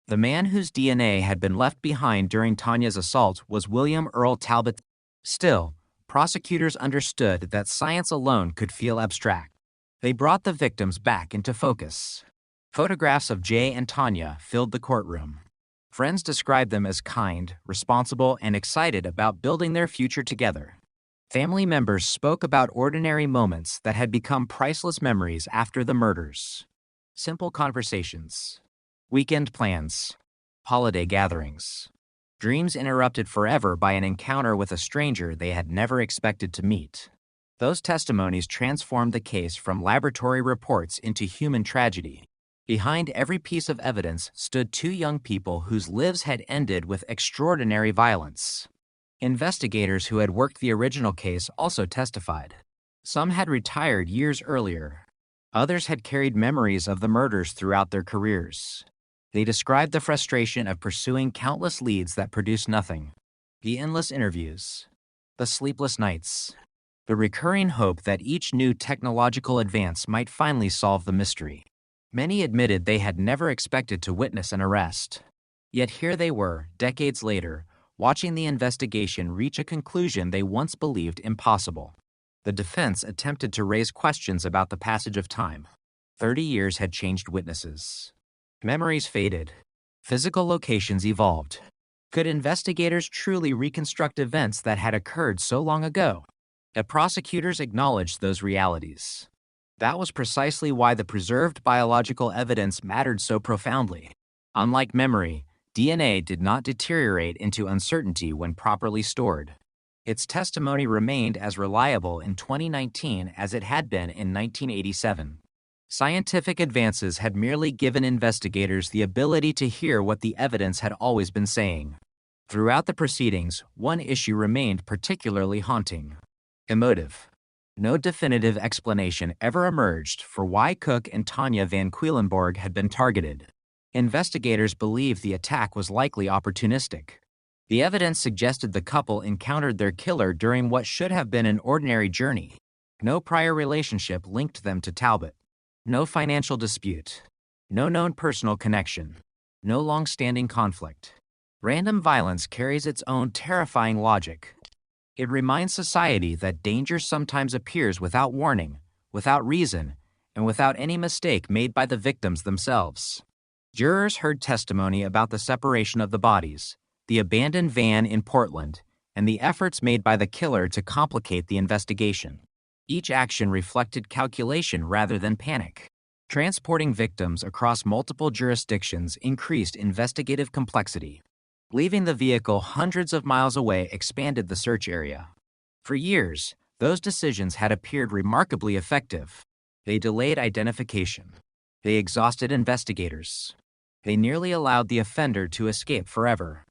The man whose DNA had been left behind during Tanya's assault was William Earl Talbot. Still, prosecutors understood that science alone could feel abstract. They brought the victims back into focus. Photographs of Jay and Tanya filled the courtroom. Friends described them as kind, responsible, and excited about building their future together. Family members spoke about ordinary moments that had become priceless memories after the murders. Simple conversations, weekend plans, holiday gatherings, dreams interrupted forever by an encounter with a stranger they had never expected to meet. Those testimonies transformed the case from laboratory reports into human tragedy. Behind every piece of evidence stood two young people whose lives had ended with extraordinary violence. Investigators who had worked the original case also testified. Some had retired years earlier. Others had carried memories of the murders throughout their careers. They described the frustration of pursuing countless leads that produced nothing, the endless interviews, the sleepless nights, the recurring hope that each new technological advance might finally solve the mystery. Many admitted they had never expected to witness an arrest. Yet here they were, decades later, watching the investigation reach a conclusion they once believed impossible. The defense attempted to raise questions about the passage of time. 30 years had changed witnesses. Memories faded. Physical locations evolved. Could investigators truly reconstruct events that had occurred so long ago? The prosecutors acknowledged those realities. That was precisely why the preserved biological evidence mattered so profoundly. Unlike memory, DNA did not deteriorate into uncertainty when properly stored. Its testimony remained as reliable in 2019 as it had been in 1987. Scientific advances had merely given investigators the ability to hear what the evidence had always been saying. Throughout the proceedings, one issue remained particularly haunting: emotive. No definitive explanation ever emerged for why Cook and Tanya Van Queilenborg had been targeted. Investigators believed the attack was likely opportunistic. The evidence suggested the couple encountered their killer during what should have been an ordinary journey. No prior relationship linked them to Talbot. No financial dispute. No known personal connection. No long-standing conflict. Random violence carries its own terrifying logic. It reminds society that danger sometimes appears without warning, without reason, and without any mistake made by the victims themselves. Jurors heard testimony about the separation of the bodies, the abandoned van in Portland, and the efforts made by the killer to complicate the investigation. Each action reflected calculation rather than panic. Transporting victims across multiple jurisdictions increased investigative complexity. Leaving the vehicle hundreds of miles away expanded the search area. For years, those decisions had appeared remarkably effective. They delayed identification. They exhausted investigators. They nearly allowed the offender to escape forever.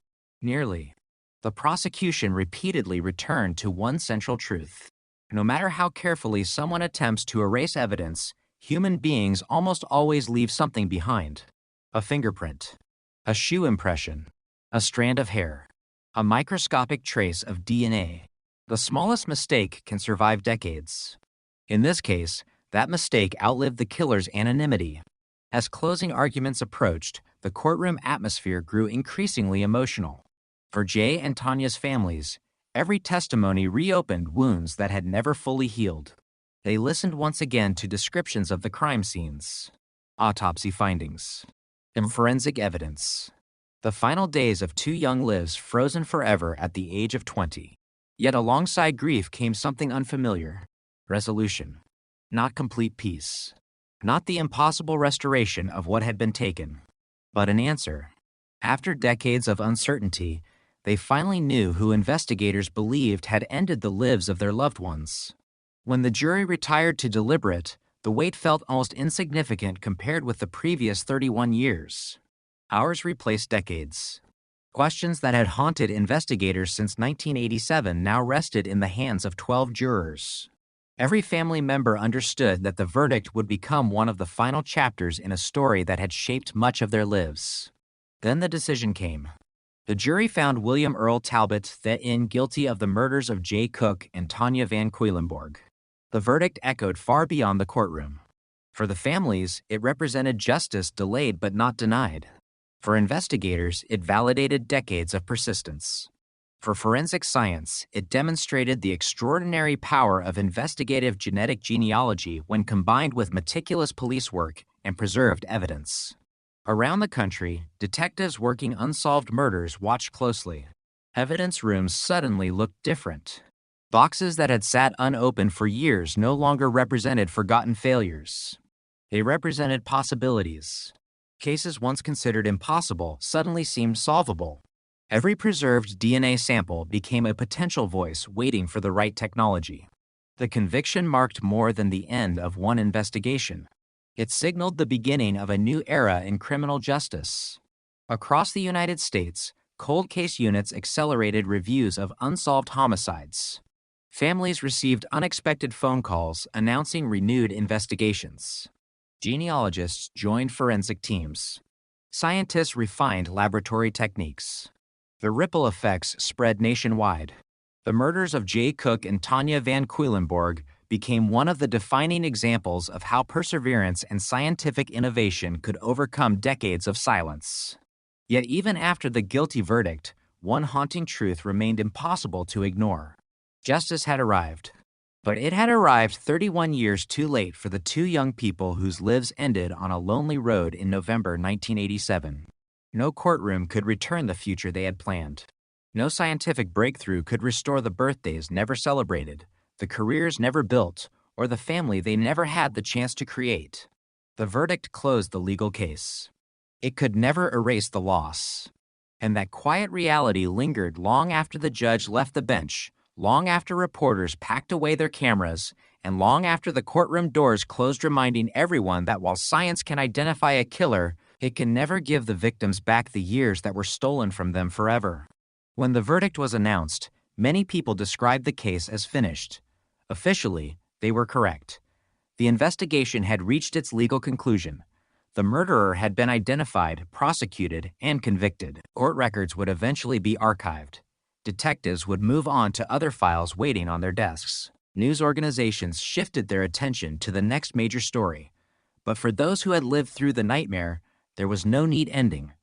Nearly. The prosecution repeatedly returned to one central truth. No matter how carefully someone attempts to erase evidence, human beings almost always leave something behind. A fingerprint. A shoe impression. A strand of hair. A microscopic trace of DNA. The smallest mistake can survive decades. In this case, that mistake outlived the killer's anonymity. As closing arguments approached, the courtroom atmosphere grew increasingly emotional. For Jay and Tanya's families, every testimony reopened wounds that had never fully healed. They listened once again to descriptions of the crime scenes, autopsy findings, and forensic evidence. The final days of two young lives frozen forever at the age of 20. Yet alongside grief came something unfamiliar: resolution. Not complete peace. Not the impossible restoration of what had been taken, but an answer. After decades of uncertainty, they finally knew who investigators believed had ended the lives of their loved ones. When the jury retired to deliberate, the weight felt almost insignificant compared with the previous 31 years. Hours replaced decades. Questions that had haunted investigators since 1987 now rested in the hands of 12 jurors. Every family member understood that the verdict would become one of the final chapters in a story that had shaped much of their lives. Then the decision came. The jury found William Earl Talbot guilty of the murders of Jay Cook and Tanya Van Cuylenborg. The verdict echoed far beyond the courtroom. For the families, it represented justice delayed but not denied. For investigators, it validated decades of persistence. For forensic science, it demonstrated the extraordinary power of investigative genetic genealogy when combined with meticulous police work and preserved evidence. Around the country, detectives working unsolved murders watched closely. Evidence rooms suddenly looked different. Boxes that had sat unopened for years no longer represented forgotten failures. They represented possibilities. Cases once considered impossible suddenly seemed solvable. Every preserved DNA sample became a potential voice waiting for the right technology. The conviction marked more than the end of one investigation. It signaled the beginning of a new era in criminal justice. Across the United States, cold case units accelerated reviews of unsolved homicides. Families received unexpected phone calls announcing renewed investigations. Genealogists joined forensic teams. Scientists refined laboratory techniques. The ripple effects spread nationwide. The murders of Jay Cook and Tanya Van Cuylenborg became one of the defining examples of how perseverance and scientific innovation could overcome decades of silence. Yet even after the guilty verdict, one haunting truth remained impossible to ignore. Justice had arrived. But it had arrived 31 years too late for the two young people whose lives ended on a lonely road in November 1987. No courtroom could return the future they had planned. No scientific breakthrough could restore the birthdays never celebrated, the careers never built, or the family they never had the chance to create. The verdict closed the legal case. It could never erase the loss. And that quiet reality lingered long after the judge left the bench, long after reporters packed away their cameras, and long after the courtroom doors closed, reminding everyone that while science can identify a killer, it can never give the victims back the years that were stolen from them forever. When the verdict was announced, many people described the case as finished. Officially, they were correct. The investigation had reached its legal conclusion. The murderer had been identified, prosecuted, and convicted. Court records would eventually be archived. Detectives would move on to other files waiting on their desks. News organizations shifted their attention to the next major story. But for those who had lived through the nightmare, there was no neat ending.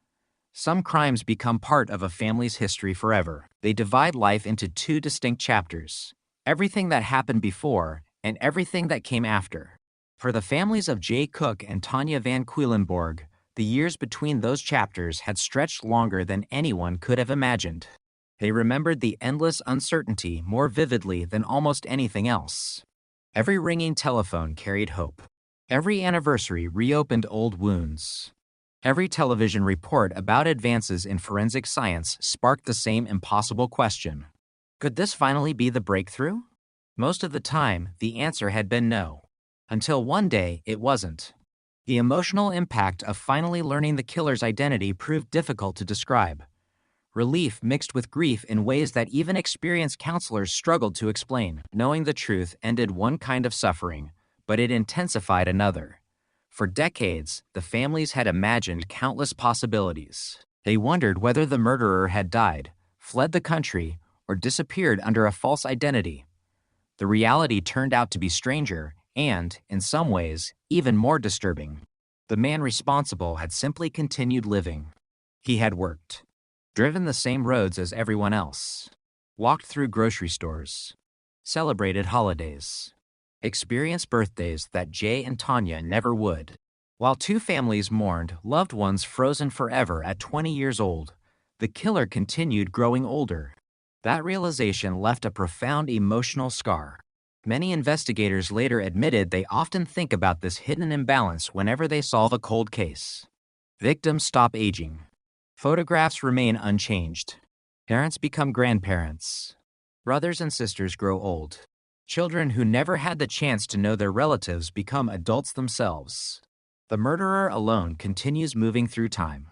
Some crimes become part of a family's history forever. They divide life into two distinct chapters: everything that happened before and everything that came after. For the families of Jay Cook and Tanya Van Cuylenborg, the years between those chapters had stretched longer than anyone could have imagined. They remembered the endless uncertainty more vividly than almost anything else. Every ringing telephone carried hope. Every anniversary reopened old wounds. Every television report about advances in forensic science sparked the same impossible question: could this finally be the breakthrough? Most of the time, the answer had been no. Until one day, it wasn't. The emotional impact of finally learning the killer's identity proved difficult to describe. Relief mixed with grief in ways that even experienced counselors struggled to explain. Knowing the truth ended one kind of suffering, but it intensified another. For decades, the families had imagined countless possibilities. They wondered whether the murderer had died, fled the country, or disappeared under a false identity. The reality turned out to be stranger and, in some ways, even more disturbing. The man responsible had simply continued living. He had worked, driven the same roads as everyone else, walked through grocery stores, celebrated holidays, experienced birthdays that Jay and Tanya never would. While two families mourned loved ones frozen forever at 20 years old, the killer continued growing older. That realization left a profound emotional scar. Many investigators later admitted they often think about this hidden imbalance whenever they solve a cold case. Victims stop aging. Photographs remain unchanged. Parents become grandparents. Brothers and sisters grow old. Children who never had the chance to know their relatives become adults themselves. The murderer alone continues moving through time.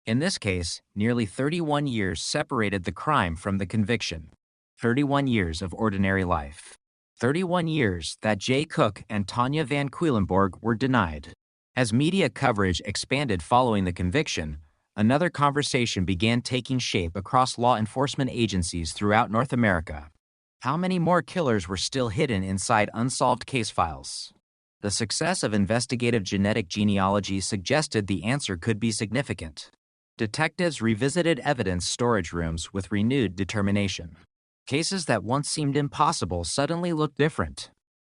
In this case, nearly 31 years separated the crime from the conviction. 31 years of ordinary life. 31 years that Jay Cook and Tanya Van Cuylenborg were denied. As media coverage expanded following the conviction, Another conversation began taking shape across law enforcement agencies throughout North America. How many more killers were still hidden inside unsolved case files? The success of investigative genetic genealogy suggested the answer could be significant. Detectives revisited evidence storage rooms with renewed determination. Cases that once seemed impossible suddenly looked different.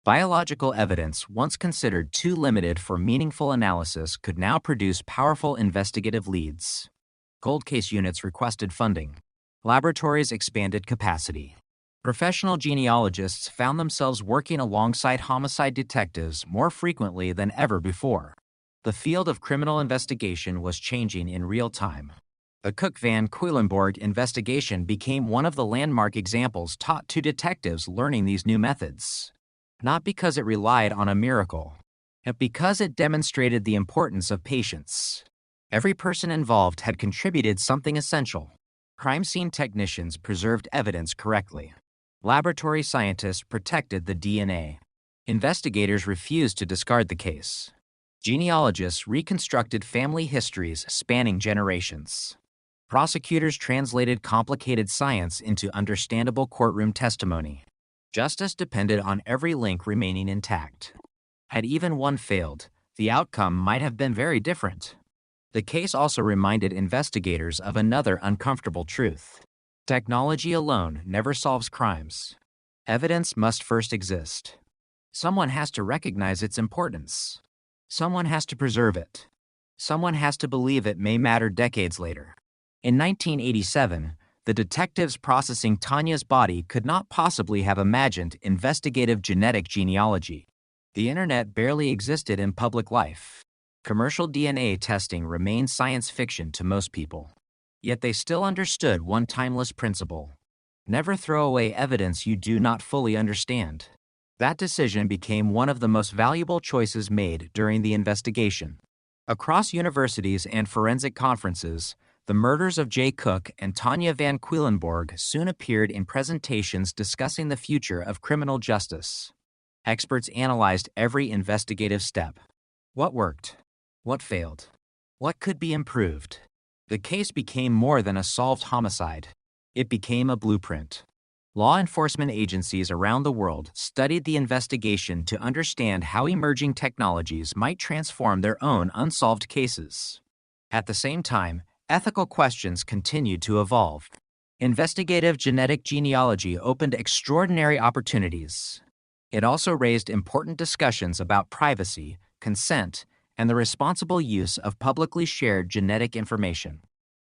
Biological evidence, once considered too limited for meaningful analysis, could now produce powerful investigative leads. Cold case units requested funding. Laboratories expanded capacity. Professional genealogists found themselves working alongside homicide detectives more frequently than ever before. The field of criminal investigation was changing in real time. The Cook Van Cuylenborg investigation became one of the landmark examples taught to detectives learning these new methods. Not because it relied on a miracle, but because it demonstrated the importance of patience. Every person involved had contributed something essential. Crime scene technicians preserved evidence correctly. Laboratory scientists protected the DNA. Investigators refused to discard the case. Genealogists reconstructed family histories spanning generations. Prosecutors translated complicated science into understandable courtroom testimony. Justice depended on every link remaining intact. Had even one failed, the outcome might have been very different. The case also reminded investigators of another uncomfortable truth. Technology alone never solves crimes. Evidence must first exist. Someone has to recognize its importance. Someone has to preserve it. Someone has to believe it may matter decades later. In 1987, the detectives processing Tanya's body could not possibly have imagined investigative genetic genealogy. The internet barely existed in public life. Commercial DNA testing remained science fiction to most people. Yet they still understood one timeless principle: never throw away evidence you do not fully understand. That decision became one of the most valuable choices made during the investigation. Across universities and forensic conferences, the murders of Jay Cook and Tanya Van Cuylenborg soon appeared in presentations discussing the future of criminal justice. Experts analyzed every investigative step. What worked? What failed? What could be improved? The case became more than a solved homicide. It became a blueprint. Law enforcement agencies around the world studied the investigation to understand how emerging technologies might transform their own unsolved cases. At the same time, ethical questions continued to evolve. Investigative genetic genealogy opened extraordinary opportunities. It also raised important discussions about privacy, consent, and the responsible use of publicly shared genetic information.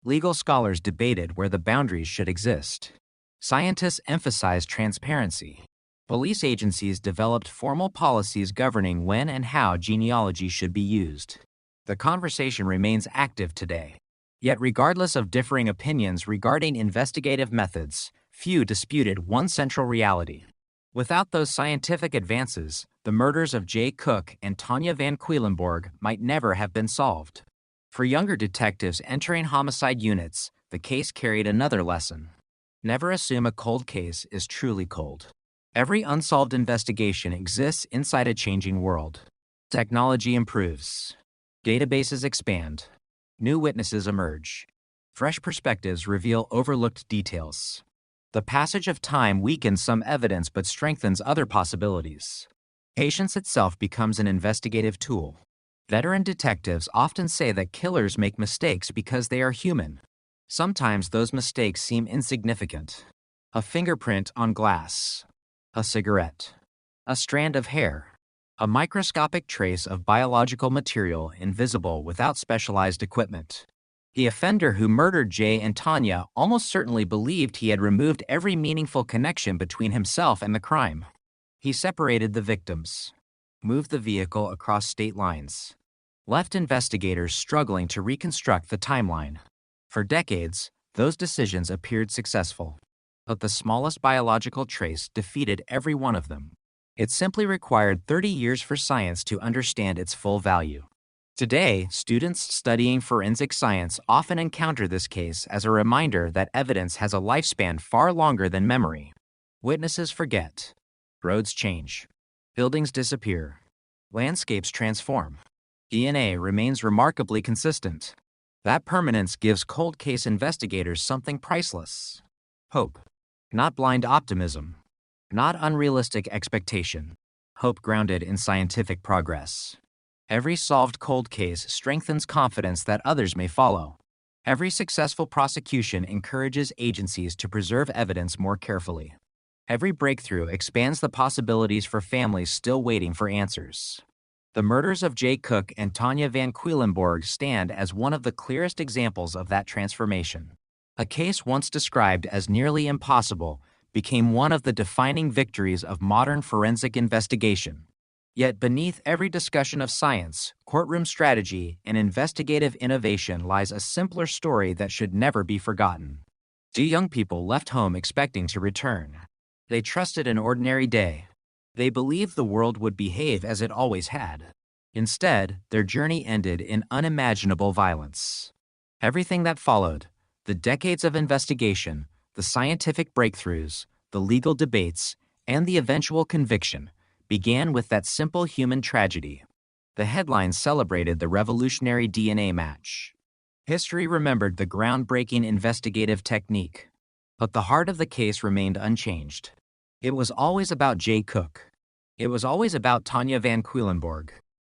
Legal scholars debated where the boundaries should exist. Scientists emphasized transparency. Police agencies developed formal policies governing when and how genealogy should be used. The conversation remains active today. Yet regardless of differing opinions regarding investigative methods, few disputed one central reality. Without those scientific advances, the murders of Jay Cook and Tanya Van Cuylenborg might never have been solved. For younger detectives entering homicide units, the case carried another lesson. Never assume a cold case is truly cold. Every unsolved investigation exists inside a changing world. Technology improves. Databases expand. New witnesses emerge. Fresh perspectives reveal overlooked details. The passage of time weakens some evidence but strengthens other possibilities. Patience itself becomes an investigative tool. Veteran detectives often say that killers make mistakes because they are human. Sometimes those mistakes seem insignificant. A fingerprint on glass. A cigarette. A strand of hair. A microscopic trace of biological material invisible without specialized equipment. The offender who murdered Jay and Tanya almost certainly believed he had removed every meaningful connection between himself and the crime. He separated the victims, moved the vehicle across state lines, left investigators struggling to reconstruct the timeline. For decades, those decisions appeared successful, but the smallest biological trace defeated every one of them. It simply required 30 years for science to understand its full value. Today, students studying forensic science often encounter this case as a reminder that evidence has a lifespan far longer than memory. Witnesses forget. Roads change. Buildings disappear. Landscapes transform. DNA remains remarkably consistent. That permanence gives cold case investigators something priceless: hope. Not blind optimism, not unrealistic expectation. Hope grounded in scientific progress. Every solved cold case strengthens confidence that others may follow. Every successful prosecution encourages agencies to preserve evidence more carefully. Every breakthrough expands the possibilities for families still waiting for answers. The murders of Jay Cook and Tanya Van Quillenborg stand as one of the clearest examples of that transformation. A case once described as nearly impossible became one of the defining victories of modern forensic investigation. Yet beneath every discussion of science, courtroom strategy, and investigative innovation lies a simpler story that should never be forgotten. Two young people left home expecting to return. They trusted an ordinary day. They believed the world would behave as it always had. Instead, their journey ended in unimaginable violence. Everything that followed, the decades of investigation, the scientific breakthroughs, the legal debates, and the eventual conviction, began with that simple human tragedy. The headlines celebrated the revolutionary DNA match. History remembered the groundbreaking investigative technique. But the heart of the case remained unchanged. It was always about Jay Cook. It was always about Tanya Van Quillenborg.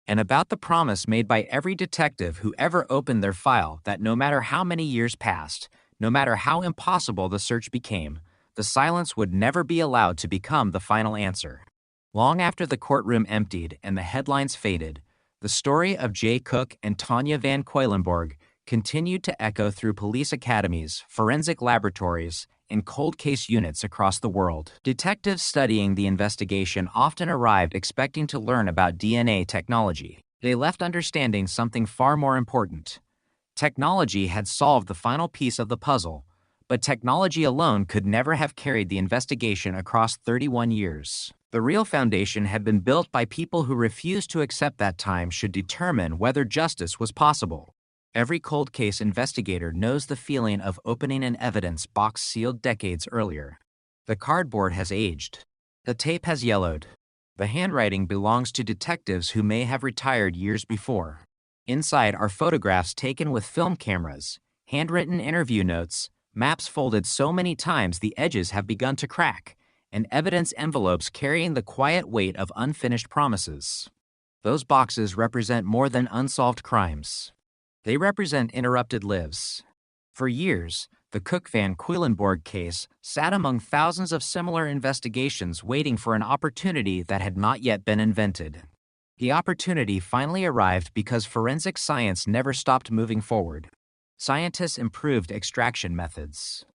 And about the promise made by every detective who ever opened their file that no matter how many years passed, no matter how impossible the search became, the silence would never be allowed to become the final answer. Long after the courtroom emptied and the headlines faded, the story of Jay Cook and Tanya Van Quillenborg continued to echo through police academies, forensic laboratories, and cold case units across the world. Detectives studying the investigation often arrived expecting to learn about DNA technology. They left understanding something far more important. Technology had solved the final piece of the puzzle, but technology alone could never have carried the investigation across 31 years. The real foundation had been built by people who refused to accept that time should determine whether justice was possible. Every cold case investigator knows the feeling of opening an evidence box sealed decades earlier. The cardboard has aged. The tape has yellowed. The handwriting belongs to detectives who may have retired years before. Inside are photographs taken with film cameras, handwritten interview notes, maps folded so many times the edges have begun to crack, and evidence envelopes carrying the quiet weight of unfinished promises. Those boxes represent more than unsolved crimes. They represent interrupted lives. For years, the Cook Van Quillenborg case sat among thousands of similar investigations waiting for an opportunity that had not yet been invented. The opportunity finally arrived because forensic science never stopped moving forward. Scientists improved extraction methods.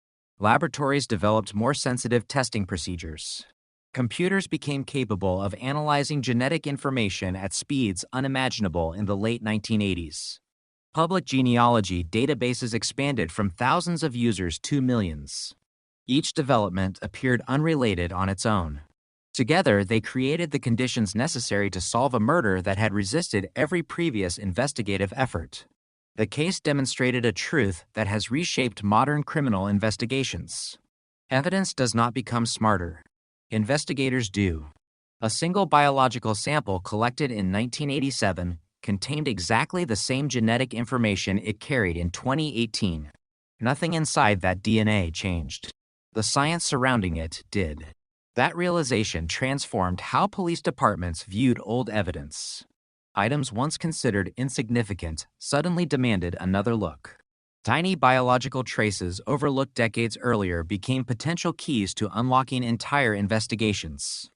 Laboratories developed more sensitive testing procedures. Computers became capable of analyzing genetic information at speeds unimaginable in the late 1980s. Public genealogy databases expanded from thousands of users to millions. Each development appeared unrelated on its own. Together, they created the conditions necessary to solve a murder that had resisted every previous investigative effort. The case demonstrated a truth that has reshaped modern criminal investigations. Evidence does not become smarter. Investigators do. A single biological sample collected in 1987 contained exactly the same genetic information it carried in 2018. Nothing inside that DNA changed. The science surrounding it did. That realization transformed how police departments viewed old evidence. Items once considered insignificant suddenly demanded another look. Tiny biological traces overlooked decades earlier became potential keys to unlocking entire investigations.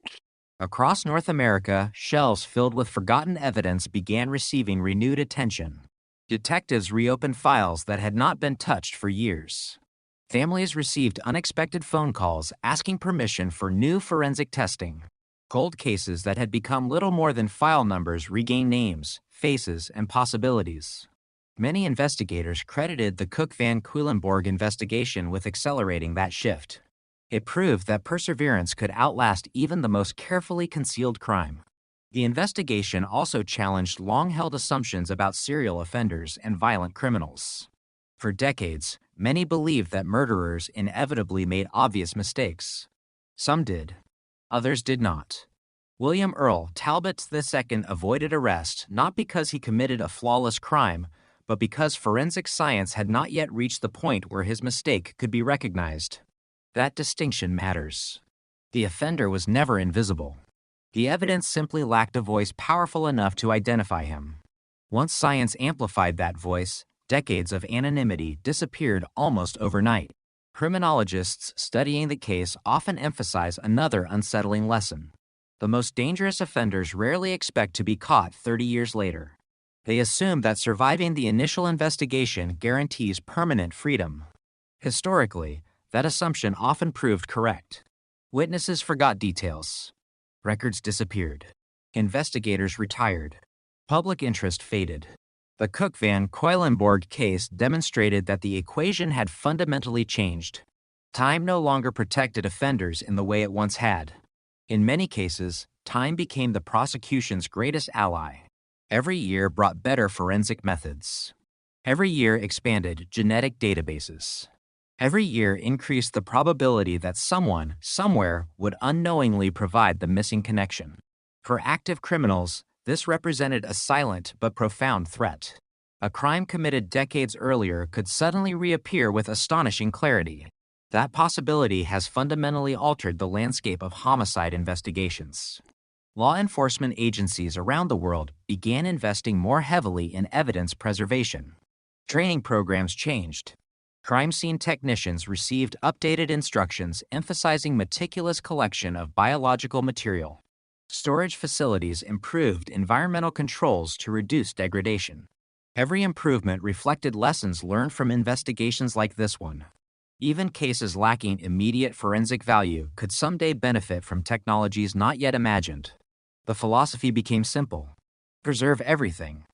Across North America, shelves filled with forgotten evidence began receiving renewed attention. Detectives reopened files that had not been touched for years. Families received unexpected phone calls asking permission for new forensic testing. Cold cases that had become little more than file numbers regained names, faces, and possibilities. Many investigators credited the Cook Van Quillenborg investigation with accelerating that shift. It proved that perseverance could outlast even the most carefully concealed crime. The investigation also challenged long-held assumptions about serial offenders and violent criminals. For decades, many believed that murderers inevitably made obvious mistakes. Some did. Others did not. William Earl Talbot II avoided arrest not because he committed a flawless crime, but because forensic science had not yet reached the point where his mistake could be recognized. That distinction matters. The offender was never invisible. The evidence simply lacked a voice powerful enough to identify him. Once science amplified that voice, decades of anonymity disappeared almost overnight. Criminologists studying the case often emphasize another unsettling lesson. The most dangerous offenders rarely expect to be caught 30 years later. They assume that surviving the initial investigation guarantees permanent freedom. Historically, that assumption often proved correct. Witnesses forgot details. Records disappeared. Investigators retired. Public interest faded. The Cook van Cuylenborg case demonstrated that the equation had fundamentally changed. Time no longer protected offenders in the way it once had. In many cases, time became the prosecution's greatest ally. Every year brought better forensic methods. Every year expanded genetic databases. Every year increased the probability that someone, somewhere, would unknowingly provide the missing connection. For active criminals, this represented a silent but profound threat. A crime committed decades earlier could suddenly reappear with astonishing clarity. That possibility has fundamentally altered the landscape of homicide investigations. Law enforcement agencies around the world began investing more heavily in evidence preservation. Training programs changed. Crime scene technicians received updated instructions emphasizing meticulous collection of biological material. Storage facilities improved environmental controls to reduce degradation. Every improvement reflected lessons learned from investigations like this one. Even cases lacking immediate forensic value could someday benefit from technologies not yet imagined. The philosophy became simple. Preserve everything.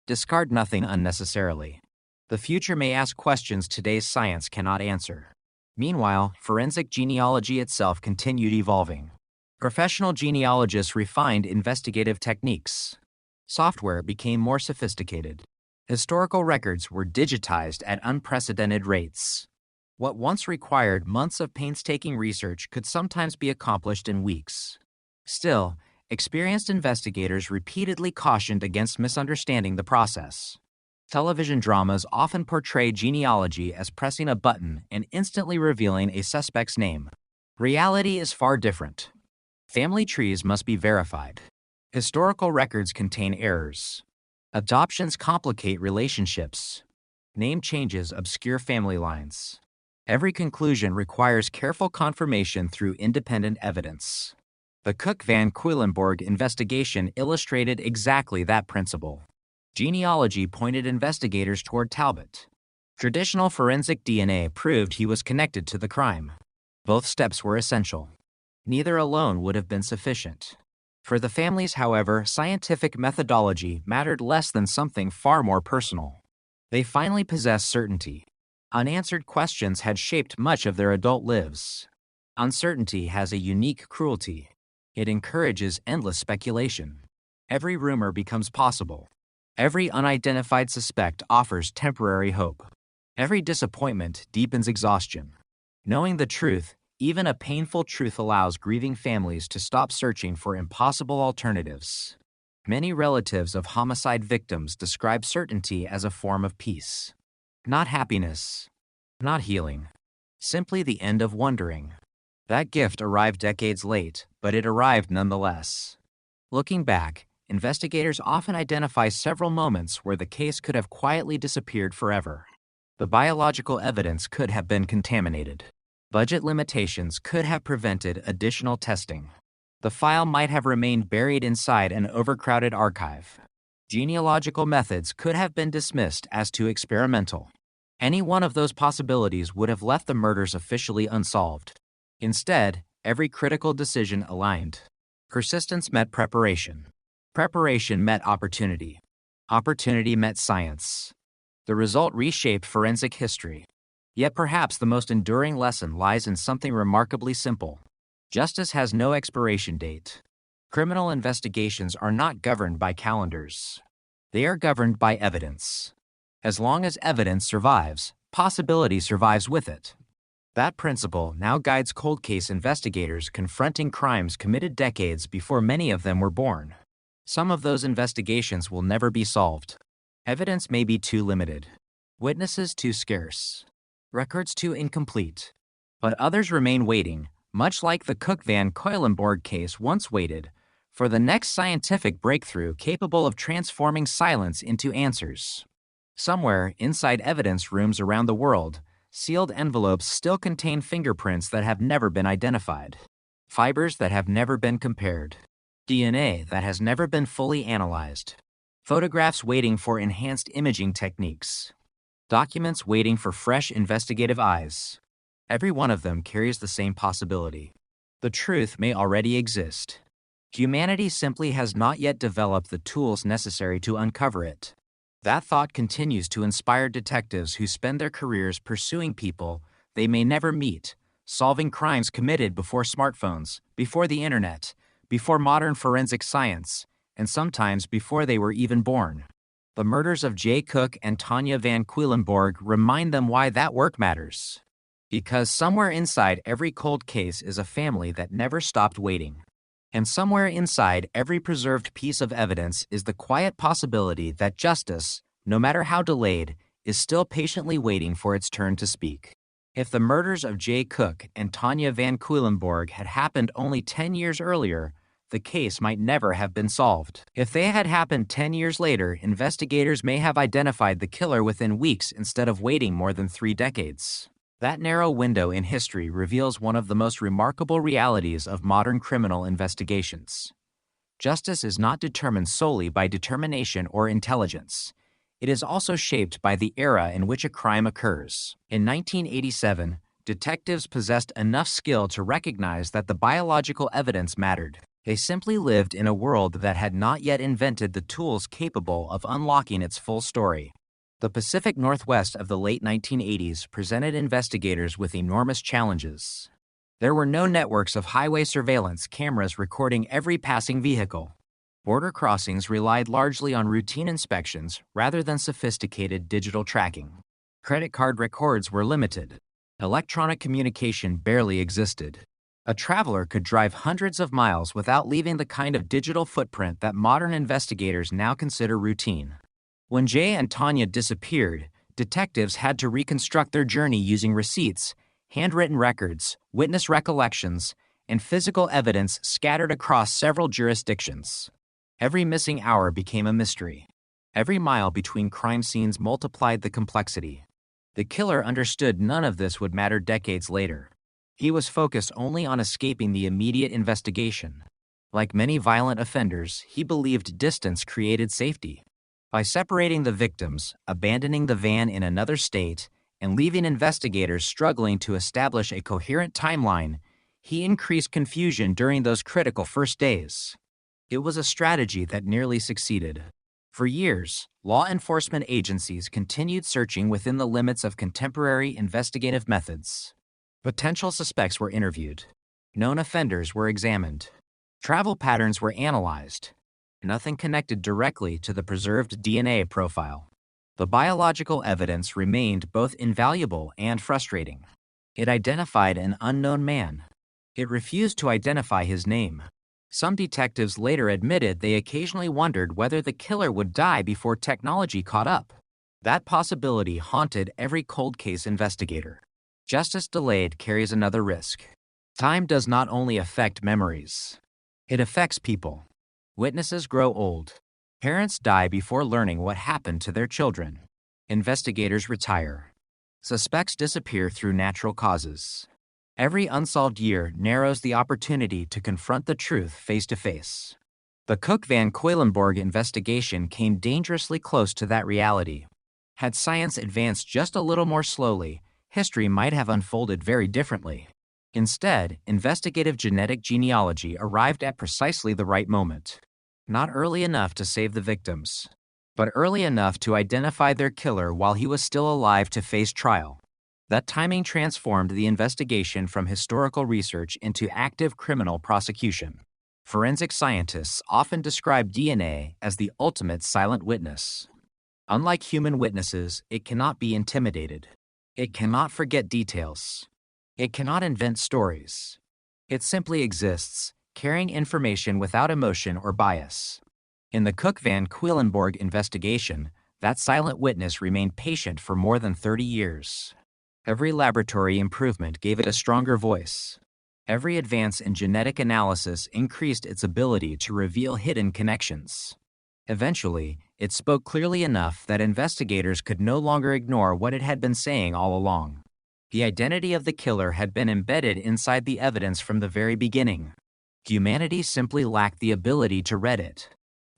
Discard nothing unnecessarily. The future may ask questions today's science cannot answer. Meanwhile, forensic genealogy itself continued evolving. Professional genealogists refined investigative techniques. Software became more sophisticated. Historical records were digitized at unprecedented rates. What once required months of painstaking research could sometimes be accomplished in weeks. Still, experienced investigators repeatedly cautioned against misunderstanding the process. Television dramas often portray genealogy as pressing a button and instantly revealing a suspect's name. Reality is far different. Family trees must be verified. Historical records contain errors. Adoptions complicate relationships. Name changes obscure family lines. Every conclusion requires careful confirmation through independent evidence. The Cook van Cuylenborg investigation illustrated exactly that principle. Genealogy pointed investigators toward Talbot. Traditional forensic DNA proved he was connected to the crime. Both steps were essential. Neither alone would have been sufficient. For the families, however, scientific methodology mattered less than something far more personal. They finally possessed certainty. Unanswered questions had shaped much of their adult lives. Uncertainty has a unique cruelty. It encourages endless speculation. Every rumor becomes possible. Every unidentified suspect offers temporary hope. Every disappointment deepens exhaustion. Knowing the truth, even a painful truth, allows grieving families to stop searching for impossible alternatives. Many relatives of homicide victims describe certainty as a form of peace. Not happiness, not healing, simply the end of wondering. That gift arrived decades late, but it arrived nonetheless. Looking back, investigators often identify several moments where the case could have quietly disappeared forever. The biological evidence could have been contaminated. Budget limitations could have prevented additional testing. The file might have remained buried inside an overcrowded archive. Genealogical methods could have been dismissed as too experimental. Any one of those possibilities would have left the murders officially unsolved. Instead, every critical decision aligned. Persistence met preparation. Preparation met opportunity. Opportunity met science. The result reshaped forensic history. Yet perhaps the most enduring lesson lies in something remarkably simple. Justice has no expiration date. Criminal investigations are not governed by calendars. They are governed by evidence. As long as evidence survives, possibility survives with it. That principle now guides cold case investigators confronting crimes committed decades before many of them were born. Some of those investigations will never be solved. Evidence may be too limited, witnesses too scarce, records too incomplete, but others remain waiting, much like the Cook Van Cuylenborg case once waited, for the next scientific breakthrough capable of transforming silence into answers. Somewhere inside evidence rooms around the world, sealed envelopes still contain fingerprints that have never been identified, fibers that have never been compared, DNA that has never been fully analyzed, photographs waiting for enhanced imaging techniques, documents waiting for fresh investigative eyes. Every one of them carries the same possibility. The truth may already exist. Humanity simply has not yet developed the tools necessary to uncover it. That thought continues to inspire detectives who spend their careers pursuing people they may never meet, solving crimes committed before smartphones, before the internet, before modern forensic science, and sometimes before they were even born. The murders of Jay Cook and Tanya Van Cuylenborg remind them why that work matters. Because somewhere inside every cold case is a family that never stopped waiting. And somewhere inside every preserved piece of evidence is the quiet possibility that justice, no matter how delayed, is still patiently waiting for its turn to speak. If the murders of Jay Cook and Tanya Van Cuylenborg had happened only 10 years earlier, the case might never have been solved. If they had happened 10 years later, investigators may have identified the killer within weeks instead of waiting more than 3 decades. That narrow window in history reveals one of the most remarkable realities of modern criminal investigations. Justice is not determined solely by determination or intelligence. It is also shaped by the era in which a crime occurs. In 1987, detectives possessed enough skill to recognize that the biological evidence mattered. They simply lived in a world that had not yet invented the tools capable of unlocking its full story. The Pacific Northwest of the late 1980s presented investigators with enormous challenges. There were no networks of highway surveillance cameras recording every passing vehicle. Border crossings relied largely on routine inspections rather than sophisticated digital tracking. Credit card records were limited. Electronic communication barely existed. A traveler could drive hundreds of miles without leaving the kind of digital footprint that modern investigators now consider routine. When Jay and Tanya disappeared, detectives had to reconstruct their journey using receipts, handwritten records, witness recollections, and physical evidence scattered across several jurisdictions. Every missing hour became a mystery. Every mile between crime scenes multiplied the complexity. The killer understood none of this would matter decades later. He was focused only on escaping the immediate investigation. Like many violent offenders, he believed distance created safety. By separating the victims, abandoning the van in another state, and leaving investigators struggling to establish a coherent timeline, he increased confusion during those critical first days. It was a strategy that nearly succeeded. For years, law enforcement agencies continued searching within the limits of contemporary investigative methods. Potential suspects were interviewed. Known offenders were examined. Travel patterns were analyzed. Nothing connected directly to the preserved DNA profile. The biological evidence remained both invaluable and frustrating. It identified an unknown man. It refused to identify his name. Some detectives later admitted they occasionally wondered whether the killer would die before technology caught up. That possibility haunted every cold case investigator. Justice delayed carries another risk. Time does not only affect memories. It affects people. Witnesses grow old. Parents die before learning what happened to their children. Investigators retire. Suspects disappear through natural causes. Every unsolved year narrows the opportunity to confront the truth face to face. The Cook Van Cuylenborg investigation came dangerously close to that reality. Had science advanced just a little more slowly, history might have unfolded very differently. Instead, investigative genetic genealogy arrived at precisely the right moment. Not early enough to save the victims, but early enough to identify their killer while he was still alive to face trial. That timing transformed the investigation from historical research into active criminal prosecution. Forensic scientists often describe DNA as the ultimate silent witness. Unlike human witnesses, it cannot be intimidated. It cannot forget details. It cannot invent stories. It simply exists, carrying information without emotion or bias. In the Cook Van Cuylenborg investigation, That silent witness remained patient for more than 30 years. Every laboratory improvement gave it a stronger voice. Every advance in genetic analysis increased its ability to reveal hidden connections. Eventually, it spoke clearly enough that investigators could no longer ignore what it had been saying all along. The identity of the killer had been embedded inside the evidence from the very beginning. Humanity simply lacked the ability to read it.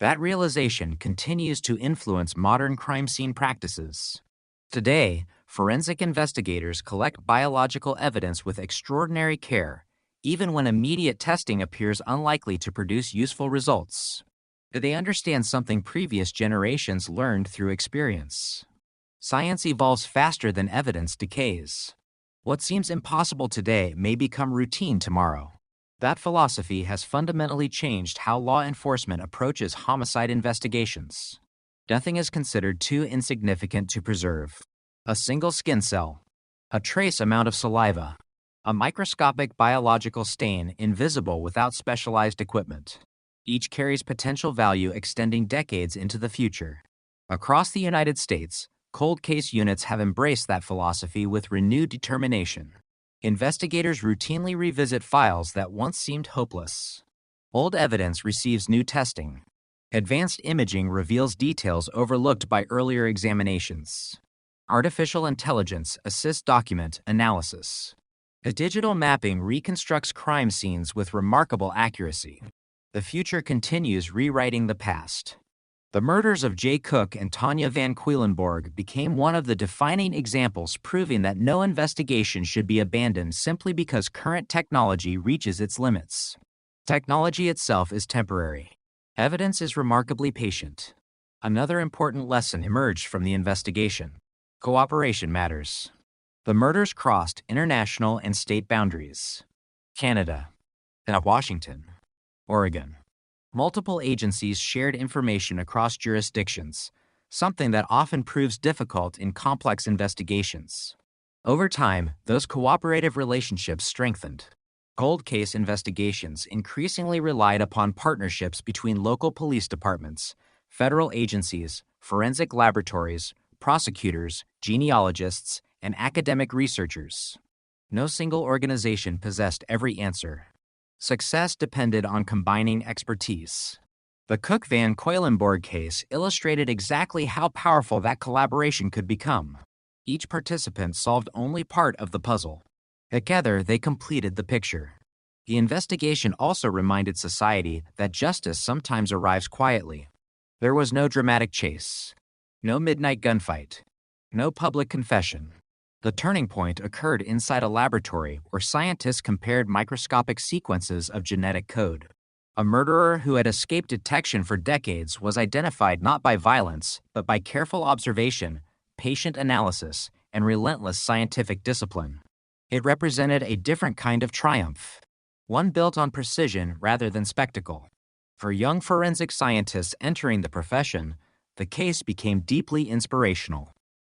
That realization continues to influence modern crime scene practices. Today, forensic investigators collect biological evidence with extraordinary care, even when immediate testing appears unlikely to produce useful results. They understand something previous generations learned through experience. Science evolves faster than evidence decays. What seems impossible today may become routine tomorrow. That philosophy has fundamentally changed how law enforcement approaches homicide investigations. Nothing is considered too insignificant to preserve. A single skin cell, a trace amount of saliva, a microscopic biological stain invisible without specialized equipment. Each carries potential value extending decades into the future. Across the United States, cold case units have embraced that philosophy with renewed determination. Investigators routinely revisit files that once seemed hopeless. Old evidence receives new testing. Advanced imaging reveals details overlooked by earlier examinations. Artificial intelligence assists document analysis. A digital mapping reconstructs crime scenes with remarkable accuracy. The future continues rewriting the past. The murders of Jay Cook and Tanya Van Quillenborg became one of the defining examples proving that no investigation should be abandoned simply because current technology reaches its limits. Technology itself is temporary. Evidence is remarkably patient. Another important lesson emerged from the investigation. Cooperation matters. The murders crossed international and state boundaries. Canada, and Washington, Oregon. Multiple agencies shared information across jurisdictions, something that often proves difficult in complex investigations. Over time, those cooperative relationships strengthened. Cold case investigations increasingly relied upon partnerships between local police departments, federal agencies, forensic laboratories, prosecutors, genealogists, and academic researchers. No single organization possessed every answer. Success depended on combining expertise. The Cook-Van Quillenborg case illustrated exactly how powerful that collaboration could become. Each participant solved only part of the puzzle. Together, they completed the picture. The investigation also reminded society that justice sometimes arrives quietly. There was no dramatic chase, no midnight gunfight, no public confession. The turning point occurred inside a laboratory where scientists compared microscopic sequences of genetic code. A murderer who had escaped detection for decades was identified not by violence, but by careful observation, patient analysis, and relentless scientific discipline. It represented a different kind of triumph, one built on precision rather than spectacle. For young forensic scientists entering the profession, the case became deeply inspirational.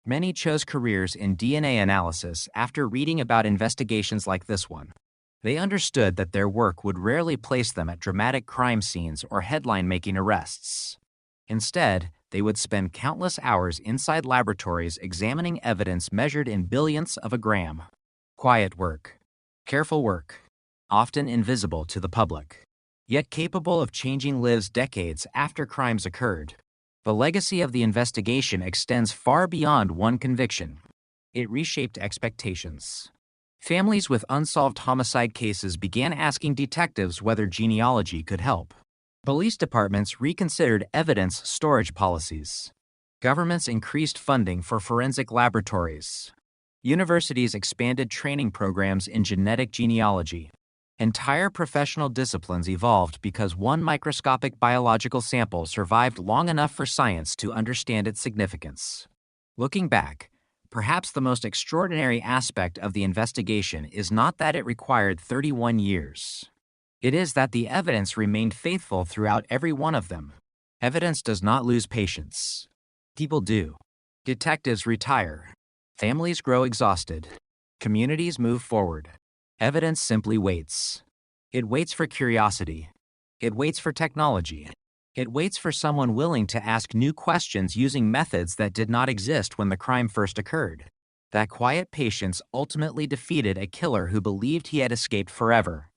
Many chose careers in DNA analysis after reading about investigations like this one. They understood that their work would rarely place them at dramatic crime scenes or headline-making arrests. Instead, they would spend countless hours inside laboratories examining evidence measured in billionths of a gram. Quiet work, careful work, often invisible to the public, yet capable of changing lives decades after crimes occurred. The legacy of the investigation extends far beyond one conviction. It reshaped expectations. Families with unsolved homicide cases began asking detectives whether genealogy could help. Police departments reconsidered evidence storage policies. Governments increased funding for forensic laboratories. Universities expanded training programs in genetic genealogy. Entire professional disciplines evolved because one microscopic biological sample survived long enough for science to understand its significance. Looking back, perhaps the most extraordinary aspect of the investigation is not that it required 31 years. It is that the evidence remained faithful throughout every one of them. Evidence does not lose patience. People do. Detectives retire. Families grow exhausted. Communities move forward. Evidence simply waits. It waits for curiosity. It waits for technology. It waits for someone willing to ask new questions using methods that did not exist when the crime first occurred. That quiet patience ultimately defeated a killer who believed he had escaped forever.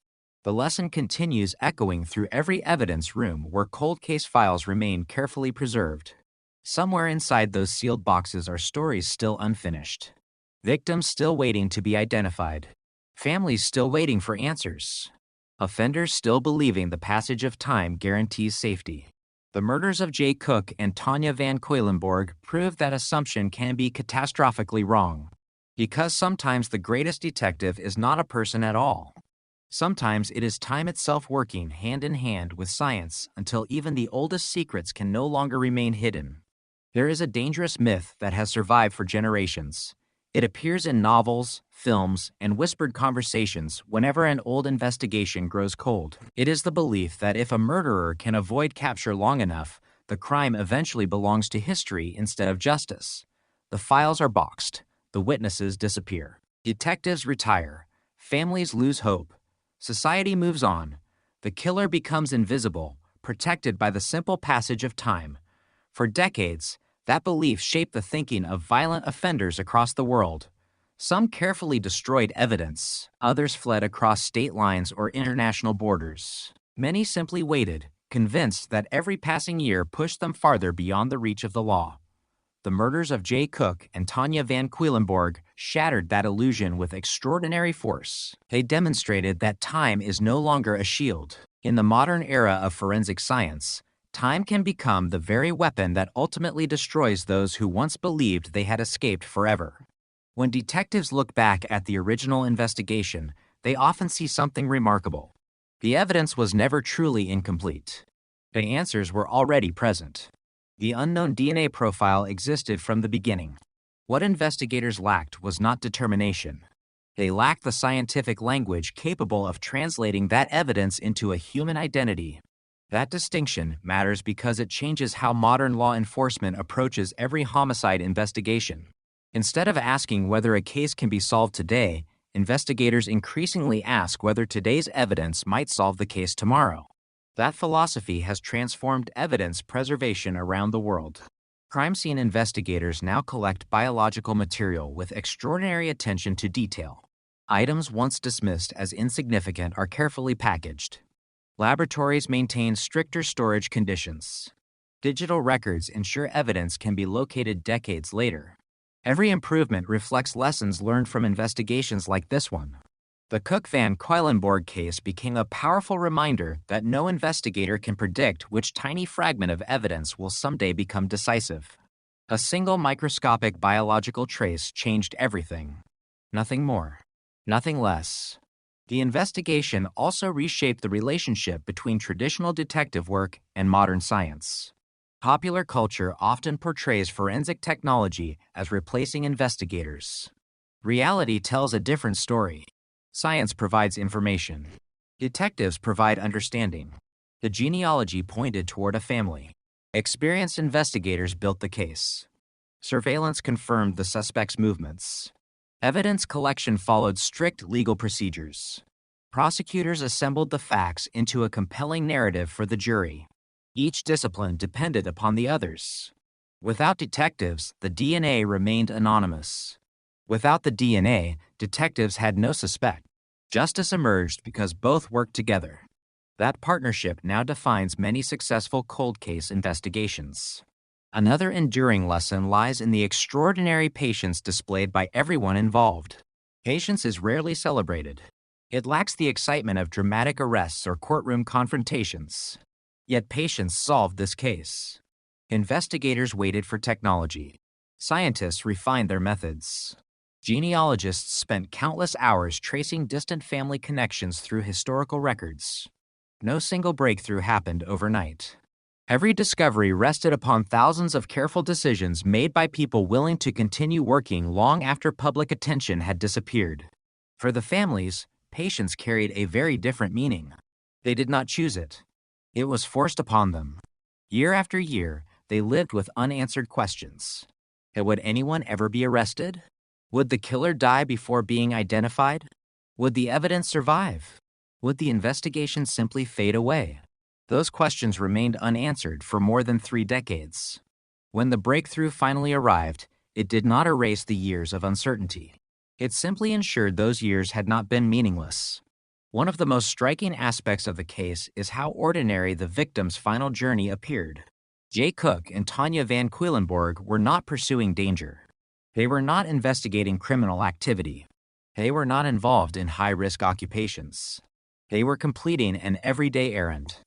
The lesson continues echoing through every evidence room where cold case files remain carefully preserved. Somewhere inside those sealed boxes are stories still unfinished. Victims still waiting to be identified. Families still waiting for answers. Offenders still believing the passage of time guarantees safety. The murders of Jay Cook and Tanya Van Kuylenborg prove that assumption can be catastrophically wrong. Because sometimes the greatest detective is not a person at all. Sometimes it is time itself working hand in hand with science until even the oldest secrets can no longer remain hidden. There is a dangerous myth that has survived for generations. It appears in novels, films, and whispered conversations whenever an old investigation grows cold. It is the belief that if a murderer can avoid capture long enough, the crime eventually belongs to history instead of justice. The files are boxed. The witnesses disappear. Detectives retire. Families lose hope. Society moves on. The killer becomes invisible, protected by the simple passage of time. For decades, that belief shaped the thinking of violent offenders across the world. Some carefully destroyed evidence. Others fled across state lines or international borders. Many simply waited, convinced that every passing year pushed them farther beyond the reach of the law. The murders of Jay Cook and Tanya Van Kuylenborg shattered that illusion with extraordinary force. They demonstrated that time is no longer a shield. In the modern era of forensic science, time can become the very weapon that ultimately destroys those who once believed they had escaped forever. When detectives look back at the original investigation, they often see something remarkable. The evidence was never truly incomplete. The answers were already present. The unknown DNA profile existed from the beginning. What investigators lacked was not determination. They lacked the scientific language capable of translating that evidence into a human identity. That distinction matters because it changes how modern law enforcement approaches every homicide investigation. Instead of asking whether a case can be solved today, investigators increasingly ask whether today's evidence might solve the case tomorrow. That philosophy has transformed evidence preservation around the world. Crime scene investigators now collect biological material with extraordinary attention to detail. Items once dismissed as insignificant are carefully packaged. Laboratories maintain stricter storage conditions. Digital records ensure evidence can be located decades later. Every improvement reflects lessons learned from investigations like this one. The Cook-Van Kuylenborg case became a powerful reminder that no investigator can predict which tiny fragment of evidence will someday become decisive. A single microscopic biological trace changed everything. Nothing more. Nothing less. The investigation also reshaped the relationship between traditional detective work and modern science. Popular culture often portrays forensic technology as replacing investigators. Reality tells a different story. Science provides information. Detectives provide understanding. The genealogy pointed toward a family. Experienced investigators built the case. Surveillance confirmed the suspect's movements. Evidence collection followed strict legal procedures. Prosecutors assembled the facts into a compelling narrative for the jury. Each discipline depended upon the others. Without detectives, the DNA remained anonymous. Without the DNA, detectives had no suspect. Justice emerged because both worked together. That partnership now defines many successful cold case investigations. Another enduring lesson lies in the extraordinary patience displayed by everyone involved. Patience is rarely celebrated. It lacks the excitement of dramatic arrests or courtroom confrontations. Yet patience solved this case. Investigators waited for technology. Scientists refined their methods. Genealogists spent countless hours tracing distant family connections through historical records. No single breakthrough happened overnight. Every discovery rested upon thousands of careful decisions made by people willing to continue working long after public attention had disappeared. For the families, patience carried a very different meaning. They did not choose it. It was forced upon them. Year after year, they lived with unanswered questions. Would anyone ever be arrested? Would the killer die before being identified? Would the evidence survive? Would the investigation simply fade away? Those questions remained unanswered for more than 3 decades. When the breakthrough finally arrived, it did not erase the years of uncertainty. It simply ensured those years had not been meaningless. One of the most striking aspects of the case is how ordinary the victim's final journey appeared. Jay Cook and Tanya Van Quillenborg were not pursuing danger. They were not investigating criminal activity. They were not involved in high-risk occupations. They were completing an everyday errand.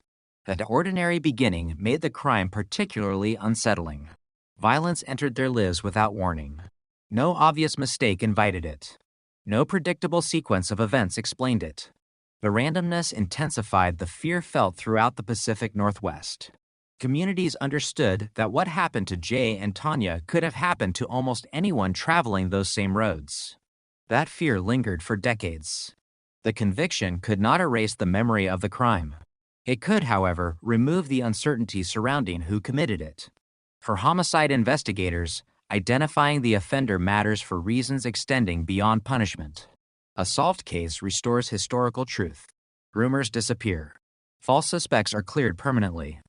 That ordinary beginning made the crime particularly unsettling. Violence entered their lives without warning. No obvious mistake invited it. No predictable sequence of events explained it. The randomness intensified the fear felt throughout the Pacific Northwest. Communities understood that what happened to Jay and Tanya could have happened to almost anyone traveling those same roads. That fear lingered for decades. The conviction could not erase the memory of the crime. It could, however, remove the uncertainty surrounding who committed it. For homicide investigators, identifying the offender matters for reasons extending beyond punishment. A solved case restores historical truth. Rumors disappear. False suspects are cleared permanently.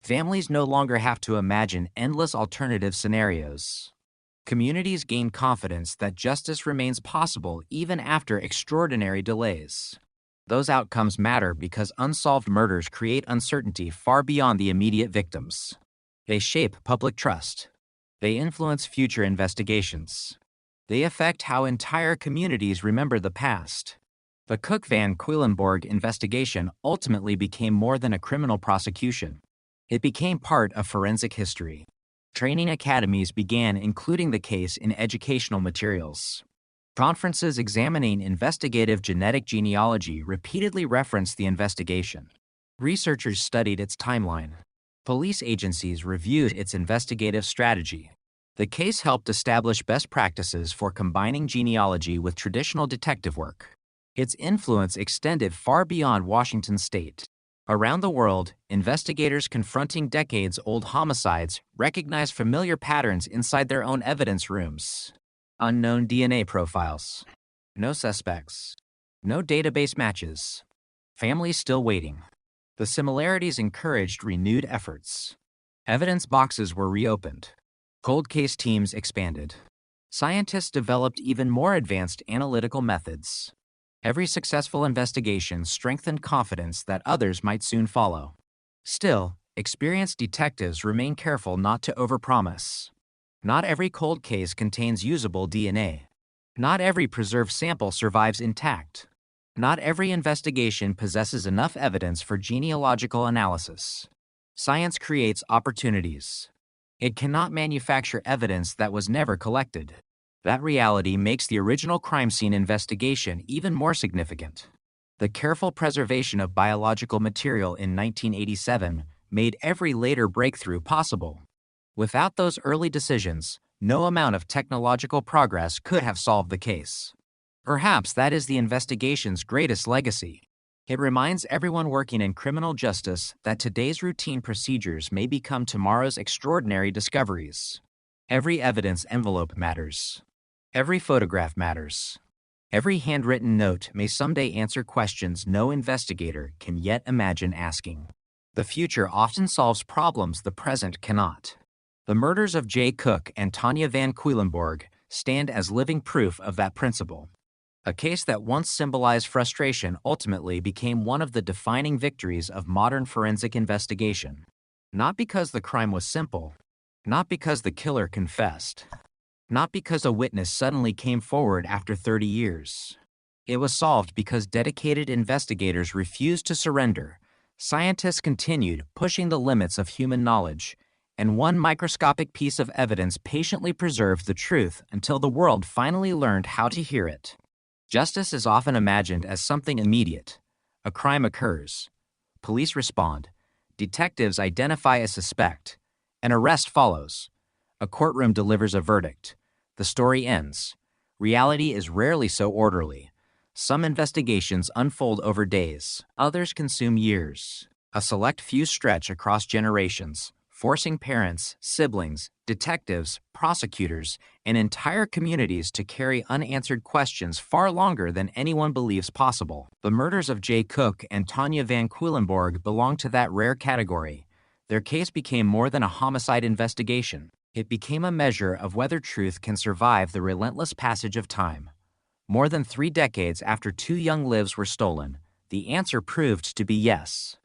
Families no longer have to imagine endless alternative scenarios. Communities gain confidence that justice remains possible even after extraordinary delays. Those outcomes matter because unsolved murders create uncertainty far beyond the immediate victims. They shape public trust. They influence future investigations. They affect how entire communities remember the past. The Cook Van Quillenborg investigation ultimately became more than a criminal prosecution. It became part of forensic history. Training academies began including the case in educational materials. Conferences examining investigative genetic genealogy repeatedly referenced the investigation. Researchers studied its timeline. Police agencies reviewed its investigative strategy. The case helped establish best practices for combining genealogy with traditional detective work. Its influence extended far beyond Washington state. Around the world, investigators confronting decades-old homicides recognized familiar patterns inside their own evidence rooms. Unknown DNA profiles. No suspects. No database matches. Families still waiting. The similarities encouraged renewed efforts. Evidence boxes were reopened. Cold case teams expanded. Scientists developed even more advanced analytical methods. Every successful investigation strengthened confidence that others might soon follow. Still, experienced detectives remain careful not to overpromise. Not every cold case contains usable DNA. Not every preserved sample survives intact. Not every investigation possesses enough evidence for genealogical analysis. Science creates opportunities. It cannot manufacture evidence that was never collected. That reality makes the original crime scene investigation even more significant. The careful preservation of biological material in 1987 made every later breakthrough possible. Without those early decisions, no amount of technological progress could have solved the case. Perhaps that is the investigation's greatest legacy. It reminds everyone working in criminal justice that today's routine procedures may become tomorrow's extraordinary discoveries. Every evidence envelope matters. Every photograph matters. Every handwritten note may someday answer questions no investigator can yet imagine asking. The future often solves problems the present cannot. The murders of Jay Cook and Tanya Van Quillenborg stand as living proof of that principle. A case that once symbolized frustration ultimately became one of the defining victories of modern forensic investigation. Not because the crime was simple, not because the killer confessed, not because a witness suddenly came forward after 30 years. It was solved because dedicated investigators refused to surrender, scientists continued pushing the limits of human knowledge, and one microscopic piece of evidence patiently preserved the truth until the world finally learned how to hear it. Justice is often imagined as something immediate. A crime occurs. Police respond. Detectives identify a suspect. An arrest follows. A courtroom delivers a verdict. The story ends. Reality is rarely so orderly. Some investigations unfold over days. Others consume years. A select few stretch across generations, forcing parents, siblings, detectives, prosecutors, and entire communities to carry unanswered questions far longer than anyone believes possible. The murders of Jay Cook and Tanya Van Cuylenborg belong to that rare category. Their case became more than a homicide investigation. It became a measure of whether truth can survive the relentless passage of time. More than 3 decades after 2 young lives were stolen, the answer proved to be yes.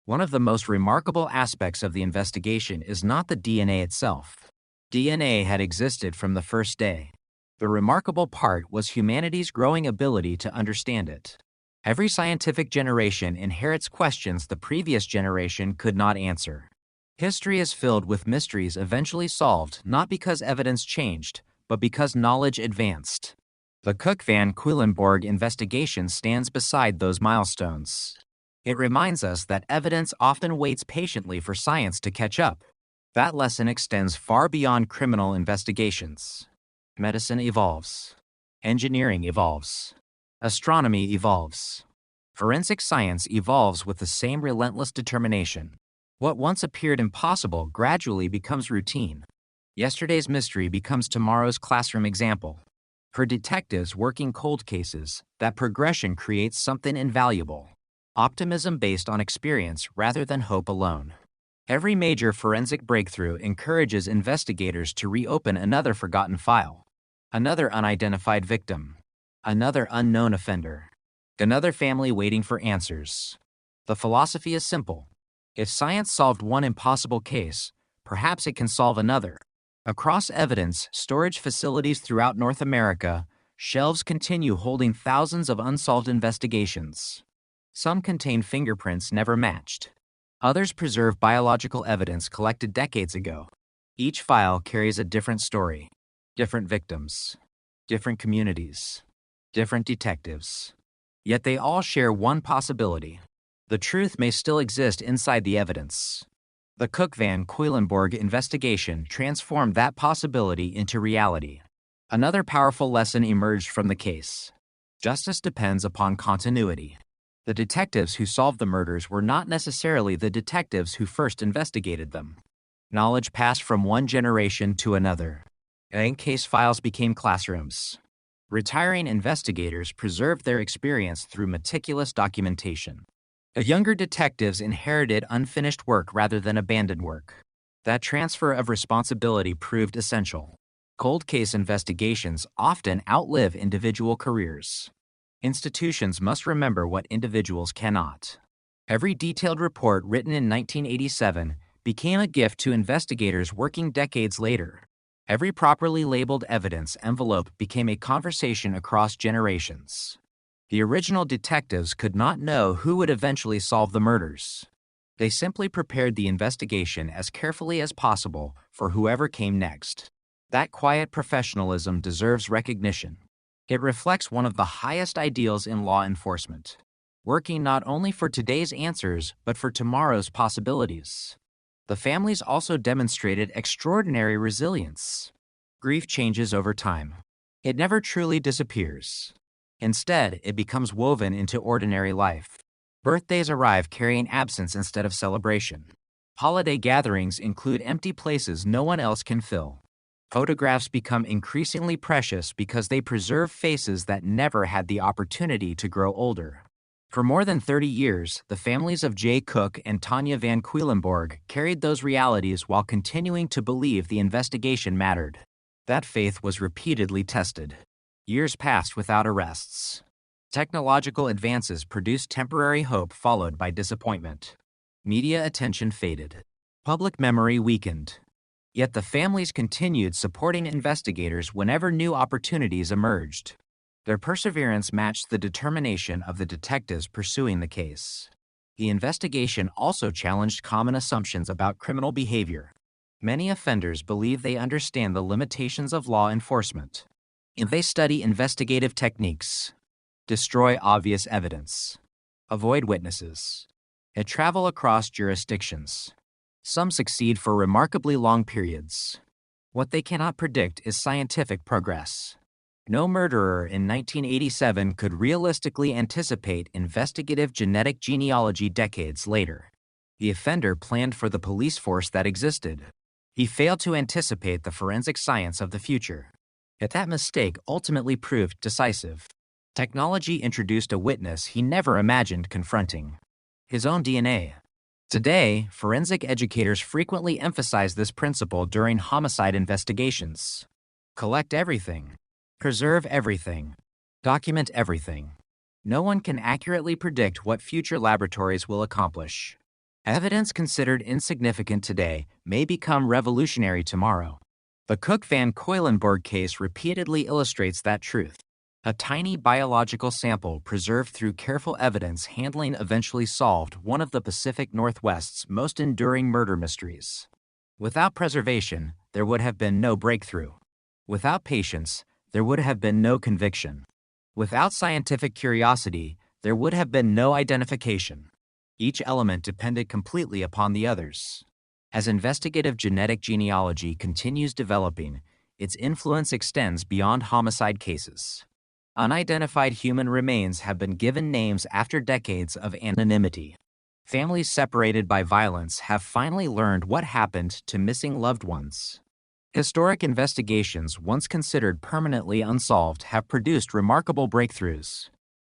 One of the most remarkable aspects of the investigation is not the DNA itself. DNA had existed from the first day. The remarkable part was humanity's growing ability to understand it. Every scientific generation inherits questions the previous generation could not answer. History is filled with mysteries eventually solved not because evidence changed, but because knowledge advanced. The Cook Van Cuylenborg investigation stands beside those milestones. It reminds us that evidence often waits patiently for science to catch up. That lesson extends far beyond criminal investigations. Medicine evolves. Engineering evolves. Astronomy evolves. Forensic science evolves with the same relentless determination. What once appeared impossible gradually becomes routine. Yesterday's mystery becomes tomorrow's classroom example. For detectives working cold cases, that progression creates something invaluable. Optimism based on experience rather than hope alone. Every major forensic breakthrough encourages investigators to reopen another forgotten file, another unidentified victim, another unknown offender, another family waiting for answers. The philosophy is simple. If science solved one impossible case, perhaps it can solve another. Across evidence storage facilities throughout North America, shelves continue holding thousands of unsolved investigations. Some contain fingerprints never matched. Others preserve biological evidence collected decades ago. Each file carries a different story, different victims, different communities, different detectives. Yet they all share one possibility. The truth may still exist inside the evidence. The Cook Van Cuylenborg investigation transformed that possibility into reality. Another powerful lesson emerged from the case. Justice depends upon continuity. The detectives who solved the murders were not necessarily the detectives who first investigated them. Knowledge passed from one generation to another. And case files became classrooms. Retiring investigators preserved their experience through meticulous documentation. Younger detectives inherited unfinished work rather than abandoned work. That transfer of responsibility proved essential. Cold case investigations often outlive individual careers. Institutions must remember what individuals cannot. Every detailed report written in 1987 became a gift to investigators working decades later. Every properly labeled evidence envelope became a conversation across generations. The original detectives could not know who would eventually solve the murders. They simply prepared the investigation as carefully as possible for whoever came next. That quiet professionalism deserves recognition. It reflects one of the highest ideals in law enforcement, working not only for today's answers, but for tomorrow's possibilities. The families also demonstrated extraordinary resilience. Grief changes over time. It never truly disappears. Instead, it becomes woven into ordinary life. Birthdays arrive carrying absence instead of celebration. Holiday gatherings include empty places no one else can fill. Photographs become increasingly precious because they preserve faces that never had the opportunity to grow older. For more than 30 years, the families of Jay Cook and Tanya Van Cuylenborg carried those realities while continuing to believe the investigation mattered. That faith was repeatedly tested. Years passed without arrests. Technological advances produced temporary hope followed by disappointment. Media attention faded. Public memory weakened. Yet the families continued supporting investigators whenever new opportunities emerged. Their perseverance matched the determination of the detectives pursuing the case. The investigation also challenged common assumptions about criminal behavior. Many offenders believe they understand the limitations of law enforcement. And they study investigative techniques, destroy obvious evidence, avoid witnesses, and travel across jurisdictions. Some succeed for remarkably long periods. What they cannot predict is scientific progress. No murderer in 1987 could realistically anticipate investigative genetic genealogy decades later. The offender planned for the police force that existed. He failed to anticipate the forensic science of the future. Yet that mistake ultimately proved decisive. Technology introduced a witness he never imagined confronting: his own DNA. Today, forensic educators frequently emphasize this principle during homicide investigations. Collect everything. Preserve everything. Document everything. No one can accurately predict what future laboratories will accomplish. Evidence considered insignificant today may become revolutionary tomorrow. The Cook-Van Cuylenborg case repeatedly illustrates that truth. A tiny biological sample preserved through careful evidence handling eventually solved one of the Pacific Northwest's most enduring murder mysteries. Without preservation, there would have been no breakthrough. Without patience, there would have been no conviction. Without scientific curiosity, there would have been no identification. Each element depended completely upon the others. As investigative genetic genealogy continues developing, its influence extends beyond homicide cases. Unidentified human remains have been given names after decades of anonymity. Families separated by violence have finally learned what happened to missing loved ones. Historic investigations, once considered permanently unsolved, have produced remarkable breakthroughs.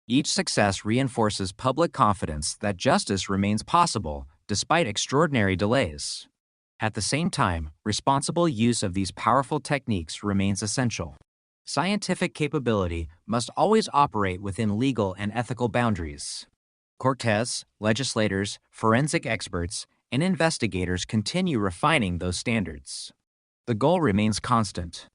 Each success reinforces public confidence that justice remains possible despite extraordinary delays. At the same time, responsible use of these powerful techniques remains essential. Scientific capability must always operate within legal and ethical boundaries. Courts, legislators, forensic experts, and investigators continue refining those standards. The goal remains constant: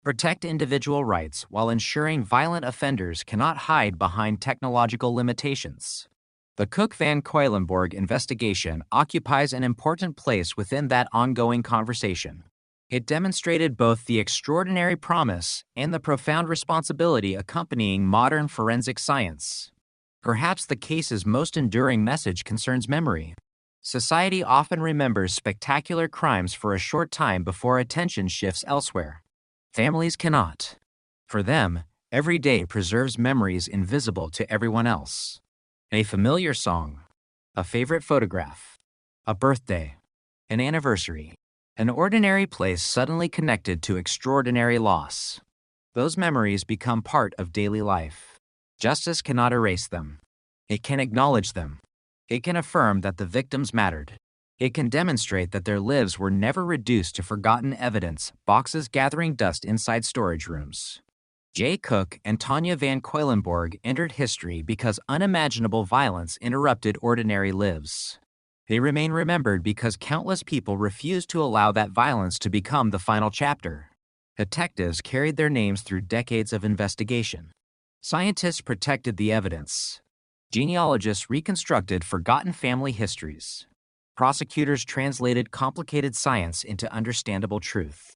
protect individual rights while ensuring violent offenders cannot hide behind technological limitations. The Cook-Van Cuylenborg investigation occupies an important place within that ongoing conversation. It demonstrated both the extraordinary promise and the profound responsibility accompanying modern forensic science. Perhaps the case's most enduring message concerns memory. Society often remembers spectacular crimes for a short time before attention shifts elsewhere. Families cannot. For them, every day preserves memories invisible to everyone else. A familiar song, a favorite photograph, a birthday, an anniversary, an ordinary place suddenly connected to extraordinary loss. Those memories become part of daily life. Justice cannot erase them. It can acknowledge them. It can affirm that the victims mattered. It can demonstrate that their lives were never reduced to forgotten evidence, boxes gathering dust inside storage rooms. Jay Cook and Tanya Van Cuylenborg entered history because unimaginable violence interrupted ordinary lives. They remain remembered because countless people refused to allow that violence to become the final chapter. Detectives carried their names through decades of investigation. Scientists protected the evidence. Genealogists reconstructed forgotten family histories. Prosecutors translated complicated science into understandable truth.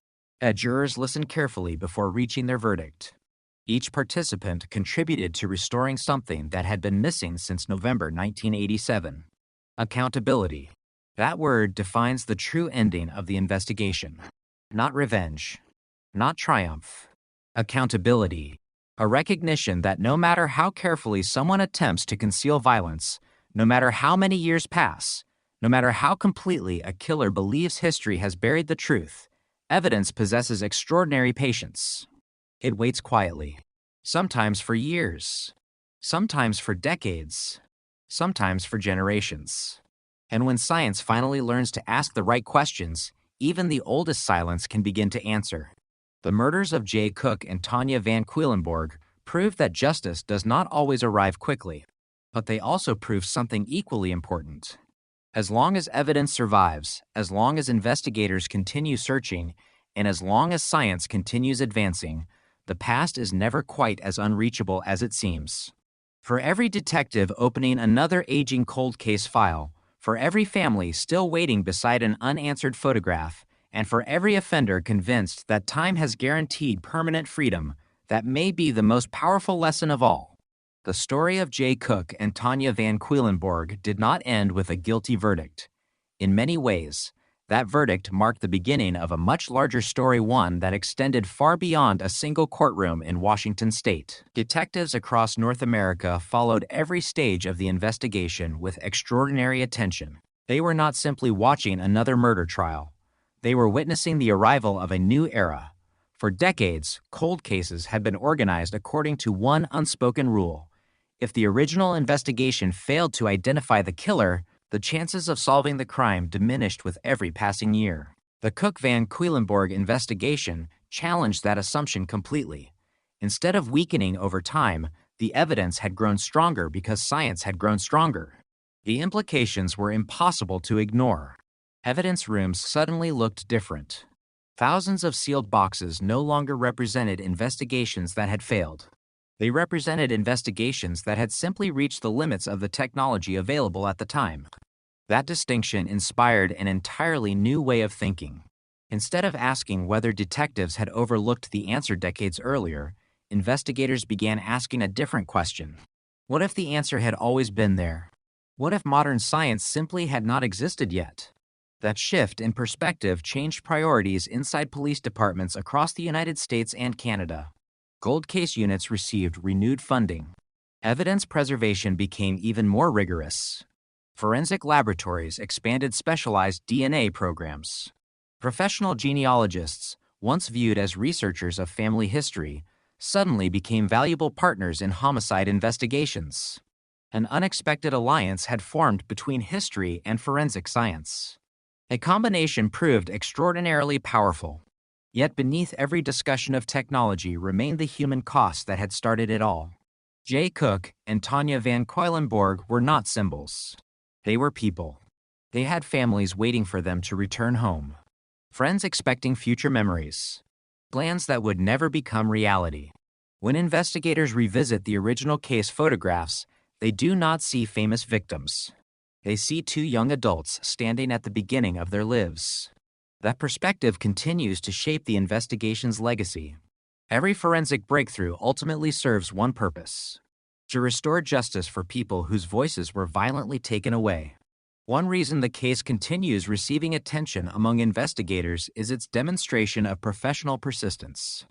Jurors listened carefully before reaching their verdict. Each participant contributed to restoring something that had been missing since November 1987. Accountability. That word defines the true ending of the investigation. Not revenge. Not triumph. Accountability. A recognition that no matter how carefully someone attempts to conceal violence, no matter how many years pass, no matter how completely a killer believes history has buried the truth, evidence possesses extraordinary patience. It waits quietly, sometimes for years, sometimes for decades, sometimes for generations. And when science finally learns to ask the right questions, even the oldest silence can begin to answer. The murders of Jay Cook and Tanya Van Cuylenborg prove that justice does not always arrive quickly, but they also prove something equally important. As long as evidence survives, as long as investigators continue searching, and as long as science continues advancing, the past is never quite as unreachable as it seems. For every detective opening another aging cold case file, for every family still waiting beside an unanswered photograph, and for every offender convinced that time has guaranteed permanent freedom, that may be the most powerful lesson of all. The story of Jay Cook and Tanya Van Cuylenborg did not end with a guilty verdict. In many ways, that verdict marked the beginning of a much larger story, one that extended far beyond a single courtroom in Washington state. Detectives across North America followed every stage of the investigation with extraordinary attention. They were not simply watching another murder trial. They were witnessing the arrival of a new era. For decades, cold cases had been organized according to one unspoken rule. If the original investigation failed to identify the killer, the chances of solving the crime diminished with every passing year. The Cook Van Cuylenborg investigation challenged that assumption completely. Instead of weakening over time, the evidence had grown stronger because science had grown stronger. The implications were impossible to ignore. Evidence rooms suddenly looked different. Thousands of sealed boxes no longer represented investigations that had failed. They represented investigations that had simply reached the limits of the technology available at the time. That distinction inspired an entirely new way of thinking. Instead of asking whether detectives had overlooked the answer decades earlier, investigators began asking a different question. What if the answer had always been there? What if modern science simply had not existed yet? That shift in perspective changed priorities inside police departments across the United States and Canada. Cold case units received renewed funding. Evidence preservation became even more rigorous. Forensic laboratories expanded specialized DNA programs. Professional genealogists, once viewed as researchers of family history, suddenly became valuable partners in homicide investigations. An unexpected alliance had formed between history and forensic science. A combination proved extraordinarily powerful. Yet beneath every discussion of technology remained the human cost that had started it all. Jay Cook and Tanya Van Cuylenborg were not symbols. They were people. They had families waiting for them to return home. Friends expecting future memories. Plans that would never become reality. When investigators revisit the original case photographs, they do not see famous victims. They see two young adults standing at the beginning of their lives. That perspective continues to shape the investigation's legacy. Every forensic breakthrough ultimately serves one purpose: to restore justice for people whose voices were violently taken away. One reason the case continues receiving attention among investigators is its demonstration of professional persistence.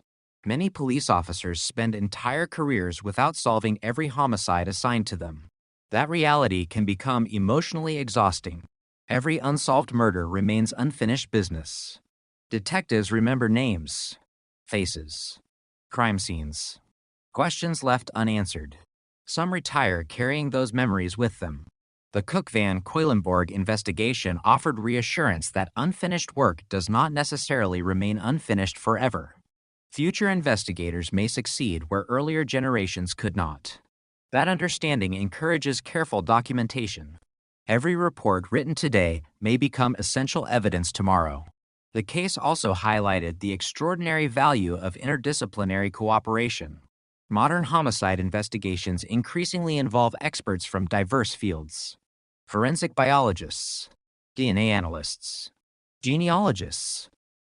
Many police officers spend entire careers without solving every homicide assigned to them. That reality can become emotionally exhausting. Every unsolved murder remains unfinished business. Detectives remember names, faces, crime scenes, questions left unanswered. Some retire carrying those memories with them. The Cook Van Cuylenborg investigation offered reassurance that unfinished work does not necessarily remain unfinished forever. Future investigators may succeed where earlier generations could not. That understanding encourages careful documentation. Every report written today may become essential evidence tomorrow. The case also highlighted the extraordinary value of interdisciplinary cooperation. Modern homicide investigations increasingly involve experts from diverse fields: forensic biologists, DNA analysts, genealogists,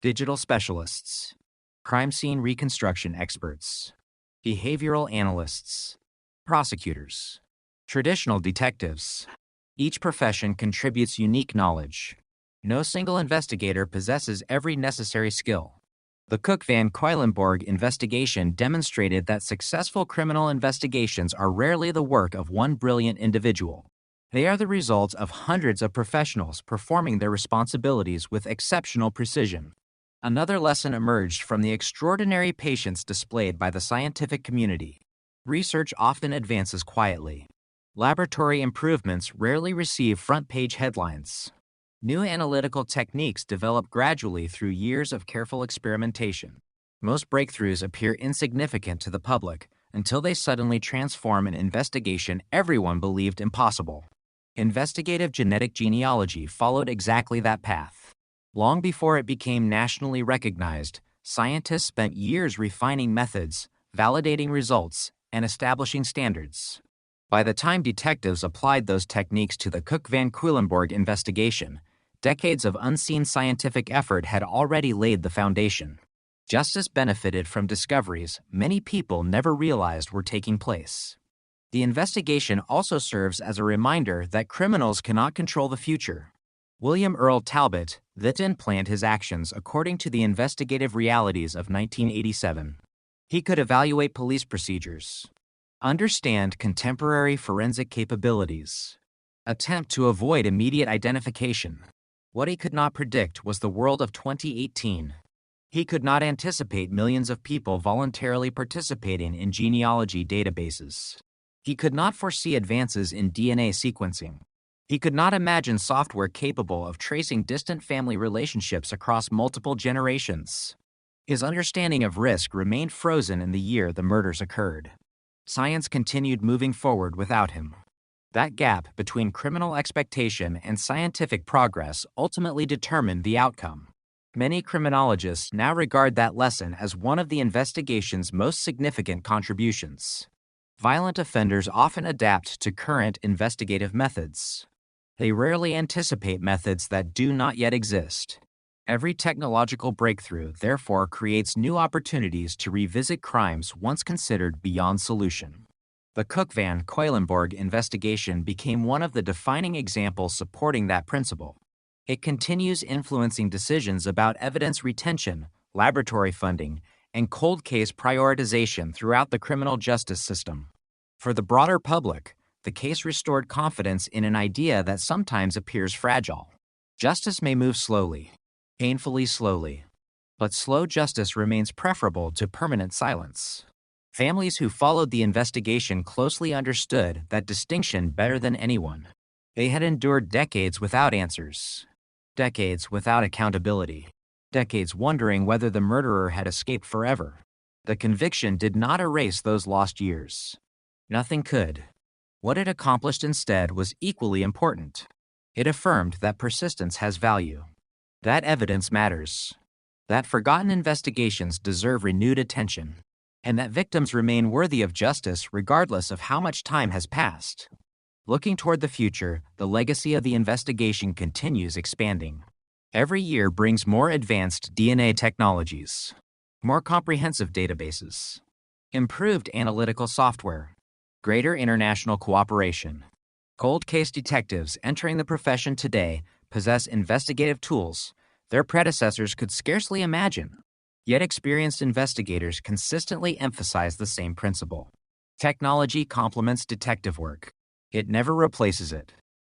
digital specialists, crime scene reconstruction experts, behavioral analysts, prosecutors, traditional detectives. Each profession contributes unique knowledge. No single investigator possesses every necessary skill. The Cook Van Cuylenborg investigation demonstrated that successful criminal investigations are rarely the work of one brilliant individual. They are the result of hundreds of professionals performing their responsibilities with exceptional precision. Another lesson emerged from the extraordinary patience displayed by the scientific community. Research often advances quietly. Laboratory improvements rarely receive front-page headlines. New analytical techniques develop gradually through years of careful experimentation. Most breakthroughs appear insignificant to the public until they suddenly transform an investigation everyone believed impossible. Investigative genetic genealogy followed exactly that path. Long before it became nationally recognized, scientists spent years refining methods, validating results, and establishing standards. By the time detectives applied those techniques to the Cook Van Cuylenborg investigation, decades of unseen scientific effort had already laid the foundation. Justice benefited from discoveries many people never realized were taking place. The investigation also serves as a reminder that criminals cannot control the future. William Earl Talbot didn't plan his actions according to the investigative realities of 1987. He could evaluate police procedures, understand contemporary forensic capabilities, Attempt to avoid immediate identification. What he could not predict was the world of 2018. He could not anticipate millions of people voluntarily participating in genealogy databases. He could not foresee advances in DNA sequencing. He could not imagine software capable of tracing distant family relationships across multiple generations. His understanding of risk remained frozen in the year the murders occurred. Science continued moving forward without him. That gap between criminal expectation and scientific progress ultimately determined the outcome. Many criminologists now regard that lesson as one of the investigation's most significant contributions. Violent offenders often adapt to current investigative methods. They rarely anticipate methods that do not yet exist. Every technological breakthrough, therefore, creates new opportunities to revisit crimes once considered beyond solution. The Cook Van Quedlinburg investigation became one of the defining examples supporting that principle. It continues influencing decisions about evidence retention, laboratory funding, and cold case prioritization throughout the criminal justice system. For the broader public, the case restored confidence in an idea that sometimes appears fragile. Justice may move slowly, painfully slowly, but slow justice remains preferable to permanent silence. Families who followed the investigation closely understood that distinction better than anyone. They had endured decades without answers, decades without accountability, decades wondering whether the murderer had escaped forever. The conviction did not erase those lost years. Nothing could. What it accomplished instead was equally important. It affirmed that persistence has value, that evidence matters, that forgotten investigations deserve renewed attention, and that victims remain worthy of justice regardless of how much time has passed. Looking toward the future, the legacy of the investigation continues expanding. Every year brings more advanced DNA technologies, more comprehensive databases, improved analytical software, greater international cooperation. Cold case detectives entering the profession today possess investigative tools their predecessors could scarcely imagine. Yet experienced investigators consistently emphasize the same principle. Technology complements detective work. It never replaces it.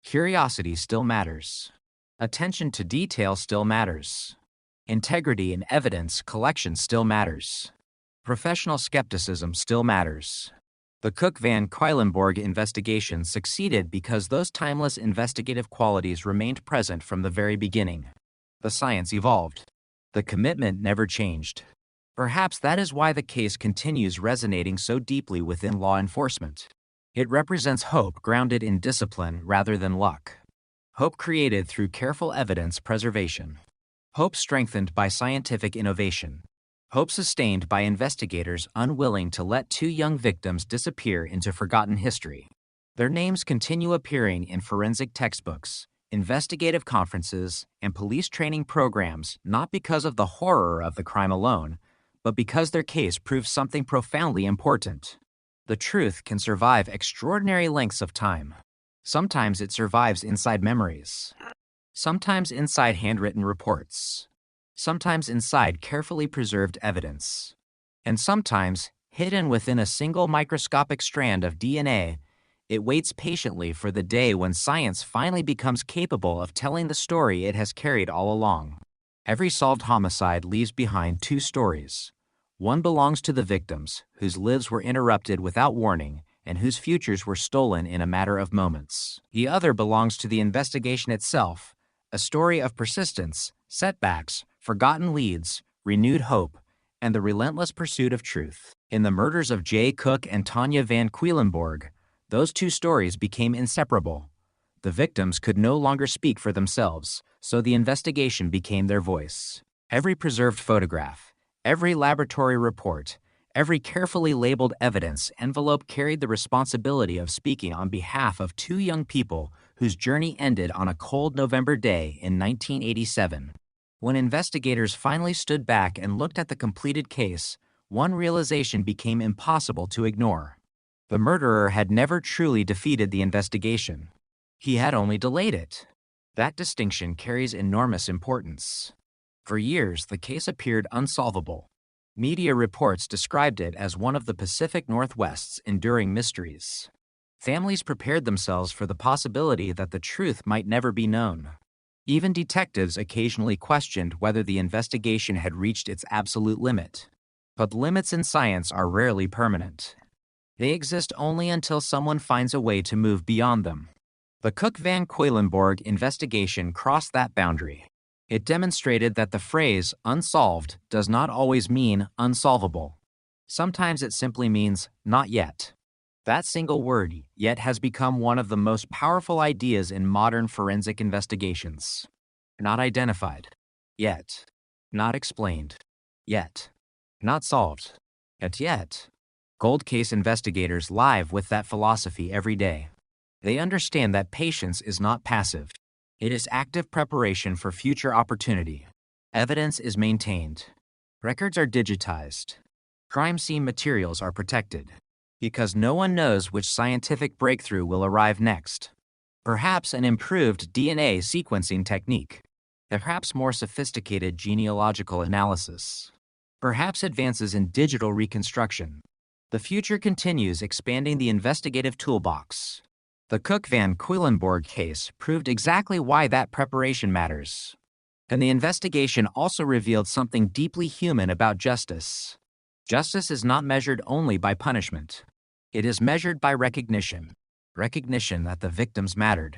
Curiosity still matters. Attention to detail still matters. Integrity in evidence collection still matters. Professional skepticism still matters. The Cook Van Quedlinburg investigation succeeded because those timeless investigative qualities remained present from the very beginning. The science evolved. The commitment never changed. Perhaps that is why the case continues resonating so deeply within law enforcement. It represents hope grounded in discipline rather than luck. Hope created through careful evidence preservation. Hope strengthened by scientific innovation. Hope sustained by investigators unwilling to let two young victims disappear into forgotten history. Their names continue appearing in forensic textbooks, investigative conferences, and police training programs not because of the horror of the crime alone, but because their case proves something profoundly important. The truth can survive extraordinary lengths of time. Sometimes it survives inside memories. Sometimes inside handwritten reports. Sometimes inside carefully preserved evidence. And sometimes, hidden within a single microscopic strand of DNA, it waits patiently for the day when science finally becomes capable of telling the story it has carried all along. Every solved homicide leaves behind two stories. One belongs to the victims, whose lives were interrupted without warning and whose futures were stolen in a matter of moments. The other belongs to the investigation itself, a story of persistence, setbacks, forgotten leads, renewed hope, and the relentless pursuit of truth. In the murders of Jay Cook and Tanya Van Quedlinburg, those two stories became inseparable. The victims could no longer speak for themselves, so the investigation became their voice. Every preserved photograph, every laboratory report, every carefully labeled evidence envelope carried the responsibility of speaking on behalf of two young people whose journey ended on a cold November day in 1987. When investigators finally stood back and looked at the completed case, one realization became impossible to ignore. The murderer had never truly defeated the investigation. He had only delayed it. That distinction carries enormous importance. For years, the case appeared unsolvable. Media reports described it as one of the Pacific Northwest's enduring mysteries. Families prepared themselves for the possibility that the truth might never be known. Even detectives occasionally questioned whether the investigation had reached its absolute limit. But limits in science are rarely permanent. They exist only until someone finds a way to move beyond them. The Cook van Cuylenborg investigation crossed that boundary. It demonstrated that the phrase unsolved does not always mean unsolvable. Sometimes it simply means not yet. That single word, yet, has become one of the most powerful ideas in modern forensic investigations. Not identified. Yet. Not explained. Yet. Not solved. Yet. Cold case investigators live with that philosophy every day. They understand that patience is not passive. It is active preparation for future opportunity. Evidence is maintained. Records are digitized. Crime scene materials are protected. Because no one knows which scientific breakthrough will arrive next. Perhaps an improved DNA sequencing technique. Perhaps more sophisticated genealogical analysis. Perhaps advances in digital reconstruction. The future continues expanding the investigative toolbox. The Cook van Cuylenborg case proved exactly why that preparation matters. And the investigation also revealed something deeply human about justice. Justice is not measured only by punishment. It is measured by recognition. Recognition that the victims mattered.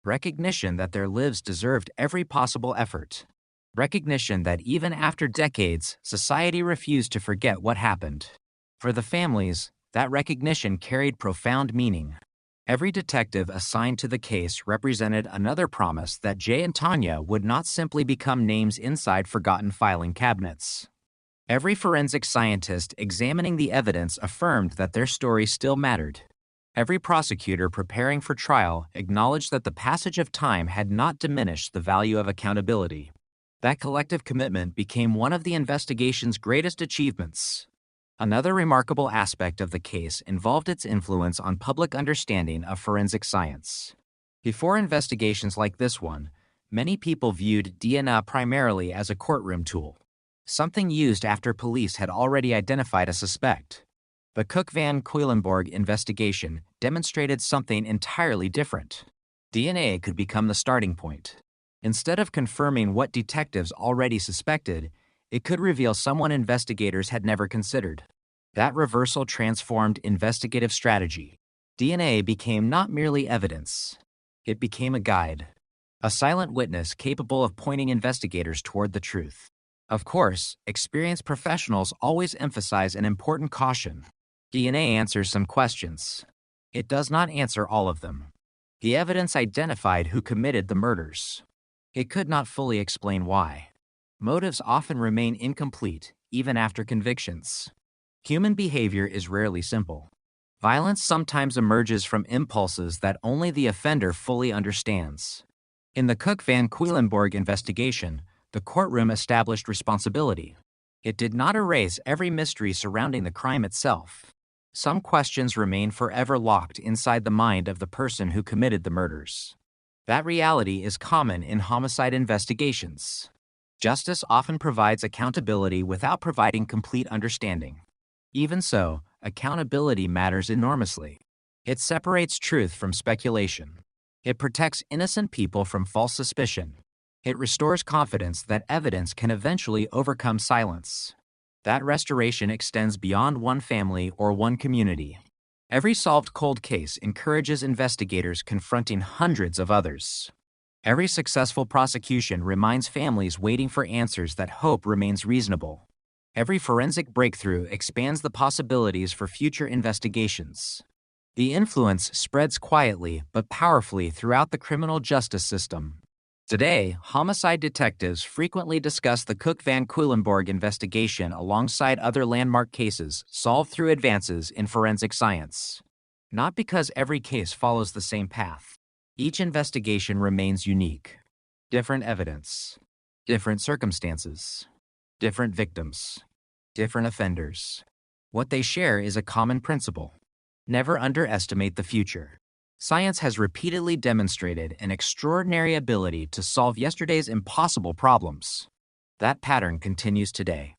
Recognition that their lives deserved every possible effort. Recognition that even after decades, society refused to forget what happened. For the families, that recognition carried profound meaning. Every detective assigned to the case represented another promise that Jay and Tanya would not simply become names inside forgotten filing cabinets. Every forensic scientist examining the evidence affirmed that their story still mattered. Every prosecutor preparing for trial acknowledged that the passage of time had not diminished the value of accountability. That collective commitment became one of the investigation's greatest achievements. Another remarkable aspect of the case involved its influence on public understanding of forensic science. Before investigations like this one, many people viewed DNA primarily as a courtroom tool, something used after police had already identified a suspect. The Cook van Cuylenborg investigation demonstrated something entirely different. DNA could become the starting point. Instead of confirming what detectives already suspected, it could reveal someone investigators had never considered. That reversal transformed investigative strategy. DNA became not merely evidence. It became a guide, a silent witness capable of pointing investigators toward the truth. Of course, experienced professionals always emphasize an important caution. DNA answers some questions. It does not answer all of them. The evidence identified who committed the murders. It could not fully explain why. Motives often remain incomplete, even after convictions. Human behavior is rarely simple. Violence sometimes emerges from impulses that only the offender fully understands. In the Cook van Cuylenborg investigation, the courtroom established responsibility. It did not erase every mystery surrounding the crime itself. Some questions remain forever locked inside the mind of the person who committed the murders. That reality is common in homicide investigations. Justice often provides accountability without providing complete understanding. Even so, accountability matters enormously. It separates truth from speculation. It protects innocent people from false suspicion. It restores confidence that evidence can eventually overcome silence. That restoration extends beyond one family or one community. Every solved cold case encourages investigators confronting hundreds of others. Every successful prosecution reminds families waiting for answers that hope remains reasonable. Every forensic breakthrough expands the possibilities for future investigations. The influence spreads quietly but powerfully throughout the criminal justice system. Today, homicide detectives frequently discuss the Cook van Cuylenborg investigation alongside other landmark cases solved through advances in forensic science. Not because every case follows the same path. Each investigation remains unique. Different evidence, different circumstances, different victims, different offenders. What they share is a common principle. Never underestimate the future. Science has repeatedly demonstrated an extraordinary ability to solve yesterday's impossible problems. That pattern continues today.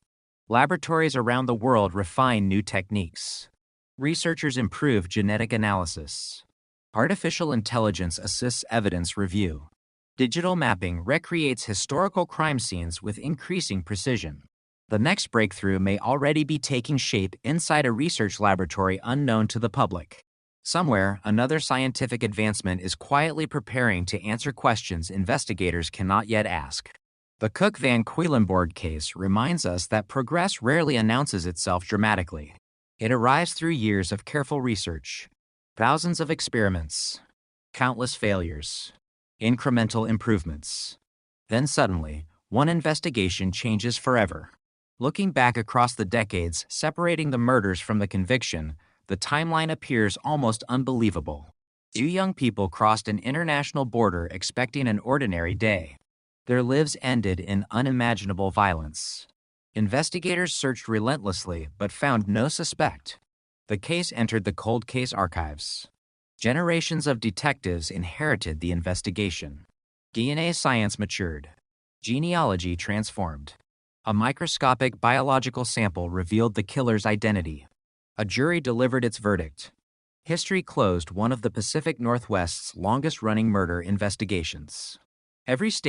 Laboratories around the world refine new techniques. Researchers improve genetic analysis. Artificial intelligence assists evidence review. Digital mapping recreates historical crime scenes with increasing precision. The next breakthrough may already be taking shape inside a research laboratory unknown to the public. Somewhere, another scientific advancement is quietly preparing to answer questions investigators cannot yet ask. The Cook van Quedlinburg case reminds us that progress rarely announces itself dramatically. It arrives through years of careful research, thousands of experiments, countless failures, incremental improvements. Then suddenly, one investigation changes forever. Looking back across the decades separating the murders from the conviction, the timeline appears almost unbelievable. 2 young people crossed an international border expecting an ordinary day. Their lives ended in unimaginable violence. Investigators searched relentlessly but found no suspect. The case entered the cold case archives. Generations of detectives inherited the investigation. DNA science matured. Genealogy transformed. A microscopic biological sample revealed the killer's identity. A jury delivered its verdict. History closed one of the Pacific Northwest's longest-running murder investigations. Every state